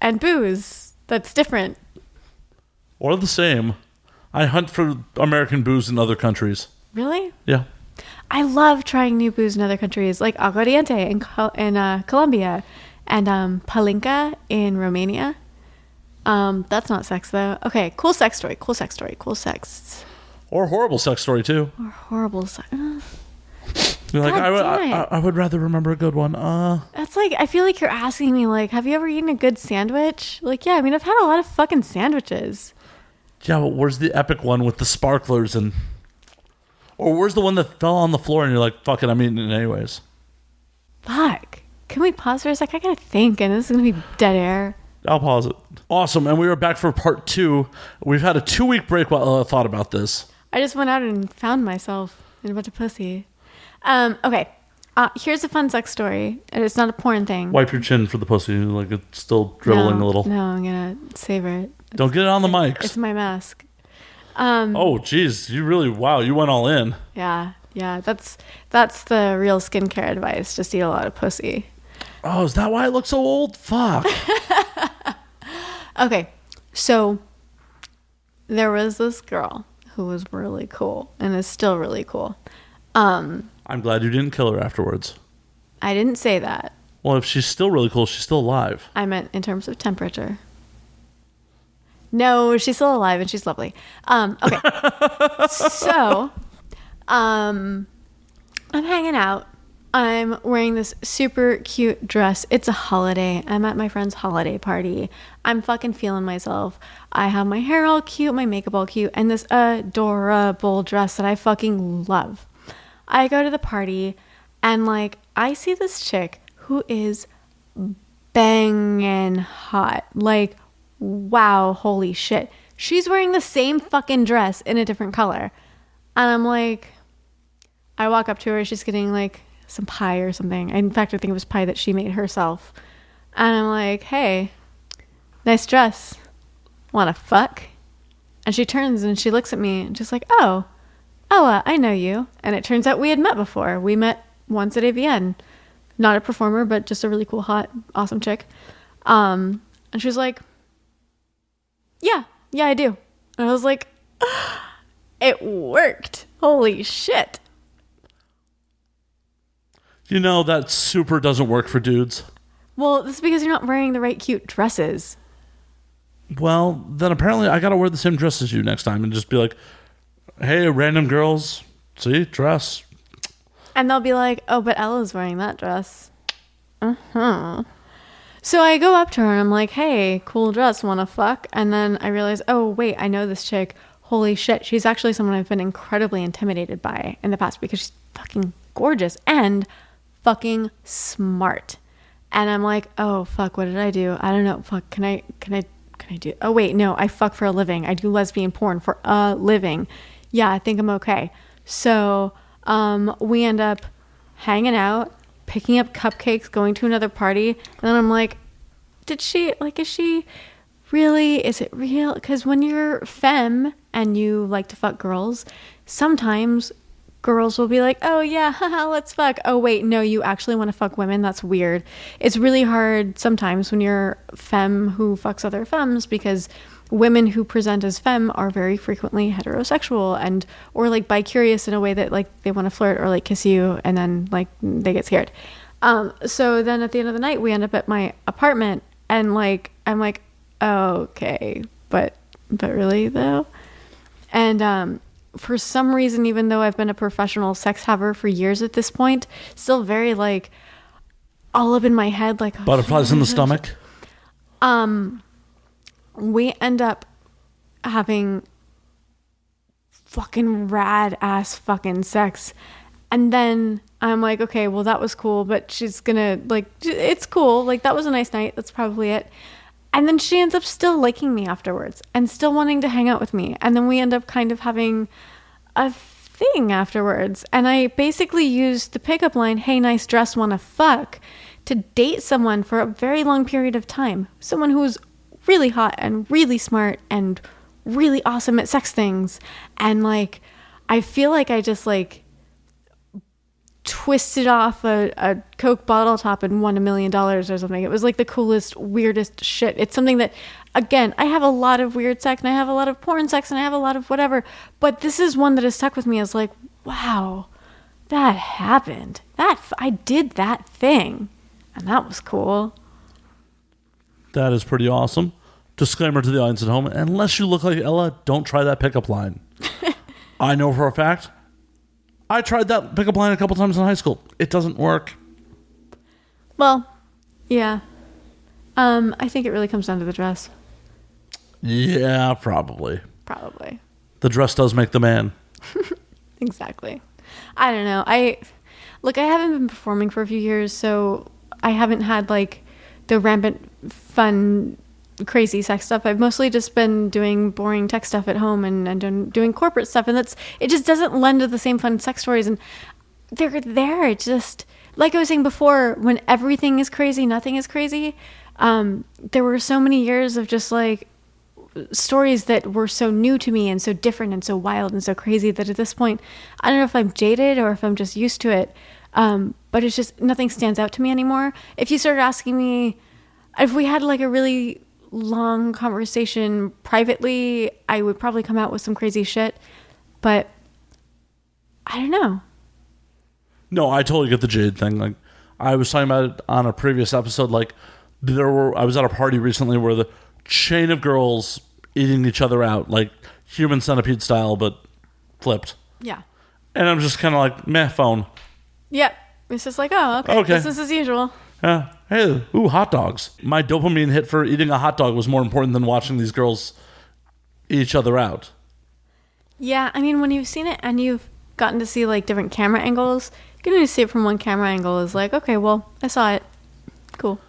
and booze. That's different. Or the same. I hunt for American booze in other countries. Really? Yeah. I love trying new booze in other countries, like aguardiente in Colombia and palinka in Romania. That's not sex, though. Okay, cool sex story. Cool sex. Or horrible sex story, too. Or horrible sex. You're like, I would rather remember a good one. That's like, I feel like you're asking me, like, have you ever eaten a good sandwich? Like, yeah, I mean, I've had a lot of fucking sandwiches. Yeah, but where's the epic one with the sparklers and... Or where's the one that fell on the floor and you're like, fuck it, I'm eating it anyways? Fuck. Can we pause for a sec? I gotta think, and this is gonna be dead air. I'll pause it. Awesome, and we are back for part 2. We've had a 2-week break while I thought about this. I just went out and found myself in a bunch of pussy. Okay. Here's a fun sex story, and it's not a porn thing. Wipe your chin for the pussy, like it's still dribbling a little. No, I'm gonna savor it. Don't get it on the mics. It's my mask. Oh, geez, you went all in. Yeah, that's the real skincare advice. Just eat a lot of pussy. Oh, is that why I look so old? Fuck. Okay, so there was this girl who was really cool and is still really cool. I'm glad you didn't kill her afterwards. I didn't say that. Well, if she's still really cool, she's still alive. I meant in terms of temperature. No, she's still alive and she's lovely. Okay. So, I'm hanging out. I'm wearing this super cute dress. It's a holiday. I'm at my friend's holiday party. I'm fucking feeling myself. I have my hair all cute, my makeup all cute, and this adorable dress that I fucking love. I go to the party and like I see this chick who is banging hot. Like, wow, holy shit. She's wearing the same fucking dress in a different color. And I'm like, I walk up to her. She's getting like some pie or something. In fact, I think it was pie that she made herself. And I'm like, hey, nice dress. Wanna fuck? And she turns and she looks at me and she's like, oh, Ella, I know you. And it turns out we had met before. We met once at AVN. Not a performer, but just a really cool, hot, awesome chick. And she was like, yeah, I do. And I was like, it worked. Holy shit. You know, that super doesn't work for dudes. Well, this is because you're not wearing the right cute dresses. Well, then apparently I gotta wear the same dress as you next time and just be like, hey, random girls, see, dress. And they'll be like, oh, but Ella's wearing that dress. Uh-huh. So I go up to her and I'm like, hey, cool dress, wanna fuck? And then I realize, oh, wait, I know this chick. Holy shit, she's actually someone I've been incredibly intimidated by in the past because she's fucking gorgeous and fucking smart. And I'm like, oh, fuck, what did I do? I don't know. Fuck, can I do? Oh, wait, no, I fuck for a living. I do lesbian porn for a living. Yeah, I think I'm okay. So we end up hanging out, picking up cupcakes, going to another party. And then I'm like, is it real? Because when you're femme and you like to fuck girls, sometimes girls will be like, oh yeah, haha, let's fuck. Oh wait, no, you actually want to fuck women? That's weird. It's really hard sometimes when you're femme who fucks other femmes because women who present as femme are very frequently heterosexual and or like bi-curious in a way that like they want to flirt or like kiss you and then like they get scared. So then at the end of the night we end up at my apartment and like I'm like, okay, but really though? And for some reason, even though I've been a professional sex haver for years at this point, still very like all up in my head, like butterflies in the stomach. We end up having fucking rad ass fucking sex. And then I'm like, okay, well that was cool, but she's gonna like, it's cool. Like that was a nice night. That's probably it. And then she ends up still liking me afterwards and still wanting to hang out with me. And then we end up kind of having a thing afterwards. And I basically used the pickup line, hey, nice dress, wanna fuck, to date someone for a very long period of time. Someone who's really hot and really smart and really awesome at sex things. And like, I feel like I just like twisted off a Coke bottle top and won $1 million or something. It was like the coolest, weirdest shit. It's something that, again, I have a lot of weird sex and I have a lot of porn sex and I have a lot of whatever, but this is one that has stuck with me as like, wow, that happened. I did that thing and that was cool. That is pretty awesome. Disclaimer to the audience at home, unless you look like Ella, don't try that pickup line. I know for a fact I tried that pickup line a couple times in high school. It doesn't work. Well, yeah. I think it really comes down to the dress. Yeah, probably. Probably. The dress does make the man. Exactly. I don't know. I haven't been performing for a few years, so I haven't had like the rampant fun crazy sex stuff. I've mostly just been doing boring tech stuff at home and doing corporate stuff, and it just doesn't lend to the same fun sex stories. And they're there. It's just like I was saying before, when everything is crazy, nothing is crazy. There were so many years of just like stories that were so new to me and so different and so wild and so crazy that at this point, I don't know if I'm jaded or if I'm just used to it. But it's just nothing stands out to me anymore. If you started asking me, if we had like a really long conversation privately, I would probably come out with some crazy shit, but I don't know. No, I totally get the jade thing. Like I was talking about it on a previous episode. Like I was at a party recently where the chain of girls eating each other out, like human centipede style, but flipped. Yeah. And I'm just kind of like, meh, phone. Yep. It's just like, oh, okay. Business as usual. Yeah. Hey, ooh, hot dogs. My dopamine hit for eating a hot dog was more important than watching these girls eat each other out. Yeah, I mean, when you've seen it and you've gotten to see like different camera angles, getting to see it from one camera angle is like, okay, well, I saw it. Cool.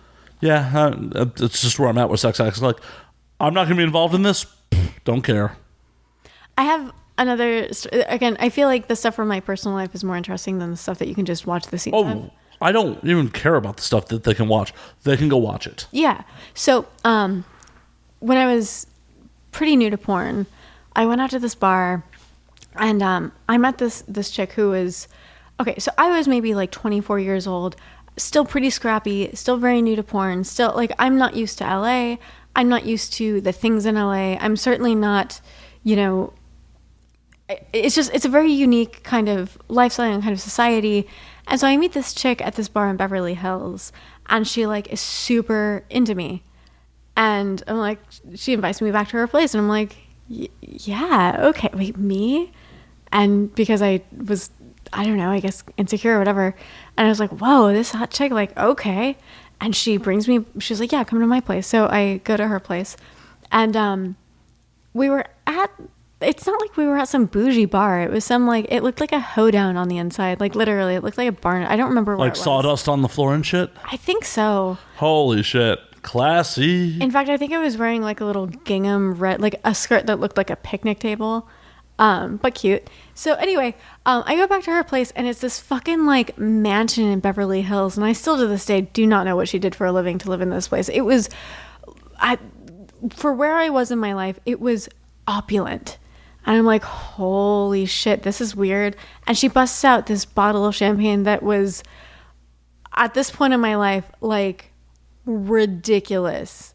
Yeah, it's just where I'm at with sex acts. Like, I'm not going to be involved in this. Don't care. I have another... Again, I feel like the stuff from my personal life is more interesting than the stuff that you can just watch the scene of. I don't even care about the stuff that they can watch. They can go watch it. Yeah. So, when I was pretty new to porn, I went out to this bar, and I met this chick who was... Okay, so I was maybe like 24 years old, still pretty scrappy, still very new to porn, still like I'm not used to LA. I'm not used to the things in LA. I'm certainly not, it's a very unique kind of lifestyle and kind of society. And so I meet this chick at this bar in Beverly Hills, and she like is super into me. And I'm like, she invites me back to her place, and I'm like, yeah, okay, wait, me? And because I was, I don't know, I guess insecure or whatever. And I was like, whoa, this hot chick, like, okay. And she brings me, she's like, yeah, come to my place. So I go to her place. And we were at, it's not like we were at some bougie bar. It was some like, it looked like a hoedown on the inside. Like literally, it looked like a barn. I don't remember what it was. Like sawdust on the floor and shit? I think so. Holy shit. Classy. In fact, I think I was wearing like a little gingham red, like a skirt that looked like a picnic table. But cute. So anyway, I go back to her place, and it's this fucking like mansion in Beverly Hills, and I still to this day do not know what she did for a living to live in this place. It was, for where I was in my life, it was opulent. And I'm like, holy shit, this is weird. And she busts out this bottle of champagne that was, at this point in my life, like ridiculous.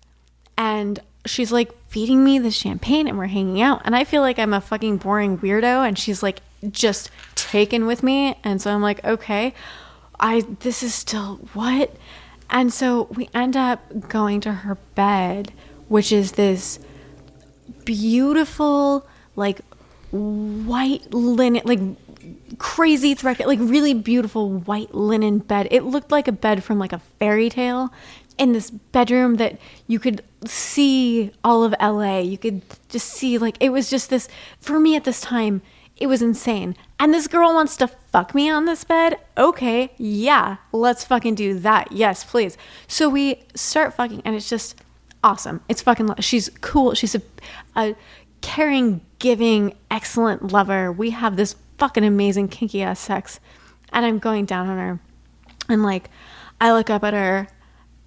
And she's like feeding me the champagne, and we're hanging out, and I feel like I'm a fucking boring weirdo, and she's like just taken with me. And so I'm like, okay, this is still what? And so we end up going to her bed, which is this beautiful like white linen, like crazy thread, like really beautiful white linen bed. It looked like a bed from like a fairy tale, in this bedroom that you could see all of LA. You could just see, like, it was just this, for me at this time, it was insane. And this girl wants to fuck me on this bed? Okay, yeah, let's fucking do that. Yes, please. So we start fucking, and it's just awesome. It's fucking, she's cool. She's a caring, giving, excellent lover. We have this fucking amazing kinky ass sex, and I'm going down on her. And like, I look up at her,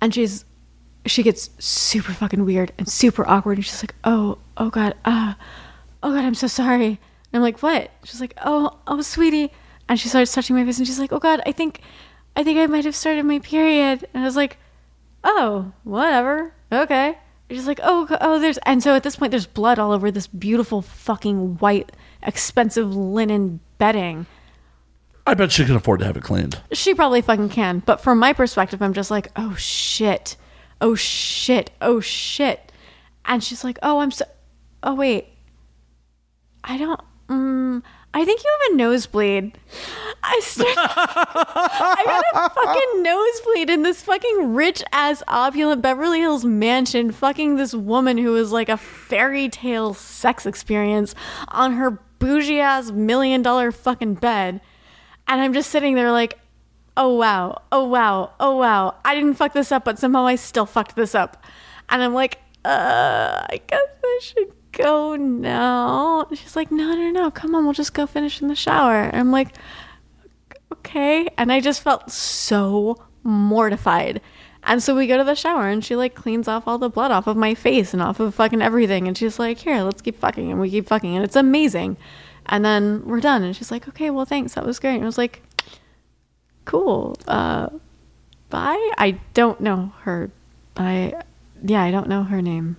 and she gets super fucking weird and super awkward. And she's like, oh God, I'm so sorry. And I'm like, what? She's like, oh, sweetie. And she starts touching my face, and she's like, oh God, I think I might have started my period. And I was like, oh, whatever. Okay. And she's like, and so at this point there's blood all over this beautiful fucking white, expensive linen bedding. I bet she can afford to have it cleaned. She probably fucking can. But from my perspective, I'm just like, oh shit. And she's like, oh wait. I think you have a nosebleed. I got a fucking nosebleed in this fucking rich ass opulent Beverly Hills mansion, fucking this woman who was like a fairy tale sex experience on her bougie ass $1 million fucking bed. And I'm just sitting there like, oh wow. I didn't fuck this up, but somehow I still fucked this up. And I'm like, I guess I should go now. And she's like, no, come on, we'll just go finish in the shower. And I'm like, okay. And I just felt so mortified. And so we go to the shower, and she like cleans off all the blood off of my face and off of fucking everything. And she's like, here, let's keep fucking. And we keep fucking, and it's amazing. And then we're done. And she's like, okay, well, thanks. That was great. And I was like, cool. Bye. I don't know her. I don't know her name.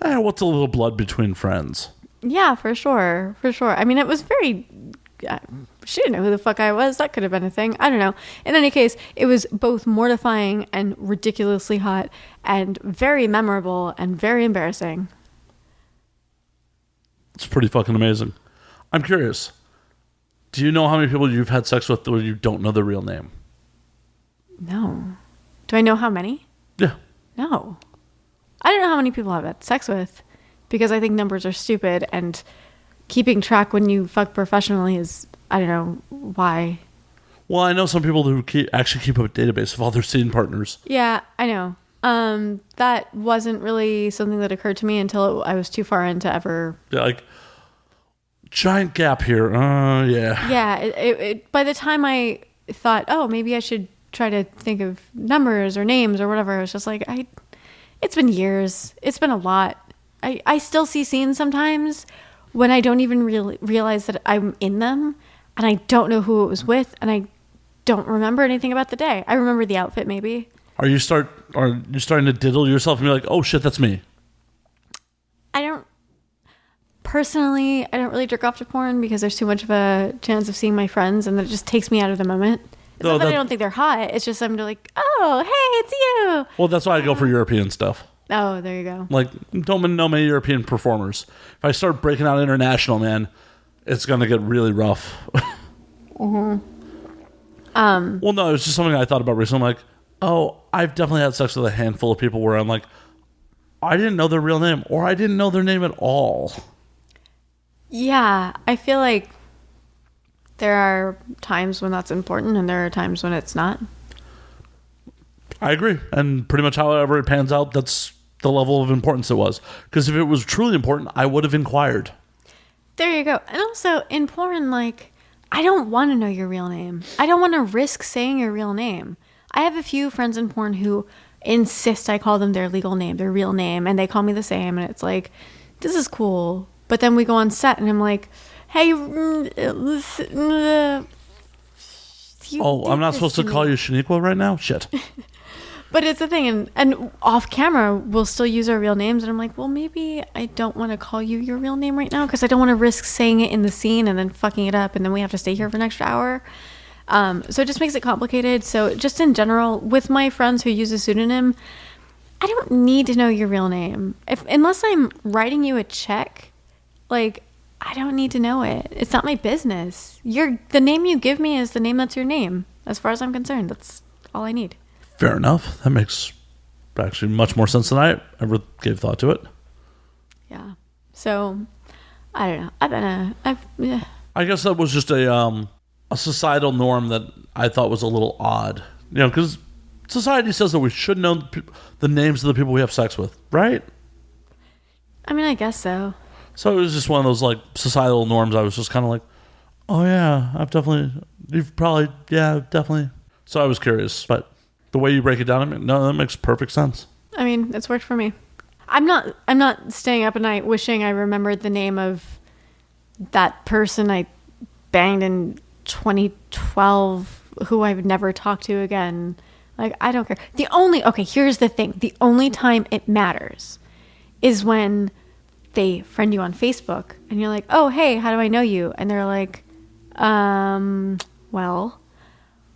What's a little blood between friends? Yeah, for sure. I mean, it was very... she didn't know who the fuck I was. That could have been a thing. I don't know. In any case, it was both mortifying and ridiculously hot and very memorable and very embarrassing. It's pretty fucking amazing. I'm curious. Do you know how many people you've had sex with where you don't know their real name? No. Do I know how many? Yeah. No. I don't know how many people I've had sex with because I think numbers are stupid and keeping track when you fuck professionally is, I don't know why. Well, I know some people who actually keep up a database of all their scene partners. Yeah, I know. That wasn't really something that occurred to me until I was too far in to ever... Yeah, like, giant gap here. Yeah. Yeah, it by the time I thought, oh, maybe I should try to think of numbers or names or whatever, I was just like, it's been years. It's been a lot. I still see scenes sometimes when I don't even realize that I'm in them and I don't know who it was with and I don't remember anything about the day. I remember the outfit maybe. Are you starting to diddle yourself and be like, oh shit, that's me? Personally, I don't really jerk off to porn because there's too much of a chance of seeing my friends and that it just takes me out of the moment. It's not that I don't think they're hot. It's just I'm like, oh, hey, it's you. Well, that's why I go for European stuff. Oh, there you go. Like, don't know many European performers. If I start breaking out international, man, it's going to get really rough. Mm-hmm. Well, no, it was just something I thought about recently. I'm like, oh, I've definitely had sex with a handful of people where I'm like, I didn't know their real name or I didn't know their name at all. Yeah, I feel like there are times when that's important and there are times when it's not. I agree. And pretty much however it pans out, that's the level of importance it was. Because if it was truly important, I would have inquired. There you go. And also in porn, like, I don't want to know your real name. I don't want to risk saying your real name. I have a few friends in porn who insist I call them their legal name, their real name, and they call me the same. And it's like, this is cool. But then we go on set and I'm like, hey, I'm not supposed to call you Shaniqua right now? Shit. But it's a thing. And off camera, we'll still use our real names. And I'm like, well, maybe I don't want to call you your real name right now because I don't want to risk saying it in the scene and then fucking it up. And then we have to stay here for an extra hour. So it just makes it complicated. So just in general, with my friends who use a pseudonym, I don't need to know your real name. Unless I'm writing you a check, like, I don't need to know it. It's not my business. The name you give me is the name that's your name. As far as I'm concerned, that's all I need. Fair enough. That makes actually much more sense than I ever gave thought to it. Yeah. So, I don't know. I guess that was just a societal norm that I thought was a little odd. You know, because society says that we should know the names of the people we have sex with, right? I mean, I guess so. So it was just one of those, like, societal norms. I was just kind of like, oh, yeah, definitely. So I was curious, but the way you break it down, that makes perfect sense. I mean, it's worked for me. I'm not staying up at night wishing I remembered the name of that person I banged in 2012 who I would never talk to again. Like, I don't care. Here's the thing. The only time it matters is when they friend you on Facebook and you're like, oh, hey, how do I know you? And they're like, well,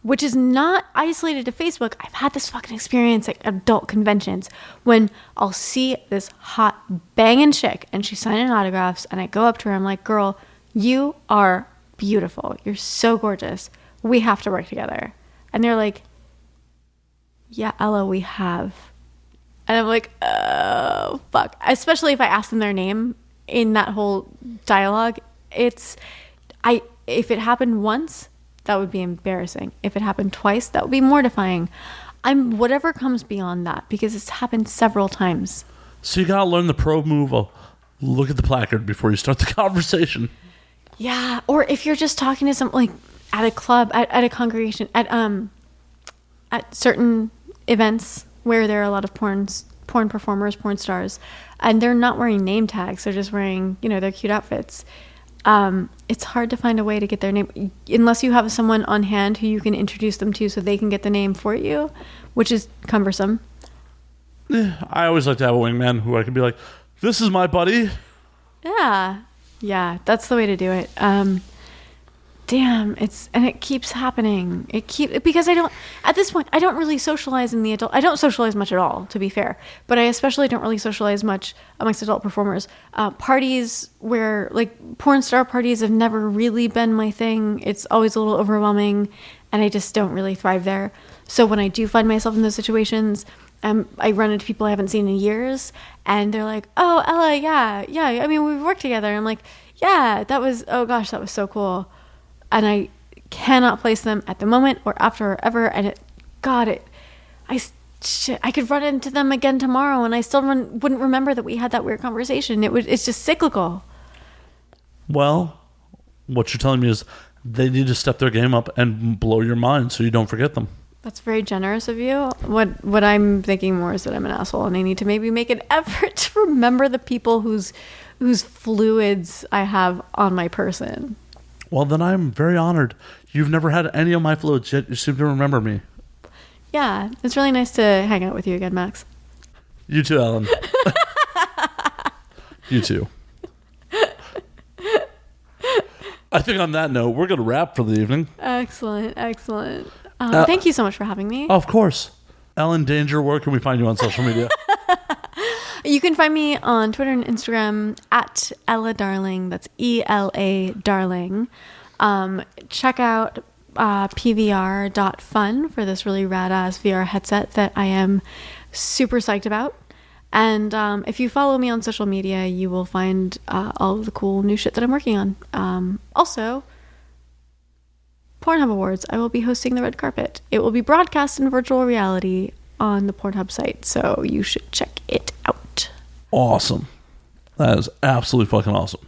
which is not isolated to Facebook. I've had this fucking experience at adult conventions when I'll see this hot banging chick and she's signing autographs and I go up to her. I'm like, girl, you are beautiful. You're so gorgeous. We have to work together. And they're like, yeah, Ella, we have. And I'm like, oh, fuck. Especially if I ask them their name in that whole dialogue. If it happened once, that would be embarrassing. If it happened twice, that would be mortifying. Whatever comes beyond that, because it's happened several times. So you gotta learn the pro move of look at the placard before you start the conversation. Yeah, or if you're just talking to someone, like, at a club, at a congregation, at certain events where there are a lot of porn performers, porn stars, and they're not wearing name tags. They're just wearing, their cute outfits. It's hard to find a way to get their name unless you have someone on hand who you can introduce them to so they can get the name for you, which is cumbersome. I always like to have a wingman who I can be like, this is my buddy. Yeah, that's the way to do it. damn, it keeps happening. Because at this point, I don't really socialize I don't socialize much at all, to be fair, but I especially don't really socialize much amongst adult performers. Parties where, like, porn star parties have never really been my thing. It's always a little overwhelming, and I just don't really thrive there. So when I do find myself in those situations, I run into people I haven't seen in years, and they're like, "Oh, Ella, yeah, I mean, we've worked together." And I'm like, "Yeah, oh gosh, that was so cool." And I cannot place them at the moment or after or ever. And I could run into them again tomorrow, and I still wouldn't remember that we had that weird conversation. It's just cyclical. Well, what you're telling me is they need to step their game up and blow your mind so you don't forget them. That's very generous of you. What I'm thinking more is that I'm an asshole, and I need to maybe make an effort to remember the people whose fluids I have on my person. Well, then I'm very honored. You've never had any of my fluids, yet you seem to remember me. Yeah, it's really nice to hang out with you again, Max. You too, Ellen. You too. I think on that note, we're going to wrap for the evening. Excellent. Thank you so much for having me. Of course. Ellen Danger, where can we find you on social media? You can find me on Twitter and Instagram at Ela Darling. That's ELA Darling. Check out pvr.fun for this really rad-ass VR headset that I am super psyched about. And if you follow me on social media, you will find all of the cool new shit that I'm working on. Also, Pornhub Awards. I will be hosting the red carpet. It will be broadcast in virtual reality on the Pornhub site, so you should check it out. Awesome. That is absolutely fucking awesome.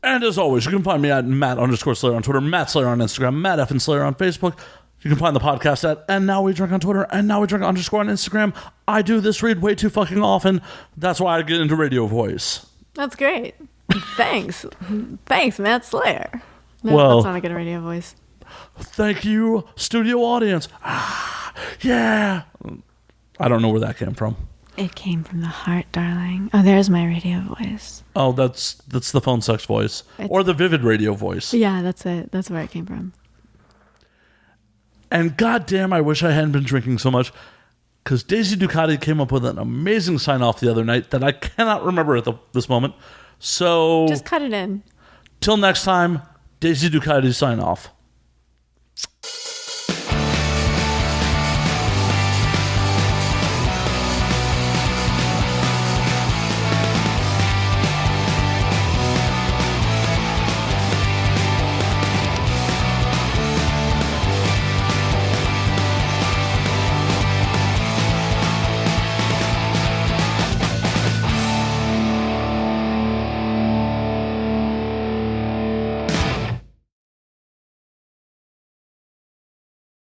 And as always, you can find me at Matt_Slayer on Twitter, Matt Slayer on Instagram, Matt F. Slayer on Facebook. You can find the podcast at And Now We Drink on Twitter, And Now We Drink _ on Instagram. I do this read way too fucking often. That's why I get into radio voice. That's great. Thanks. Thanks, Matt Slayer. No, well, that's not a good radio voice. Thank you, studio audience. Yeah. I don't know where that came from. It came from the heart, darling. Oh, there's my radio voice. Oh, that's the phone sex voice. Or the vivid radio voice. Yeah, that's it. That's where it came from. And goddamn, I wish I hadn't been drinking so much, because Daisy Ducati came up with an amazing sign-off the other night that I cannot remember at this moment. So just cut it in. Till next time, Daisy Ducati sign off.